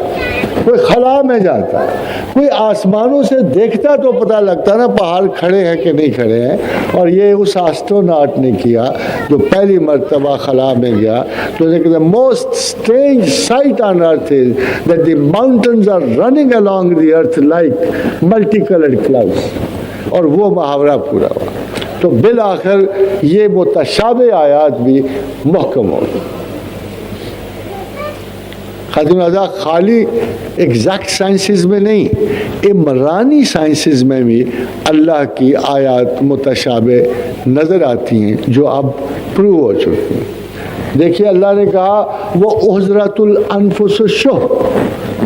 کوئی خلا میں جاتا، کوئی آسمانوں سے دیکھتا تو پتہ لگتا نا پہاڑ کھڑے ہیں کہ نہیں کھڑے ہیں. اور یہ اس ایسٹروناٹ نے کیا جو پہلی مرتبہ خلا میں گیا. تو the most strange sight on earth is that the mountains are running along the earth like multicolored clouds. اور وہ محاورہ پورا ہوا. تو بالآخر یہ متشابہ آیات بھی محکم ہو گئی. خاتون رضا خالی ایگزیکٹ سائنسز میں نہیں، عمرانی سائنسز میں بھی اللہ کی آیات متشابہ نظر آتی ہیں جو اب پروو ہو چکی ہیں. دیکھیے اللہ نے کہا وہ احضرت الانفس الشح،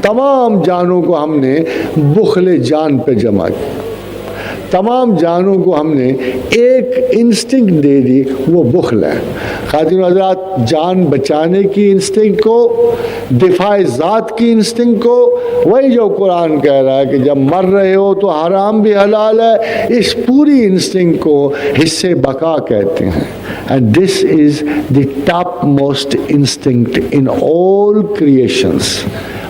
تمام جانوں کو ہم نے بخل جان پہ جمع کیا. تمام جانوں کو ہم نے ایک انسٹنکٹ دے دی، وہ بخل ہے. خاتون حضرات، جان بچانے کی انسٹنکٹ کو، دفاع ذات کی انسٹنکٹ کو، وہی جو قرآن کہہ رہا ہے کہ جب مر رہے ہو تو حرام بھی حلال ہے، اس پوری انسٹنکٹ کو حصے بقا کہتے ہیں. And this is the topmost instinct in all creations.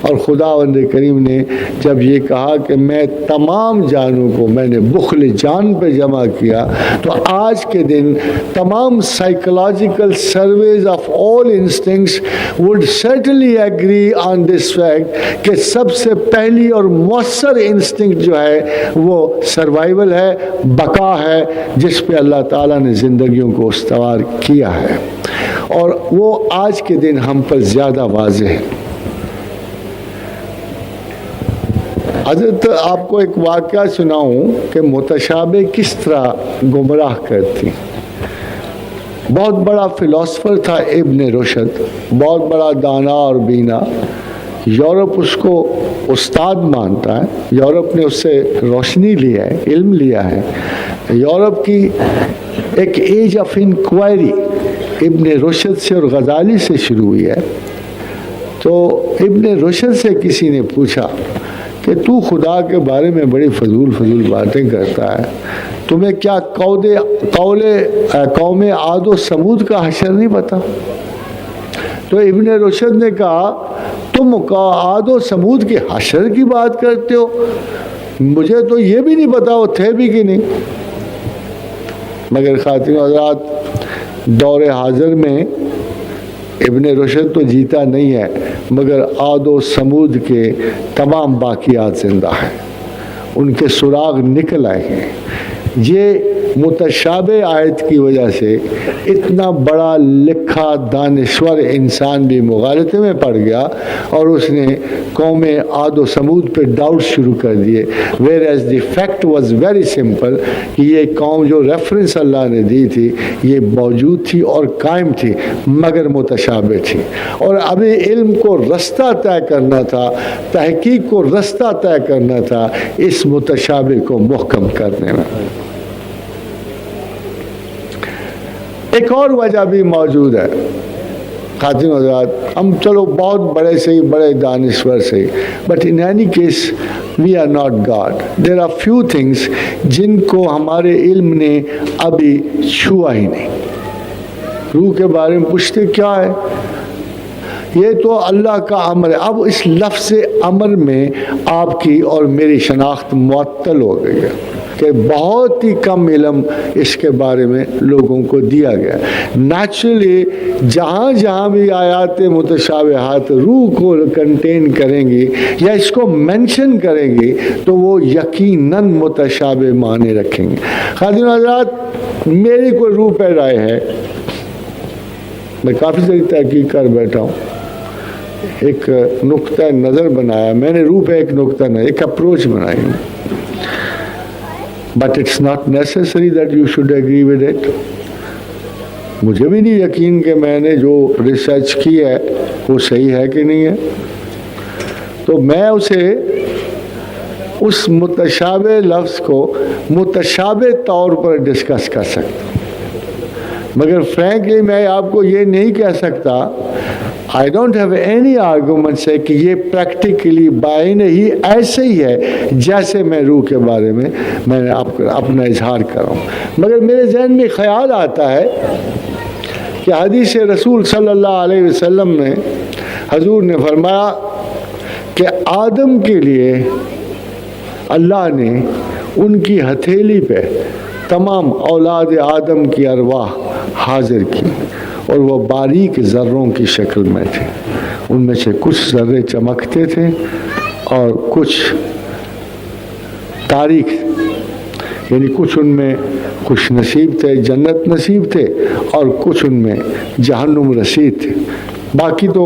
اور خداوند کریم نے جب یہ کہا کہ میں تمام جانوں کو میں نے بخل جان پہ جمع کیا، تو آج کے دن تمام psychological surveys of all instincts would certainly agree on this fact کہ سب سے پہلی اور مؤثر instinct جو ہے وہ survival ہے، بقا ہے، جس پہ اللہ تعالیٰ نے زندگیوں کو استوار کیا ہے. اور وہ آج کے دن ہم پر زیادہ واضح ہے. حضرت آپ کو ایک واقعہ سناؤں کہ متشابہ کس طرح گمراہ کرتی. بہت بڑا فلاسفر تھا ابن رشد، بہت بڑا دانا اور بینا. یورپ اس کو استاد مانتا ہے، یورپ نے اس سے روشنی لیا ہے، علم لیا ہے. یورپ کی ایک ایج آف انکوائری ابن رشد سے اور غزالی سے شروع ہوئی ہے. تو ابن رشد سے کسی نے پوچھا کہ تو خدا کے بارے میں بڑی فضول باتیں کرتا ہے، تمہیں کیا قوم عاد و سمود کا حشر نہیں پتا؟ تو ابن رشد نے کہا تم عاد و سمود کے حشر کی بات کرتے ہو، مجھے تو یہ بھی نہیں پتا وہ تھے بھی کہ نہیں. مگر خاتون حضرات، دور حاضر میں ابن رشد تو جیتا نہیں ہے، مگر عاد و سمود کے تمام باقیات زندہ ہیں، ان کے سراغ نکل آئے ہیں. یہ متشابہ آیت کی وجہ سے اتنا بڑا لکھا دانشور انسان بھی مغالطے میں پڑ گیا اور اس نے قوم عاد و سمود پہ ڈاؤٹ شروع کر دیے. whereas the fact was very simple کہ یہ قوم جو ریفرنس اللہ نے دی تھی یہ موجود تھی اور قائم تھی، مگر متشابہ تھی. اور ابھی علم کو رستہ طے کرنا تھا، تحقیق کو رستہ طے کرنا تھا اس متشابہ کو محکم کرنے میں. ایک اور وجہ بھی موجود ہے خاتون حضرات. ہم چلو بہت بڑے سے ہی بڑے دانشور سے، but in any case we are not God. There are few things جن کو ہمارے علم نے ابھی چھوا ہی نہیں. روح کے بارے میں پوچھتے کیا ہے؟ یہ تو اللہ کا امر ہے. اب اس لفظ امر میں آپ کی اور میری شناخت معطل ہو گئی ہے کہ بہت ہی کم علم اس کے بارے میں لوگوں کو دیا گیا. نیچرلی جہاں جہاں بھی آیات متشابہات روح کو کنٹین کریں گی یا اس کو مینشن کریں گی تو وہ یقیناً متشابہ معنی رکھیں گے. خاتون حضرات، میری کوئی روح پہ رائے ہے، میں کافی ساری تحقیق کر بیٹھا ہوں، ایک نقطہ نظر بنایا میں نے، روح پہ ایک نقطہ نظر، ایک اپروچ بنائی. But it's not necessary that you should agree with it. مجھے بھی نہیں یقین کہ میں نے جو ریسرچ کی ہے وہ صحیح ہے کہ نہیں ہے. تو میں اس متشابہ لفظ کو متشابہ طور پر ڈسکس کر سکتا ہوں، مگر فرینکلی میں آپ کو یہ نہیں کہہ سکتا. I don't have any argument سے کہ یہ پریکٹیکلی بائن ہی ایسے ہی ہے جیسے میں روح کے بارے میں نے اپنا اظہار کروں. مگر میرے ذہن میں خیال آتا ہے کہ حدیث رسول صلی اللہ علیہ وسلم میں حضور نے فرمایا کہ آدم کے لیے اللہ نے ان کی ہتھیلی پہ تمام اولاد آدم کی ارواح حاضر کی اور وہ باریک ذروں کی شکل میں تھے. ان میں سے کچھ ذرے چمکتے تھے اور کچھ تاریک، یعنی کچھ ان میں خوش نصیب تھے، جنت نصیب تھے، اور کچھ ان میں جہنم رسید تھے. باقی تو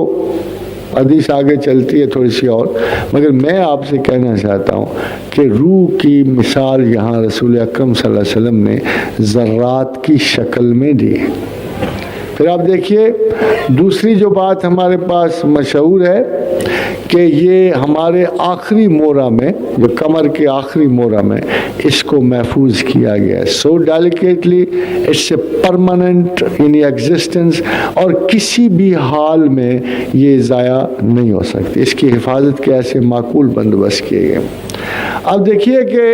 حدیث آگے چلتی ہے تھوڑی سی اور، مگر میں آپ سے کہنا چاہتا ہوں کہ روح کی مثال یہاں رسول اکرم صلی اللہ علیہ وسلم نے ذرات کی شکل میں دی. پھر آپ دیکھیے دوسری جو بات ہمارے پاس مشہور ہے کہ یہ ہمارے آخری مورا میں، جو کمر کے آخری مورا میں اس کو محفوظ کیا گیا ہے. So delicately, it's a permanent in existence, اور کسی بھی حال میں یہ ضائع نہیں ہو سکتی. اس کی حفاظت کے ایسے معقول بندوبست کیے گئے. اب دیکھیے کہ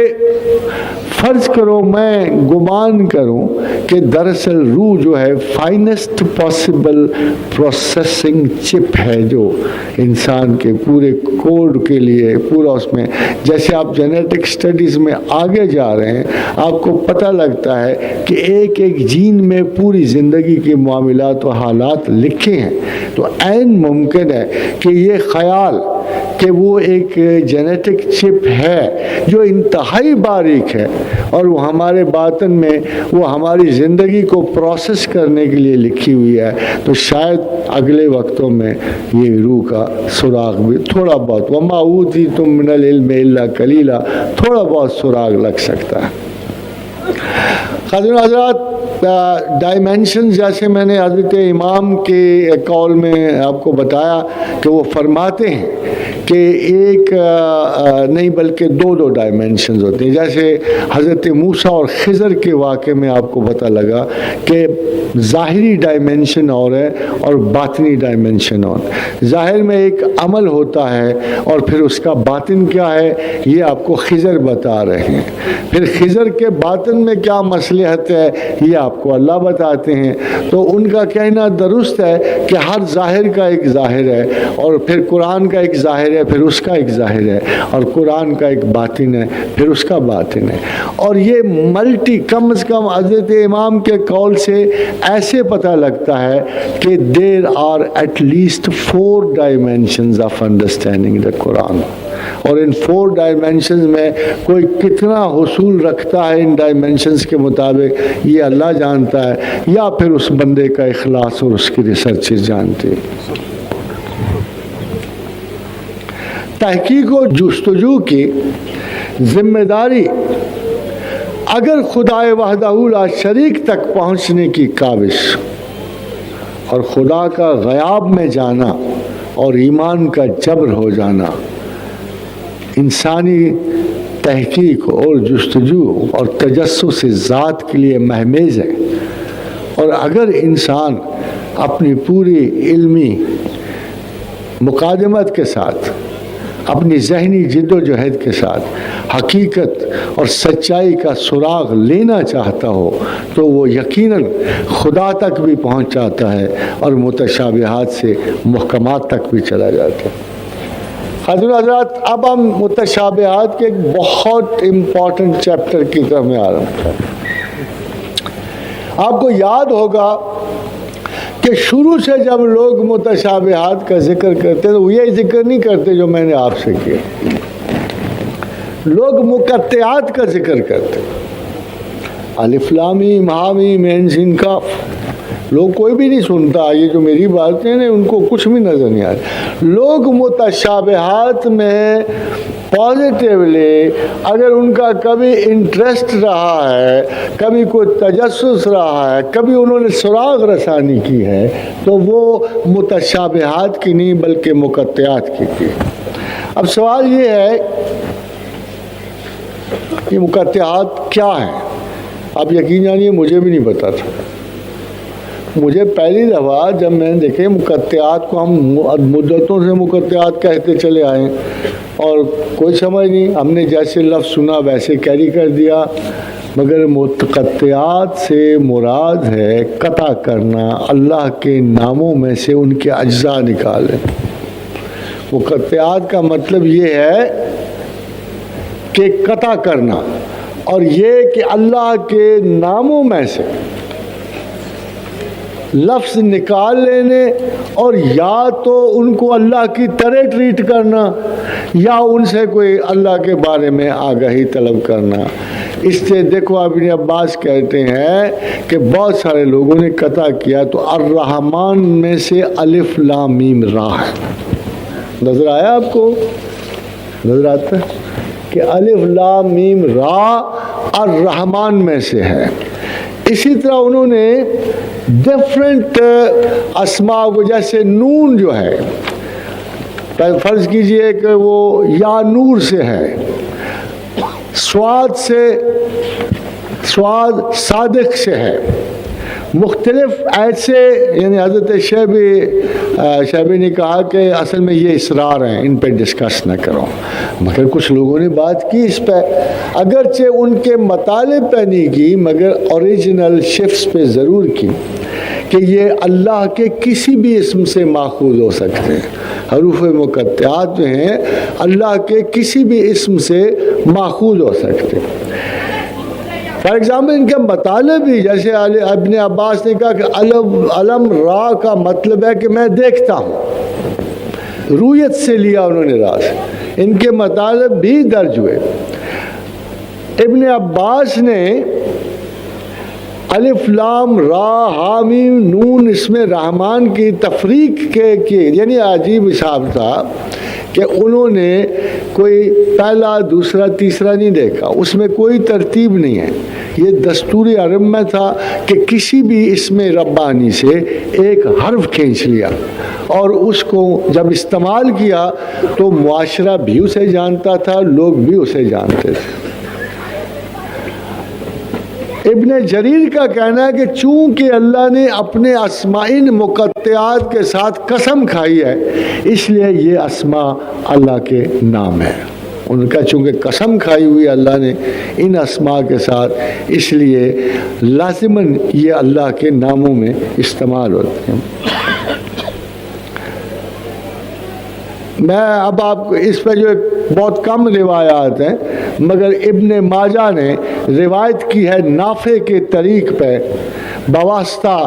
فرض کرو میں گمان کروں کہ دراصل روح جو ہے فائنسٹ پاسبل پروسیسنگ چپ ہے جو انسان کے پورے کوڈ کے لیے پورا اس میں، جیسے آپ جینیٹک سٹڈیز میں آگے جا رہے ہیں آپ کو پتہ لگتا ہے کہ ایک ایک جین میں پوری زندگی کے معاملات و حالات لکھے ہیں. تو عین ممکن ہے کہ یہ خیال کہ وہ ایک جینیٹک چپ ہے جو انتہائی باریک ہے اور وہ ہمارے باطن میں وہ ہماری زندگی کو پروسیس کرنے کے لیے لکھی ہوئی ہے، تو شاید اگلے وقتوں میں یہ روح کا سراغ بھی تھوڑا بہت، وما اوتیتم من العلم الا قلیلا، تھوڑا بہت سراغ لگ سکتا ہے. حضرت ڈائمینشن، جیسے میں نے حضرت امام کے قول میں آپ کو بتایا کہ وہ فرماتے ہیں کہ ایک نہیں بلکہ دو ڈائمینشنز ہوتے ہیں. جیسے حضرت موسیٰ اور خضر کے واقعے میں آپ کو پتہ لگا کہ ظاہری ڈائمینشن اور ہے اور باطنی ڈائمینشن اور. ظاہر میں ایک عمل ہوتا ہے اور پھر اس کا باطن کیا ہے یہ آپ کو خضر بتا رہے ہیں. پھر خضر کے باطن میں کیا مصلحت ہے یہ آپ کو اللہ بتاتے ہیں. تو ان کا کہنا درست ہے کہ ہر ظاہر کا ایک ظاہر ہے اور پھر قرآن کا ایک ظاہر ہے، پھر اس کا ایک ظاہر ہے، اور قرآن کا ایک باطن ہے، پھر اس کا باطن ہے. اور یہ ملٹی، کم از کم حضرت امام کے قول سے ایسے پتہ لگتا ہے کہ there are at least 4 dimensions of understanding the Quran. اور ان 4 ڈائمینشنز میں کوئی کتنا حصول رکھتا ہے ان ڈائمینشنز کے مطابق یہ اللہ جانتا ہے، یا پھر اس بندے کا اخلاص اور اس کی ریسرچ جانتے. تحقیق و جستجو کی ذمہ داری اگر خدائے وحدہ لا شریک تک پہنچنے کی کاوش اور خدا کا غیاب میں جانا اور ایمان کا جبر ہو جانا انسانی تحقیق اور جستجو اور تجسس ذات کے لیے مہمیز ہے. اور اگر انسان اپنی پوری علمی مقادمت کے ساتھ، اپنی ذہنی جد و جہد کے ساتھ حقیقت اور سچائی کا سراغ لینا چاہتا ہو تو وہ یقیناً خدا تک بھی پہنچ جاتا ہے اور متشابہات سے محکمات تک بھی چلا جاتا ہے. حضرات اب ہم متشابہات کے ایک بہت امپورٹنٹ چیپٹر کی طرف میں آ رہا ہوں. آپ کو یاد ہوگا کہ شروع سے جب لوگ متشابہات کا ذکر کرتے تو وہ یہ ذکر نہیں کرتے جو میں نے آپ سے کیا. لوگ مقطعات کا ذکر کرتے، الف لام میم حامیم عین سین کاف. لوگ کوئی بھی نہیں سنتا یہ جو میری باتیں ہیں ان کو کچھ بھی نظر نہیں آتا. لوگ متشابہات میں پازیٹیولی اگر ان کا کبھی انٹرسٹ رہا ہے، کبھی کوئی تجسس رہا ہے، کبھی انہوں نے سراغ رسانی کی ہے تو وہ متشابہات کی نہیں بلکہ مقطعات کی. اب سوال یہ ہے کہ مقطعات کیا ہیں؟ آپ یقین جانیے مجھے بھی نہیں پتا تھا. مجھے پہلی دفعہ جب میں نے دیکھے مقطعات کو، ہم مدتوں سے مقطعات کہتے چلے آئے اور کوئی سمجھ نہیں، ہم نے جیسے لفظ سنا ویسے کیری کر دیا. مگر مقطعات سے مراد ہے قطع کرنا، اللہ کے ناموں میں سے ان کے اجزاء نکالیں. مقطعات کا مطلب یہ ہے کے قطع کرنا، اور یہ کہ اللہ کے ناموں میں سے لفظ نکال لینے اور یا تو ان کو اللہ کی طرح ٹریٹ کرنا یا ان سے کوئی اللہ کے بارے میں آگاہی طلب کرنا۔ اس سے دیکھو ابن عباس کہتے ہیں کہ بہت سارے لوگوں نے قطع کیا تو الرحمن میں سے الف لام میم را ہے۔ نظر آیا آپ کو؟ نظر آتا ہے کہ الف لام میم را الرحمن میں سے ہے۔ اسی طرح انہوں نے ڈفرینٹ اسماء کو، جیسے نون جو ہے، فرض کیجئے کہ وہ یا نور سے ہے، سواد صادق سے ہے، مختلف ایسے، یعنی حضرت شیبی نے کہا کہ اصل میں یہ اسرار ہیں، ان پہ ڈسکس نہ کرو، مگر کچھ لوگوں نے بات کی اس پہ، اگرچہ ان کے مطالب پہ نہیں کی مگر اوریجنل شفٹس پہ ضرور کی کہ یہ اللہ کے کسی بھی اسم سے ماخوذ ہو سکتے ہیں۔ حروف مقطعات جو ہیں اللہ کے کسی بھی اسم سے ماخوذ ہو سکتے ہیں۔ فار ایگزامپل ان کے مطالب بھی، جیسے ابن عباس نے کہا کہ علم را کا مطلب ہے کہ میں دیکھتا ہوں، رویت سے لیا انہوں نے را سے، ان کے مطالب بھی درج ہوئے۔ ابن عباس نے الف لام را ہا میم نون اسم رحمان کی تفریق کی، یعنی عجیب حساب تھا کہ انہوں نے کوئی پہلا دوسرا تیسرا نہیں دیکھا، اس میں کوئی ترتیب نہیں ہے، یہ دستور عرب میں تھا کہ کسی بھی اسم ربانی سے ایک حرف کھینچ لیا اور اس کو جب استعمال کیا تو معاشرہ بھی اسے جانتا تھا، لوگ بھی اسے جانتے تھے۔ ابن جریر کا کہنا ہے کہ چونکہ اللہ نے اپنے اسماء مقطعات کے ساتھ قسم کھائی ہے اس لیے یہ اسماء اللہ کے نام ہے، ان کا چونکہ قسم کھائی ہوئی اللہ نے ان اسماء کے ساتھ، اس لیے لازماً یہ اللہ کے ناموں میں استعمال ہوتے ہیں۔ میں اب آپ کو اس پہ جو بہت کم روایات ہیں مگر ابن ماجہ نے روایت کی ہے نافع کے طریق پہ بواسطہ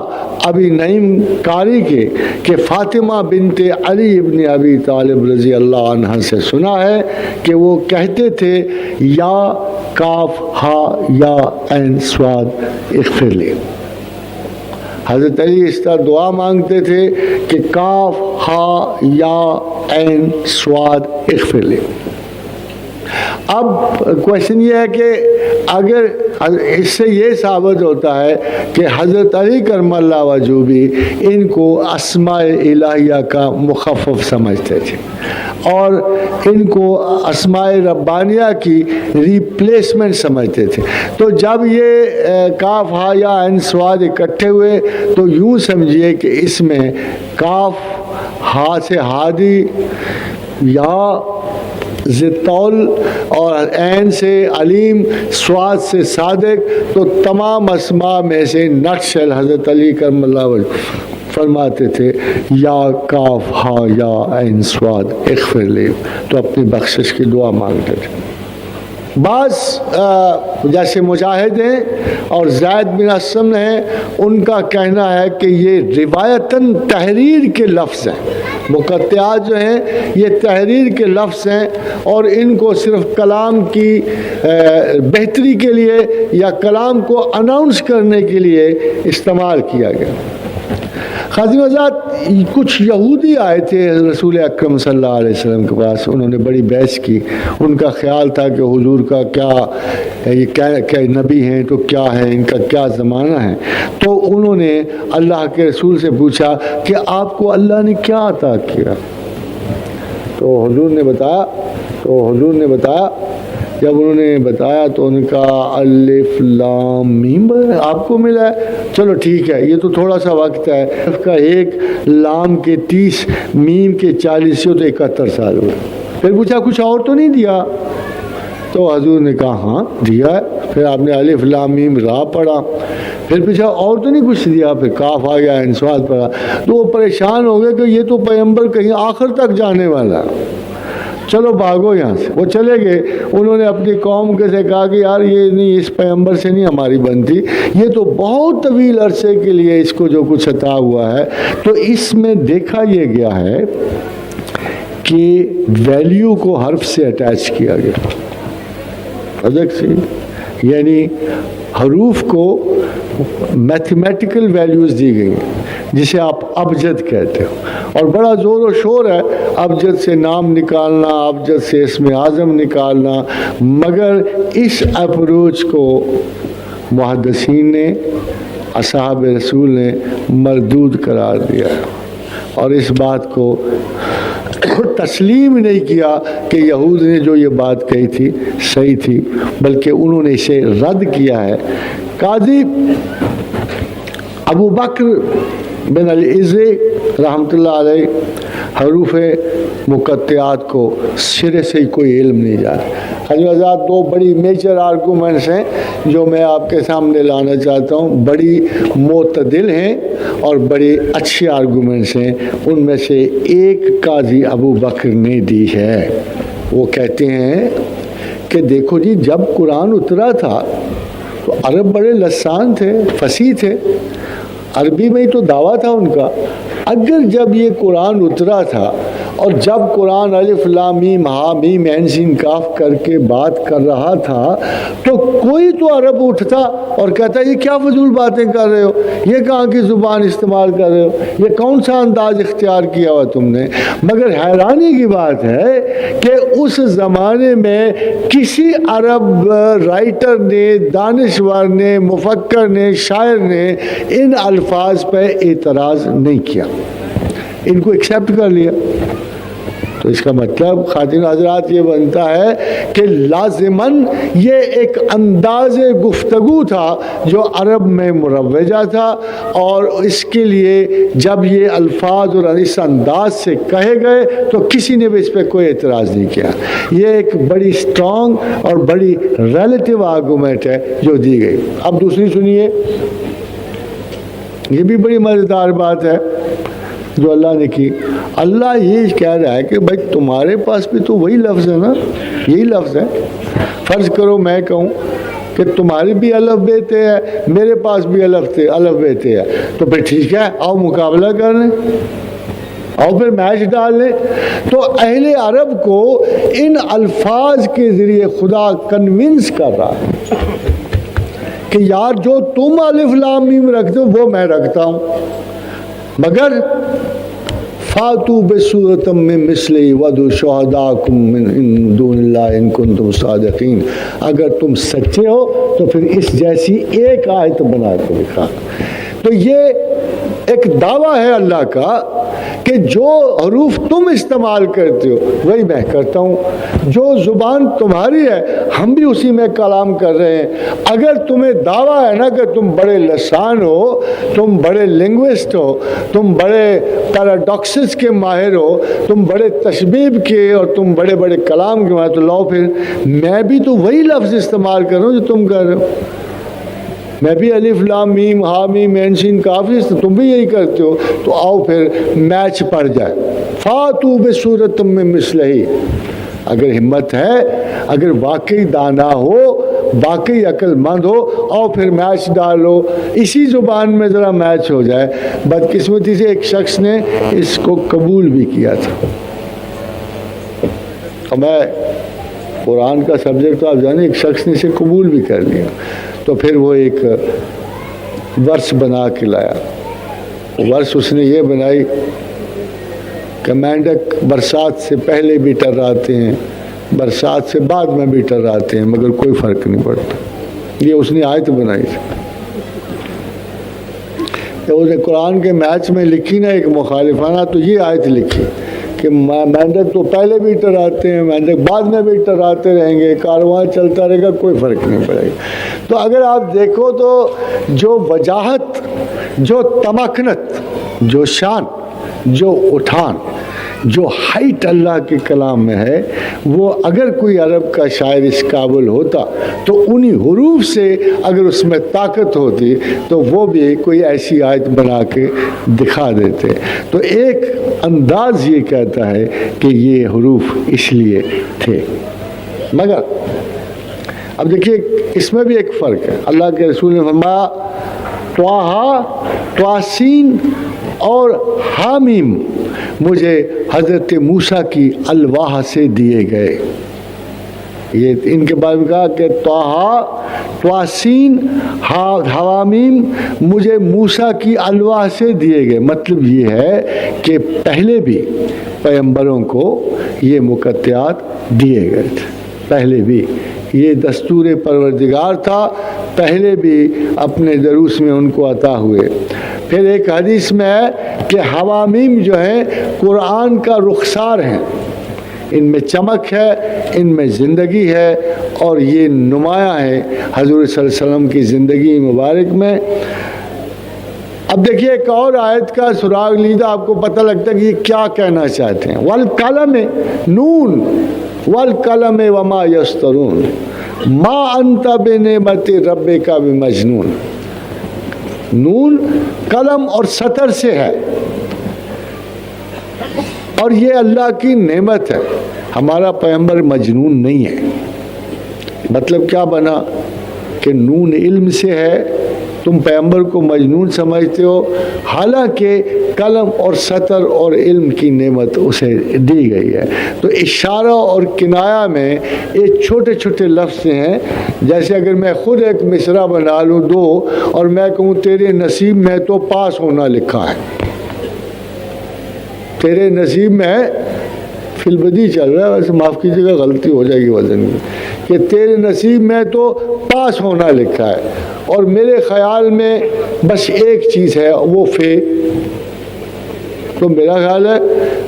ابی نعیم قاری کے کہ فاطمہ بنت علی ابن ابی طالب رضی اللہ عنہ سے سنا ہے کہ وہ کہتے تھے یا کاف ہا یا عین صاد اغفر لی۔ حضرت علی اس طرح دعا مانگتے تھے کہ کاف ہا یا عین صاد اغفر لی۔ اب کویشچن یہ ہے کہ اگر اس سے یہ ثابت ہوتا ہے کہ حضرت علی کرم اللہ وجہہ بھی ان کو اسماء الہیہ کا مخفف سمجھتے تھے اور ان کو اسماء ربانیہ کی ریپلیسمنٹ سمجھتے تھے، تو جب یہ کاف ہا یا عین صاد اکٹھے ہوئے تو یوں سمجھیے کہ اس میں کاف ہا سے ہادی، یا ذطول اور عین سے علیم، صاد سے صادق، تو تمام اسماء میں سے نٹشل حضرت علی کرم اللہ وجہہ فرماتے تھے یا کاف ہا یا عین صاد اغفر لی، تو اپنی بخشش کی دعا مانگتے تھے۔ بعض جیسے مجاہد ہیں اور زید بن اسلم ہیں، ان کا کہنا ہے کہ یہ روایتاً تحریر کے لفظ ہیں، مقطعات جو ہیں یہ تحریر کے لفظ ہیں اور ان کو صرف کلام کی بہتری کے لیے یا کلام کو اناؤنس کرنے کے لیے استعمال کیا گیا۔ خادم حضرات کچھ یہودی آئے تھے رسول اکرم صلی اللہ علیہ وسلم کے پاس، انہوں نے بڑی بحث کی، ان کا خیال تھا کہ حضور کا کیا نبی ہیں تو کیا ہے، ان کا کیا زمانہ ہے، تو انہوں نے اللہ کے رسول سے پوچھا کہ آپ کو اللہ نے کیا عطا کیا، تو حضور نے بتایا جب انہوں نے بتایا تو ان کا الف لام میم آپ کو ملا ہے، چلو ٹھیک ہے، یہ تو تھوڑا سا وقت ہے، الف کا 1، لام کے 30، میم کے 40، تو 71 سال ہوئے۔ پھر پوچھا کچھ اور تو نہیں دیا، تو حضور نے کہا ہاں دیا ہے۔ پھر آپ نے الف لام میم را پڑھا، پھر پوچھا اور تو نہیں کچھ دیا، پھر کاف آ گیا، عین صاد پڑھا، تو وہ پریشان ہو گئے کہ یہ تو پیغمبر کہیں آخر تک جانے والا ہے۔ چلو بھاگو یہاں سے. وہ چلے گئے. انہوں نے اپنی قوم کے سے کہا کہ یار یہ نہیں، اس پیغمبر سے نہیں ہماری بنتی، یہ تو بہت طویل عرصے کے لیے اس کو جو کچھ عطا ہوا ہے. تو اس میں دیکھا یہ گیا ہے کہ ویلیو کو حرف سے اٹیچ کیا گیا. یعنی حروف کو میتھمیٹیکل ویلیوز دی گئی جسے آپ ابجد کہتے ہو، اور بڑا زور و شور ہے ابجد سے نام نکالنا، ابجد سے اسم اعظم نکالنا، مگر اس اپروچ کو محدثین نے، اصحاب رسول نے مردود قرار دیا اور اس بات کو تسلیم نہیں کیا کہ یہود نے جو یہ بات کہی تھی صحیح تھی، بلکہ انہوں نے اسے رد کیا ہے. قاضی ابو بکر بن العز رحمۃ اللہ علیہ حروف مقطعات کو سرے سے ہی کوئی علم نہیں جاتا. حضرات دو بڑی میجر آرگومنٹس ہیں جو میں آپ کے سامنے لانا چاہتا ہوں، بڑی معتدل ہیں اور بڑی اچھی آرگومنٹس ہیں. ان میں سے ایک قاضی ابو بکر نے دی ہے. وہ کہتے ہیں کہ دیکھو جی، جب قرآن اترا تھا تو عرب بڑے لسان تھے، فصیح تھے، عربی میں ہی تو دعویٰ تھا ان کا. اگر جب یہ قرآن اترا تھا اور جب قرآن الف لام میم ہا میم عین سین کاف کر کے بات کر رہا تھا تو کوئی تو عرب اٹھتا اور کہتا یہ کیا فضول باتیں کر رہے ہو، یہ کہاں کی زبان استعمال کر رہے ہو، یہ کون سا انداز اختیار کیا ہوا تم نے. مگر حیرانی کی بات ہے کہ اس زمانے میں کسی عرب رائٹر نے، دانشور نے، مفکر نے، شاعر نے ان الفاظ پہ اعتراض نہیں کیا، ان کو ایکسیپٹ کر لیا. تو اس کا مطلب خواتین حضرات یہ بنتا ہے کہ لازماً یہ ایک انداز گفتگو تھا جو عرب میں مروجہ تھا، اور اس کے لیے جب یہ الفاظ اور اس انداز سے کہے گئے تو کسی نے بھی اس پہ کوئی اعتراض نہیں کیا. یہ ایک بڑی اسٹرانگ اور بڑی ریلیٹیو آرگومنٹ ہے جو دی گئی. اب دوسری سنیے، یہ بھی بڑی مزیدار بات ہے جو اللہ نے کی. اللہ یہ کہہ رہا ہے کہ بھائی تمہارے پاس بھی تو وہی لفظ ہے نا، یہی لفظ ہے. فرض کرو میں کہوں کہ تمہاری بھی الف بے تے ہے، میرے پاس بھی الف بے تے ہے، تو پھر ٹھیک ہے، آؤ مقابلہ کر لیں، اور پھر میچ ڈال لیں. تو اہل عرب کو ان الفاظ کے ذریعے خدا کنونس کر رہا ہے کہ یار جو تم الف لام میم رکھتے ہو وہ میں رکھتا ہوں، مگر فاتو بسورۃ من مثلہ وادعوا شہداءکم من دون اللہ ان کنتم صادقین. اگر تم سچے ہو تو پھر اس جیسی ایک آیت بنا کے دکھا. تو یہ ایک دعویٰ ہے اللہ کا کہ جو حروف تم استعمال کرتے ہو وہی میں کرتا ہوں، جو زبان تمہاری ہے ہم بھی اسی میں کلام کر رہے ہیں. اگر تمہیں دعویٰ ہے نا کہ تم بڑے لسان ہو، تم بڑے لنگوسٹ ہو، تم بڑے پیراڈاکسز کے ماہر ہو، تم بڑے تشبیب کے اور تم بڑے بڑے کلام کے ماہر، تو لاؤ پھر میں بھی تو وہی لفظ استعمال کر رہا ہوں جو تم کر رہے ہو. میں بھی الف لام میم ہا میم عین سین کاف، تم بھی یہی کرتے ہو، تو آؤ پھر میچ پڑ جائے. فاتو بسورۃ من مثلہ. اگر ہمت ہے، اگر واقعی دانا ہو، واقعی عقل مند ہو، آؤ پھر میچ ڈالو، اسی زبان میں ذرا میچ ہو جائے. بدقسمتی سے ایک شخص نے اس کو قبول بھی کیا تھا. اور میں قرآن کا سبجیکٹ تو آپ جانیں، ایک شخص نے اسے قبول بھی کر لیا. تو پھر وہ ایک ورس بنا کے لایا. ورس اس نے یہ بنائی کہ مینڈک برسات سے پہلے بھی ٹراتے ہیں، برسات سے بعد میں بھی ٹراتے ہیں، مگر کوئی فرق نہیں پڑتا. یہ اس نے آیت بنائی تھی. اس نے قرآن کے میچ میں لکھی نا ایک مخالفانہ، تو یہ آیت لکھی کہ مینڈک تو پہلے بھی ٹراتے ہیں، مینڈک بعد میں بھی ٹراتے رہیں گے، کارواں چلتا رہے گا، کوئی فرق نہیں پڑے گا. تو اگر آپ دیکھو تو جو وجاہت، جو تمکنت، جو شان، جو اٹھان، جو ہائٹ اللہ کے کلام میں ہے وہ اگر کوئی عرب کا شاعر اس قابل ہوتا تو انہی حروف سے اگر اس میں طاقت ہوتی تو وہ بھی کوئی ایسی آیت بنا کے دکھا دیتے. تو ایک انداز یہ کہتا ہے کہ یہ حروف اس لیے تھے. مگر اب دیکھیے اس میں بھی ایک فرق ہے. اللہ کے رسول نے فرمایا طٰہٰ، طاسین اور حامیم مجھے حضرت موسیٰ کی الواح سے دیے گئے. یہ ان کے بارے میں کہا کہ طٰہٰ، طاسین، حوامیم مجھے موسیٰ کی الواح سے دیے گئے. مطلب یہ ہے کہ پہلے بھی پیغمبروں کو یہ مقطعات دیے گئے تھے، پہلے بھی یہ دستور پروردگار تھا، پہلے بھی اپنے دروس میں ان کو عطا ہوئے. پھر ایک حدیث میں ہے کہ حوامیم جو ہیں قرآن کا رخسار ہیں، ان میں چمک ہے، ان میں زندگی ہے اور یہ نمایاں ہے حضور صلی اللہ علیہ وسلم کی زندگی مبارک میں. اب دیکھیے ایک اور آیت کا سراغ لیدہ آپ کو پتہ لگتا ہے کہ یہ کیا کہنا چاہتے ہیں. والقلم نون والقلم وما یسطرون ما انت بنعمت ربک بمجنون. نون قلم اور سطر سے ہے اور یہ اللہ کی نعمت ہے. ہمارا پیغمبر مجنون نہیں ہے. مطلب کیا بنا کہ نون علم سے ہے، تم پیغمبر کو مجنون سمجھتے ہو، حالانکہ قلم اور سطر اور علم کی نعمت اسے دی گئی ہے. تو اشارہ اور کنایہ میں یہ چھوٹے چھوٹے لفظ ہیں. جیسے اگر میں خود ایک مصرع بنا لوں دو اور میں کہوں تیرے نصیب میں تو پاس ہونا لکھا ہے، تیرے نصیب میں فی البدی چل رہا ہے، ویسے معاف کیجیے گا غلطی ہو جائے گی وزن کی، کہ تیرے نصیب میں تو پاس ہونا لکھا ہے اور میرے خیال میں بس ایک چیز ہے وہ فے. تو میرا خیال ہے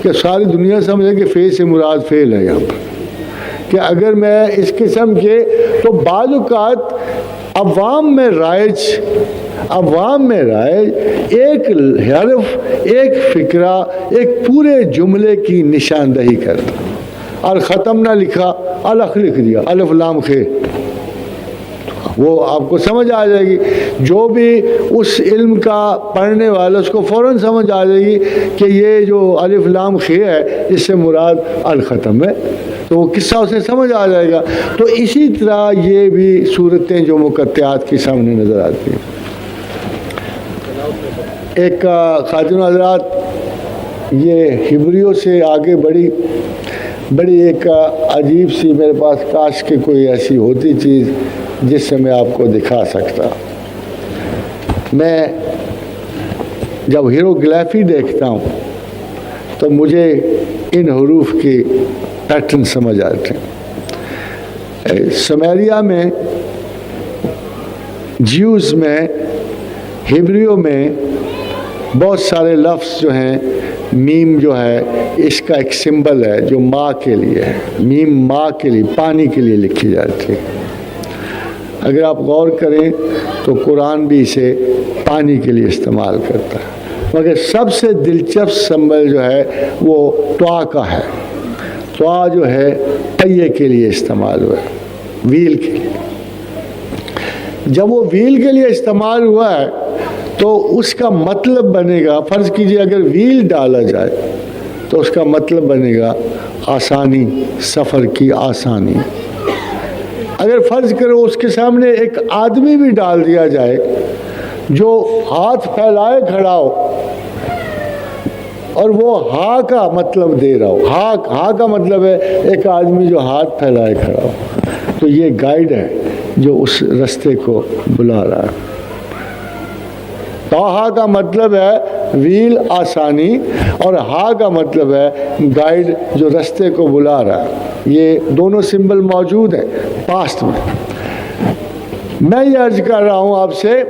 کہ ساری دنیا سمجھے کہ فے سے مراد فیل ہے یہاں پر، کہ اگر میں اس قسم کے تو بعض اوقات عوام میں رائج ایک حرف، ایک فکرہ، ایک پورے جملے کی نشاندہی کرتا. الختم نہ لکھا، الخ لکھ دیا، الف لام خے، وہ آپ کو سمجھ آ جائے گی. جو بھی اس علم کا پڑھنے والا اس کو فوراً سمجھ آ جائے گی کہ یہ جو الف لام خے ہے اس سے مراد الختم ہے، تو وہ قصہ اسے سمجھ آ جائے گا. تو اسی طرح یہ بھی صورتیں جو مقطعات کی سامنے نظر آتی ہیں. ایک خاتون حضرات یہ ہبریوں سے آگے بڑی ایک عجیب سی میرے پاس کاش کہ کوئی ایسی ہوتی چیز جس سے میں آپ کو دکھا سکتا. میں جب ہیروگلافی دیکھتا ہوں تو مجھے ان حروف کی پیٹرن سمجھ آتے ہیں. سمیریا میں، جیوز میں، ہبریوں میں بہت سارے لفظ جو ہیں، میم جو ہے اس کا ایک سمبل ہے جو ماں کے لیے ہے. میم ماں کے لیے، پانی کے لیے لکھی جاتی ہے. اگر آپ غور کریں تو قرآن بھی اسے پانی کے لیے استعمال کرتا ہے. مگر سب سے دلچسپ سمبل جو ہے وہ طٰ کا ہے. طٰ جو ہے پہیے کے لیے استعمال ہوا ہے، ویل کے لیے. جب وہ ویل کے لیے استعمال ہوا ہے تو اس کا مطلب بنے گا، فرض کیجئے اگر ویل ڈالا جائے تو اس کا مطلب بنے گا آسانی، سفر کی آسانی. اگر فرض کرو اس کے سامنے ایک آدمی بھی ڈال دیا جائے جو ہاتھ پھیلائے کھڑا ہو اور وہ ہا کا مطلب دے رہا ہو، ہا کا مطلب ہے ایک آدمی جو ہاتھ پھیلائے کھڑا ہو، تو یہ گائیڈ ہے جو اس رستے کو بلا رہا ہے. طٰ کا مطلب ہے ویل، آسانی، اور ہا کا مطلب ہے گائیڈ جو رستے کو بلا رہا ہے. یہ دونوں سمبل موجود ہیں پاسٹ میں. میں یہ عرض کر رہا ہوں آپ سے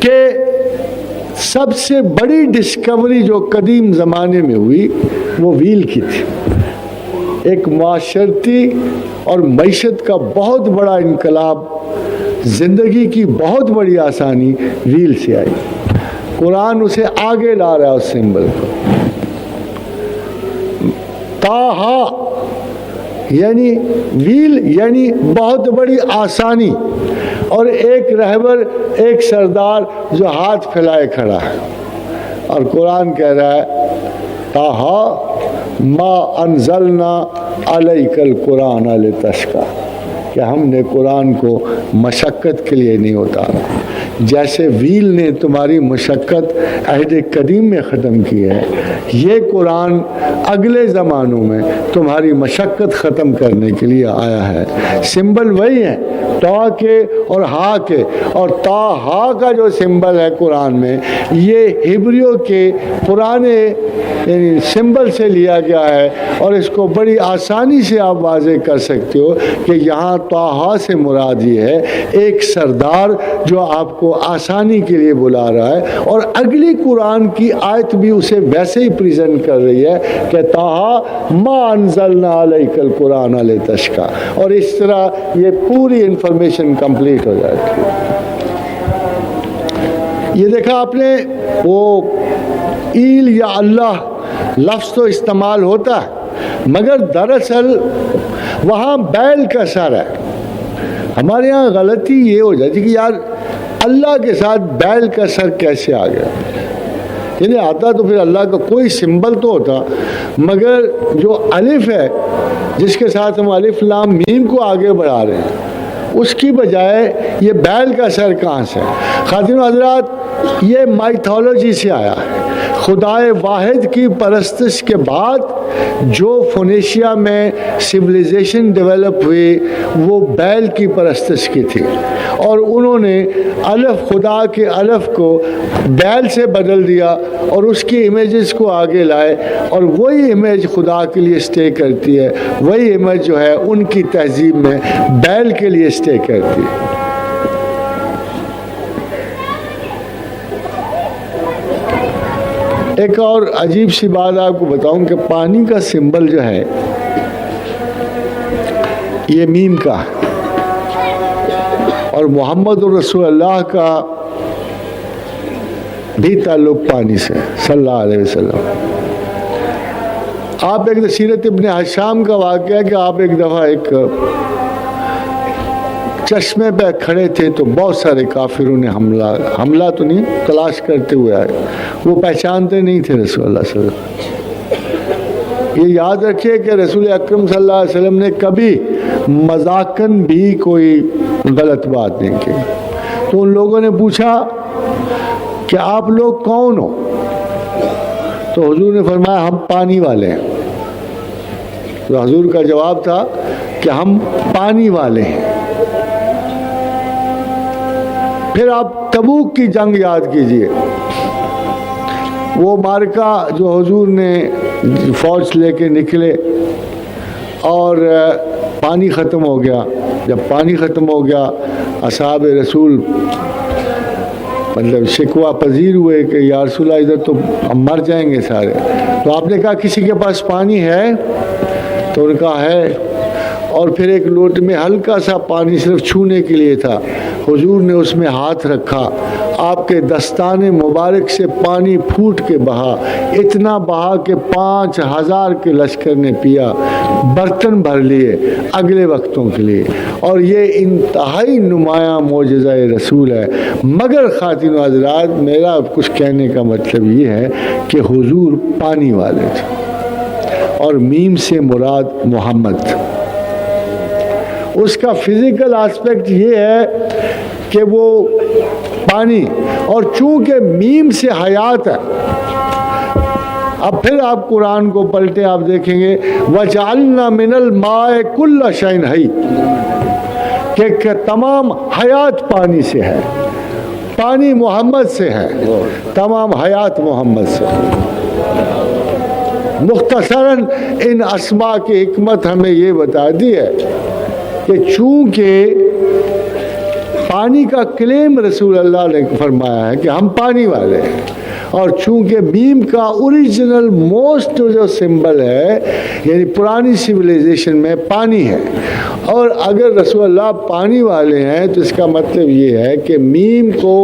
کہ سب سے بڑی ڈسکوری جو قدیم زمانے میں ہوئی وہ ویل کی تھی. ایک معاشرتی اور معیشت کا بہت بڑا انقلاب، زندگی کی بہت بڑی آسانی ویل سے آئی. قرآن اسے آگے لا رہا ہے اس سمبل کو. تاہا یعنی ویل یعنی بہت بڑی آسانی، اور ایک رہبر، ایک سردار جو ہاتھ پھیلائے کھڑا ہے، اور قرآن کہہ رہا ہے تاہا ما انزلنا علیک القرآن لتشقی، کہ ہم نے قرآن کو مشقت کے لیے نہیں اتارا۔ جیسے ویل نے تمہاری مشقت عہد قدیم میں ختم کی ہے، یہ قرآن اگلے زمانوں میں تمہاری مشقت ختم کرنے کے لیے آیا ہے۔ سمبل وہی ہیں تا کے اور ہا کے، اور تا ہا کا جو سمبل ہے قرآن میں، یہ ہبریوں کے پرانے یعنی سمبل سے لیا گیا ہے، اور اس کو بڑی آسانی سے آپ واضح کر سکتے ہو کہ یہاں طٰہٰ سے مراد یہ ہے ایک سردار جو آپ کو آسانی کے لیے بلا رہا ہے، اور اگلی قرآن کی آیت بھی اسے ویسے ہی پریزنٹ کر رہی ہے کہ طٰہٰ ما انزلنا علیک القرآن لتشقی، اور اس طرح یہ پوری انفارمیشن کمپلیٹ ہو جاتی ہے۔ یہ دیکھا آپ نے، وہ ایل یا اللہ لفظ تو استعمال ہوتا ہے، مگر دراصل وہاں بیل کا سر ہے۔ ہمارے ہاں غلطی یہ ہو جاتی کہ یار اللہ کے ساتھ بیل کا سر کیسے آ گیا؟ یعنی آتا تو پھر اللہ کا کوئی سمبل تو ہوتا، مگر جو الف ہے جس کے ساتھ ہم الف لام میم کو آگے بڑھا رہے ہیں، اس کی بجائے یہ بیل کا سر کہاں سے؟ خواتین و حضرات، یہ مائتھولوجی سے آیا ہے۔ خدائے واحد کی پرستش کے بعد جو فونیشیا میں سویلائزیشن ڈیولپ ہوئی وہ بیل کی پرستش کی تھی، اور انہوں نے الف خدا کے الف کو بیل سے بدل دیا اور اس کی امیجز کو آگے لائے، اور وہی امیج خدا کے لیے اسٹے کرتی ہے، وہی امیج جو ہے ان کی تہذیب میں بیل کے لیے اسٹے کرتی ہے۔ ایک اور عجیب سی بات آپ کو بتاؤں کہ پانی کا سمبل جو ہے یہ میم کا، اور محمد رسول اللہ کا بھی تعلق پانی سے صلی اللہ علیہ وسلم۔ آپ ایک سیرت ابن حشام کا واقعہ کہ آپ ایک دفعہ ایک چشمے پہ کھڑے تھے تو بہت سارے کافروں نے حملہ تو نہیں، تلاش کرتے ہوئے آئے، وہ پہچانتے نہیں تھے رسول اللہ صلی اللہ علیہ وسلم۔ یہ یاد رکھیے کہ رسول اکرم صلی اللہ علیہ وسلم نے کبھی مذاقاً بھی کوئی غلط بات نہیں کی۔ تو ان لوگوں نے پوچھا کہ آپ لوگ کون ہو؟ تو حضور نے فرمایا ہم پانی والے ہیں۔ تو حضور کا جواب تھا کہ ہم پانی والے ہیں۔ پھر آپ تبوک کی جنگ یاد کیجئے، وہ مارکا جو حضور نے فوج لے کے نکلے اور پانی ختم ہو گیا۔ جب پانی ختم ہو گیا اصحاب رسول مطلب شکوہ پذیر ہوئے کہ یا رسول اللہ ادھر تو ہم مر جائیں گے سارے۔ تو آپ نے کہا کسی کے پاس پانی ہے؟ تو انہوں نے کہا ہے، اور پھر ایک لوٹے میں ہلکا سا پانی صرف چھونے کے لیے تھا، حضور نے اس میں ہاتھ رکھا، آپ کے دستان مبارک سے پانی پھوٹ کے بہا، اتنا بہا کہ 5000 کے لشکر نے پیا، برتن بھر لیے اگلے وقتوں کے لیے۔ اور یہ انتہائی نمایاں معجزہ رسول ہے۔ مگر خواتین و حضرات، میرا کچھ کہنے کا مطلب یہ ہے کہ حضور پانی والے تھے، اور میم سے مراد محمد۔ اس کا فزیکل آسپیکٹ یہ ہے کہ وہ پانی، اور چونکہ میم سے حیات ہے۔ اب پھر آپ قرآن کو پلٹے، آپ دیکھیں گے وَجَعَلْنَا مِنَ الْمَاءِ كُلَّ شَيْءٍ حَيٍّ، کہ تمام حیات پانی سے ہے، پانی محمد سے ہے، تمام حیات محمد سے ہے۔ مختصراً ان اسماء کی حکمت ہمیں یہ بتا دی ہے کہ چونکہ پانی کا کلیم رسول اللہ نے فرمایا ہے کہ ہم پانی والے ہیں، اور چونکہ میم کا اوریجنل موسٹ جو سمبل ہے یعنی پرانی سویلائزیشن میں پانی ہے، اور اگر رسول اللہ پانی والے ہیں تو اس کا مطلب یہ ہے کہ میم کو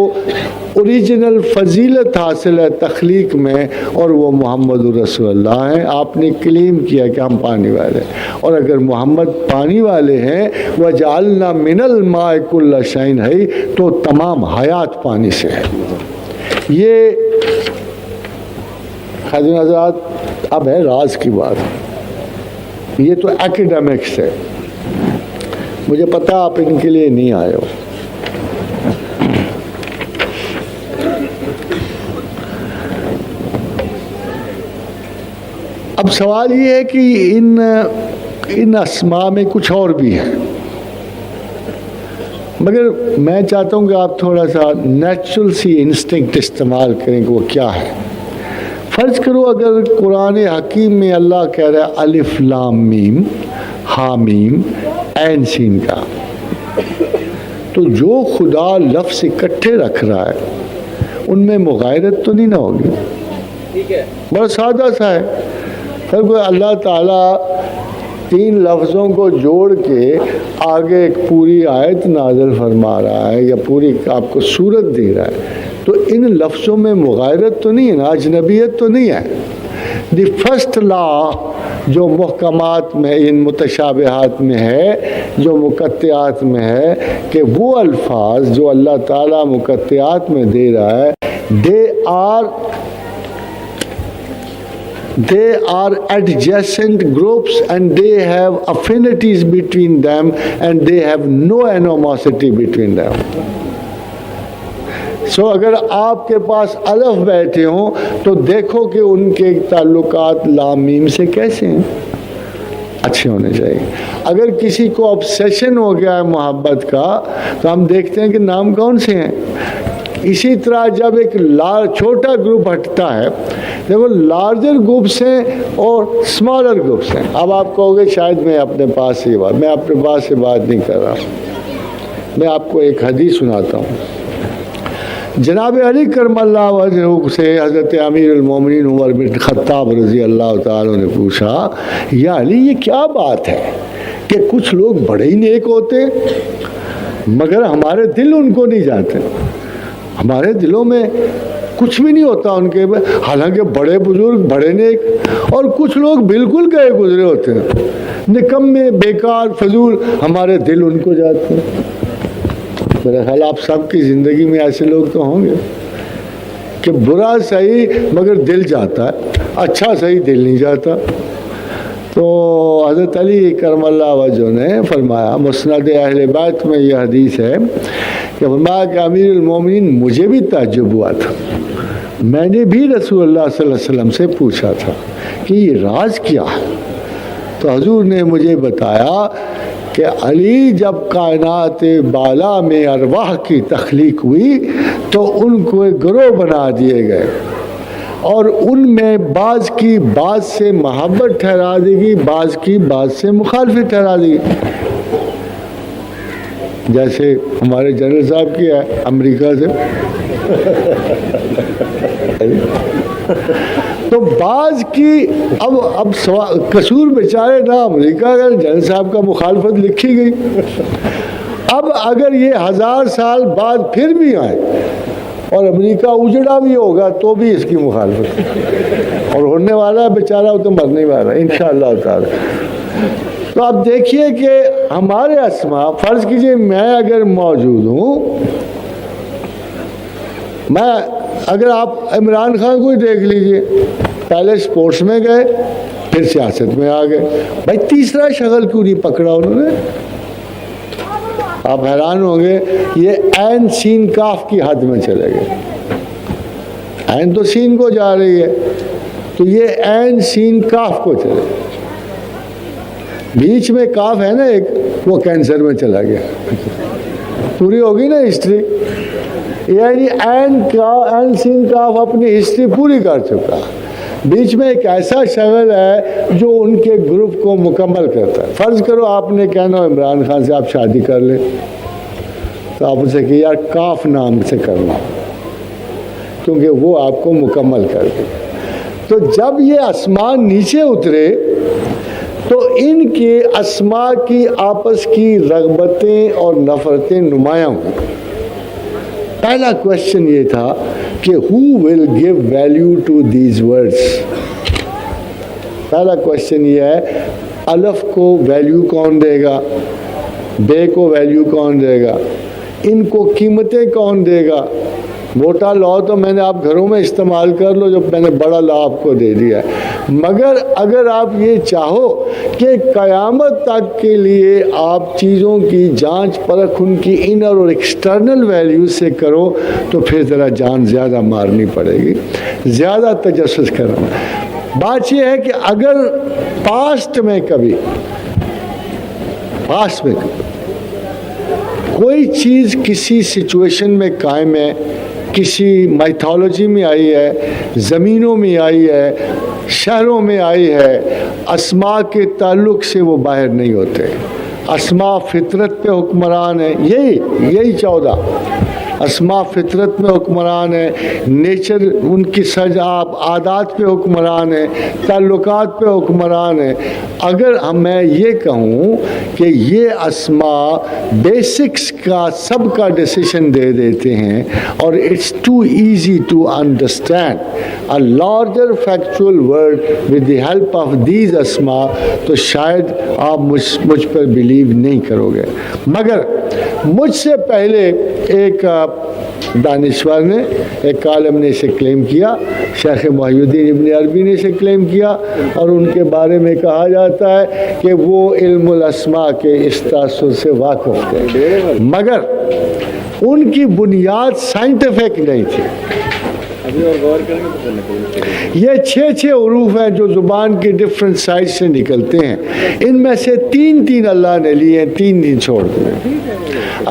اوریجنل فضیلت حاصل ہے تخلیق میں، اور وہ محمد رسول اللہ ہیں۔ آپ نے کلیم کیا کہ ہم پانی والے ہیں، اور اگر محمد پانی والے ہیں وَجَعَلْنَا مِنَ الْمَاءِ كُلَّ شَيْءٍ حَيٍّ، تو تمام حیات پانی سے ہے۔ یہ حضرت حضرات اب ہے راز کی بات، یہ تو ایکیڈیمکس ہے، مجھے پتا آپ ان کے لیے نہیں آئے ہو۔ اب سوال یہ ہے کہ ان اسماء میں کچھ اور بھی ہے، مگر میں چاہتا ہوں کہ آپ تھوڑا سا نیچرل سی انسٹنکٹ استعمال کریں کہ وہ کیا ہے۔ فرض کرو اگر قرآن حکیم میں اللہ کہہ رہا ہے الف لام میم حامیم عین سین کا، تو جو خدا لفظ اکٹھے رکھ رہا ہے ان میں مغایرت تو نہیں نہ ہوگی؟ بڑا سادہ سا ہے۔ پھر کوئی اللہ تعالیٰ تین لفظوں کو جوڑ کے آگے ایک پوری آیت نازل فرما رہا ہے یا پوری آپ کو صورت دے رہا ہے، تو ان لفظوں میں مغایرت تو نہیں ہے نا، اجنبیت تو نہیں ہے۔ دی فرسٹ لا جو محکمات میں ان متشابہات میں ہے، جو مقطعات میں ہے، کہ وہ الفاظ جو اللہ تعالیٰ مقطعات میں دے رہا ہے they are adjacent groups and they have affinities between them and they have no animosity between them. سو اگر آپ کے پاس الف بیٹھے ہوں تو دیکھو کہ ان کے تعلقات لام میم سے کیسے ہیں، اچھے ہونے چاہیے۔ اگر کسی کو obsession ہو گیا ہے محبت کا تو ہم دیکھتے ہیں کہ نام کون سے ہیں۔ اسی طرح جب ایک چھوٹا گروپ ہٹتا ہے، دیکھو لارجر گروپس ہیں اور اسمالر گروپس ہیں۔ اب آپ کہو گے شاید میں اپنے پاس سے بات، میں اپنے پاس سے بات نہیں کر رہا، میں آپ کو ایک حدیث سناتا ہوں۔ جناب علی کرم اللہ وجہہ سے حضرت امیر المومنین عمر بن خطاب رضی اللہ تعالیٰ نے پوچھا، یا علی یہ کیا بات ہے کہ کچھ لوگ بڑے ہی نیک ہوتے مگر ہمارے دل ان کو نہیں جانتے، ہمارے دلوں میں کچھ بھی نہیں ہوتا ان کے، حالانکہ بڑے بزرگ بڑے نیک، اور کچھ لوگ بالکل گئے گزرے ہوتے ہیں، نکمے بیکار فضول، ہمارے دل ان کو جاتے ہیں۔ میرا خیال آپ سب کی زندگی میں ایسے لوگ تو ہوں گے کہ برا صحیح مگر دل جاتا ہے، اچھا صحیح دل نہیں جاتا۔ تو حضرت علی کرم اللہ وجہ نے فرمایا، مسند اہل بیت میں یہ حدیث ہے کہ فرمایا کہ امیر المومنین مجھے بھی تعجب ہوا تھا، میں نے بھی رسول اللہ صلی اللہ علیہ وسلم سے پوچھا تھا کہ یہ راز کیا ہے، تو حضور نے مجھے بتایا کہ علی جب کائنات بالا میں ارواح کی تخلیق ہوئی تو ان کو ایک گروہ بنا دیے گئے، اور ان میں بعض کی بعض سے محبت ٹھہرا دی گئی، بعض کی بعض سے مخالفت ٹھہرا دی گئی۔ جیسے ہمارے جنرل صاحب کی ہے امریکہ سے تو بعض کی اب قصور بیچارے نہ امریکہ کا، جنرل صاحب کا مخالفت لکھی گئی۔ اب اگر یہ 1000 سال بعد پھر بھی آئے اور امریکہ اجڑا بھی ہوگا تو بھی اس کی مخالفت، اور ہونے والا ہے بیچارہ، وہ تو مرنے والا ہے انشاءاللہ تعالی۔ تو آپ دیکھیے کہ ہمارے اسماء، فرض کیجئے میں اگر موجود ہوں، میں اگر آپ عمران خان کو ہی دیکھ لیجئے، پہلے سپورٹس میں گئے پھر سیاست میں آ گئے، بھائی تیسرا شغل کیوں نہیں پکڑا انہوں نے؟ آپ حیران ہوں گے، یہ عین سین کاف کی حد میں چلے گئے، عین تو سین کو جا رہی ہے، تو یہ عین سین کاف کو چلے گئے، بیچ میں کاف ہے نا ایک، وہ کینسر میں چلا گیا، پوری ہوگی نا ہسٹری، یعنی عین سین کاف اپنی ہسٹری پوری کر چکا، بیچ میں ایک ایسا شغل ہے جو ان کے گروپ کو مکمل کرتا ہے۔ فرض کرو آپ نے کہنا عمران خان سے آپ شادی کر لیں، تو آپ اسے کہ یار کاف نام سے کرنا، کیونکہ وہ آپ کو مکمل کر دے۔ تو جب یہ آسمان نیچے اترے تو ان کے اسماء کی آپس کی رغبتیں اور نفرتیں نمایاں ہوئیں، پہلا کوشچن یہ تھا کہ who will give value to these words. پہلا کوشچن یہ ہے الف کو ویلیو کون دے گا, بے کو ویلیو کون دے گا, ان کو قیمتیں کون دے گا. موٹا لا تو میں نے آپ گھروں میں استعمال کر لو, جو میں نے بڑا لا آپ کو دے دیا ہے. مگر اگر آپ یہ چاہو کہ قیامت تک کے لیے آپ چیزوں کی جانچ پرکھ ان کی انر اور ایکسٹرنل ویلیو سے کرو تو پھر ذرا جان زیادہ مارنی پڑے گی, زیادہ تجسس کرنا. بات یہ ہے کہ اگر پاسٹ میں کبھی کوئی چیز کسی سچویشن میں قائم ہے, کسی میتھولوجی میں آئی ہے, زمینوں میں آئی ہے, شہروں میں آئی ہے, اسماء کے تعلق سے وہ باہر نہیں ہوتے. اسماء فطرت پہ حکمران ہے, یہی 14 اسماء فطرت میں حکمران ہے, نیچر ان کی عادات پہ حکمران ہے, تعلقات پہ حکمران ہے. اگر میں یہ کہوں کہ یہ اسماء بیسکس کا سب کا ڈیسیشن دے دیتے ہیں اور it's too easy to understand a larger factual world with the help of these اسماء, تو شاید آپ مجھ پر بلیو نہیں کرو گے. مگر مجھ سے پہلے ایک دانشور نے, ایک عالم نے اسے کلیم کیا, شیخ محی الدین ابن عربی نے اسے کلیم کیا, اور ان کے بارے میں کہا جاتا ہے کہ وہ علم الاسماء کے اس تاثر سے واقف تھے, مگر ان کی بنیاد سائنٹیفک نہیں تھی. یہ 6 حروف ہیں جو زبان کی ڈفرنٹ سائڈ سے نکلتے ہیں, ان میں سے 3 اللہ نے لیے, 3 چھوڑ دیے.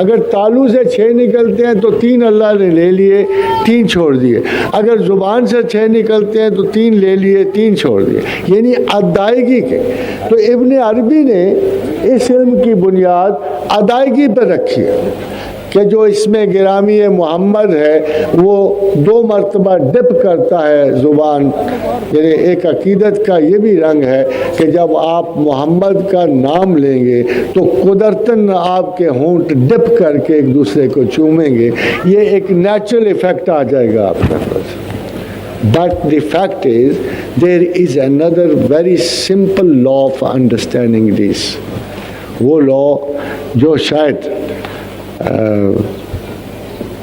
اگر تالو سے 6 نکلتے ہیں تو 3 اللہ نے لے لیے, 3 چھوڑ دیے. اگر زبان سے 6 نکلتے ہیں تو 3 لے لیے, 3 چھوڑ دیے, یعنی ادائیگی کے. تو ابن عربی نے اس علم کی بنیاد ادائیگی پر رکھی ہے کہ جو اس میں گرامی محمد ہے وہ 2 مرتبہ ڈپ کرتا ہے زبان. یعنی ایک عقیدت کا یہ بھی رنگ ہے کہ جب آپ محمد کا نام لیں گے تو قدرتاً آپ کے ہونٹ ڈپ کر کے ایک دوسرے کو چومیں گے, یہ ایک نیچرل ایفیکٹ آ جائے گا آپ کے پاس. But the fact is there is another very simple law of understanding this. وہ لا جو شاید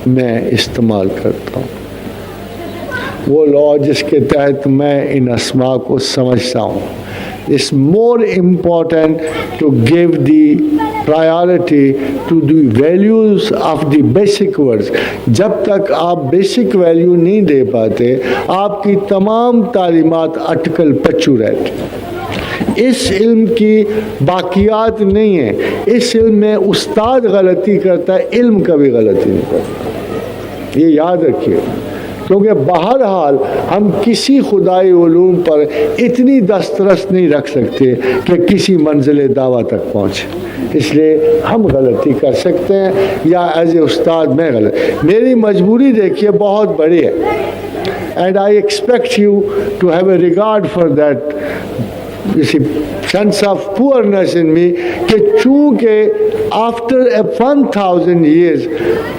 میں استعمال کرتا ہوں, وہ لا جس کے تحت میں ان اسماء کو سمجھتا ہوں. It's more important to give the priority to the values of the basic words. جب تک آپ بیسک ویلیو نہیں دے پاتے آپ کی تمام تعلیمات اٹکل پچو رہتی. اس علم کی باقیات نہیں ہیں, اس علم میں استاد غلطی کرتا ہے, علم کبھی غلطی نہیں کرتا, یہ یاد رکھیے. کیونکہ بہرحال ہم کسی خدائی علوم پر اتنی دسترس نہیں رکھ سکتے کہ کسی منزل دعویٰ تک پہنچے, اس لیے ہم غلطی کر سکتے ہیں یا ایز اے استاد میں غلط. میری مجبوری دیکھیے بہت بڑی ہے, and I expect you to have a regard for that sense of poorness in me, کہ چونکہ after 1000 years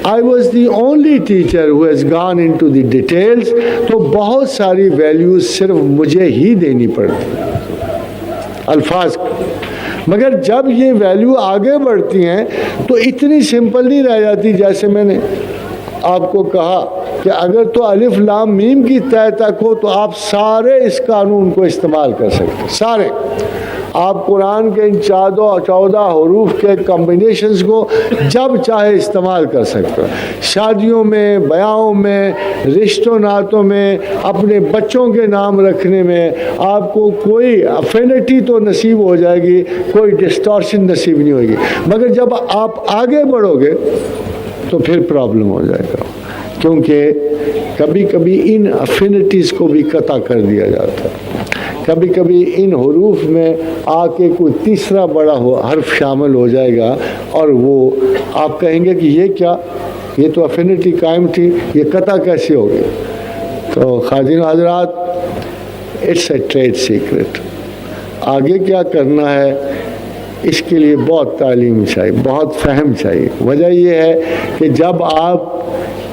I was the only teacher who has gone into the details, تو بہت ساری ویلیوز صرف مجھے ہی دینی پڑتی الفاظ. مگر جب یہ ویلیو آگے بڑھتی ہیں تو اتنی سمپل نہیں رہ جاتی. جیسے میں نے آپ کو کہا کہ اگر تو الف لام میم کی تہ تک ہو تو آپ سارے اس قانون کو استعمال کر سکتے, سارے. آپ قرآن کے ان 14 حروف کے کمبینیشنز کو جب چاہے استعمال کر سکتے. شادیوں میں, بیاہوں میں, رشتوں ناتوں میں, اپنے بچوں کے نام رکھنے میں آپ کو کوئی افینٹی تو نصیب ہو جائے گی, کوئی ڈسٹارشن نصیب نہیں ہوگی. مگر جب آپ آگے بڑھو گے تو پھر پرابلم ہو جائے گا, کیونکہ کبھی کبھی ان افینٹیز کو بھی قطع کر دیا جاتا ہے. کبھی کبھی ان حروف میں آ کے کوئی تیسرا بڑا حرف شامل ہو جائے گا اور وہ آپ کہیں گے کہ یہ کیا, یہ تو افینٹی قائم تھی, یہ قطع کیسے ہوگی. تو خادم حضرات, اٹس اے ٹریڈ سیکرٹ. آگے کیا کرنا ہے اس کے لیے بہت تعلیم چاہیے, بہت فہم چاہیے. وجہ یہ ہے کہ جب آپ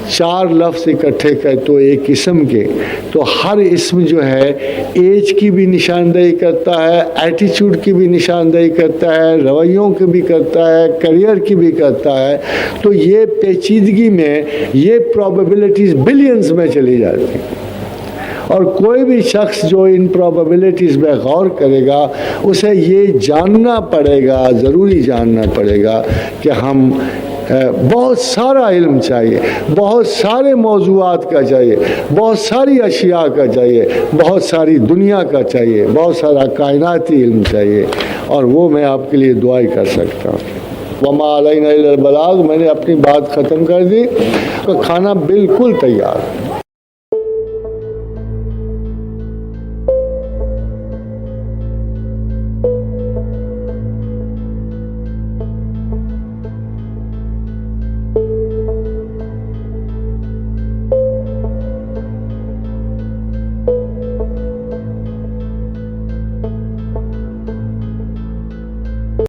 4 لفظ اکٹھے کر تو ایک اسم کے، تو ہر اسم جو ہے ایج کی بھی نشاندہی کرتا ہے، ایٹیچیوڈ کی بھی نشاندہی کرتا ہے، رویوں کی بھی کرتا ہے، کریئر کی بھی کرتا ہے. تو یہ پیچیدگی میں یہ پرابیبلٹیز بلینز میں چلی جاتی ہیں. اور کوئی بھی شخص جو ان پرابیبلٹیز میں غور کرے گا اسے یہ جاننا پڑے گا، ضروری جاننا پڑے گا کہ ہم بہت سارا علم چاہیے، بہت سارے موضوعات کا چاہیے، بہت ساری اشیاء کا چاہیے، بہت ساری دنیا کا چاہیے، بہت سارا کائناتی علم چاہیے. اور وہ میں آپ کے لیے دعائی کر سکتا ہوں. وما علینا الا البلاغ. میں نے اپنی بات ختم کر دی. کھانا بالکل تیار.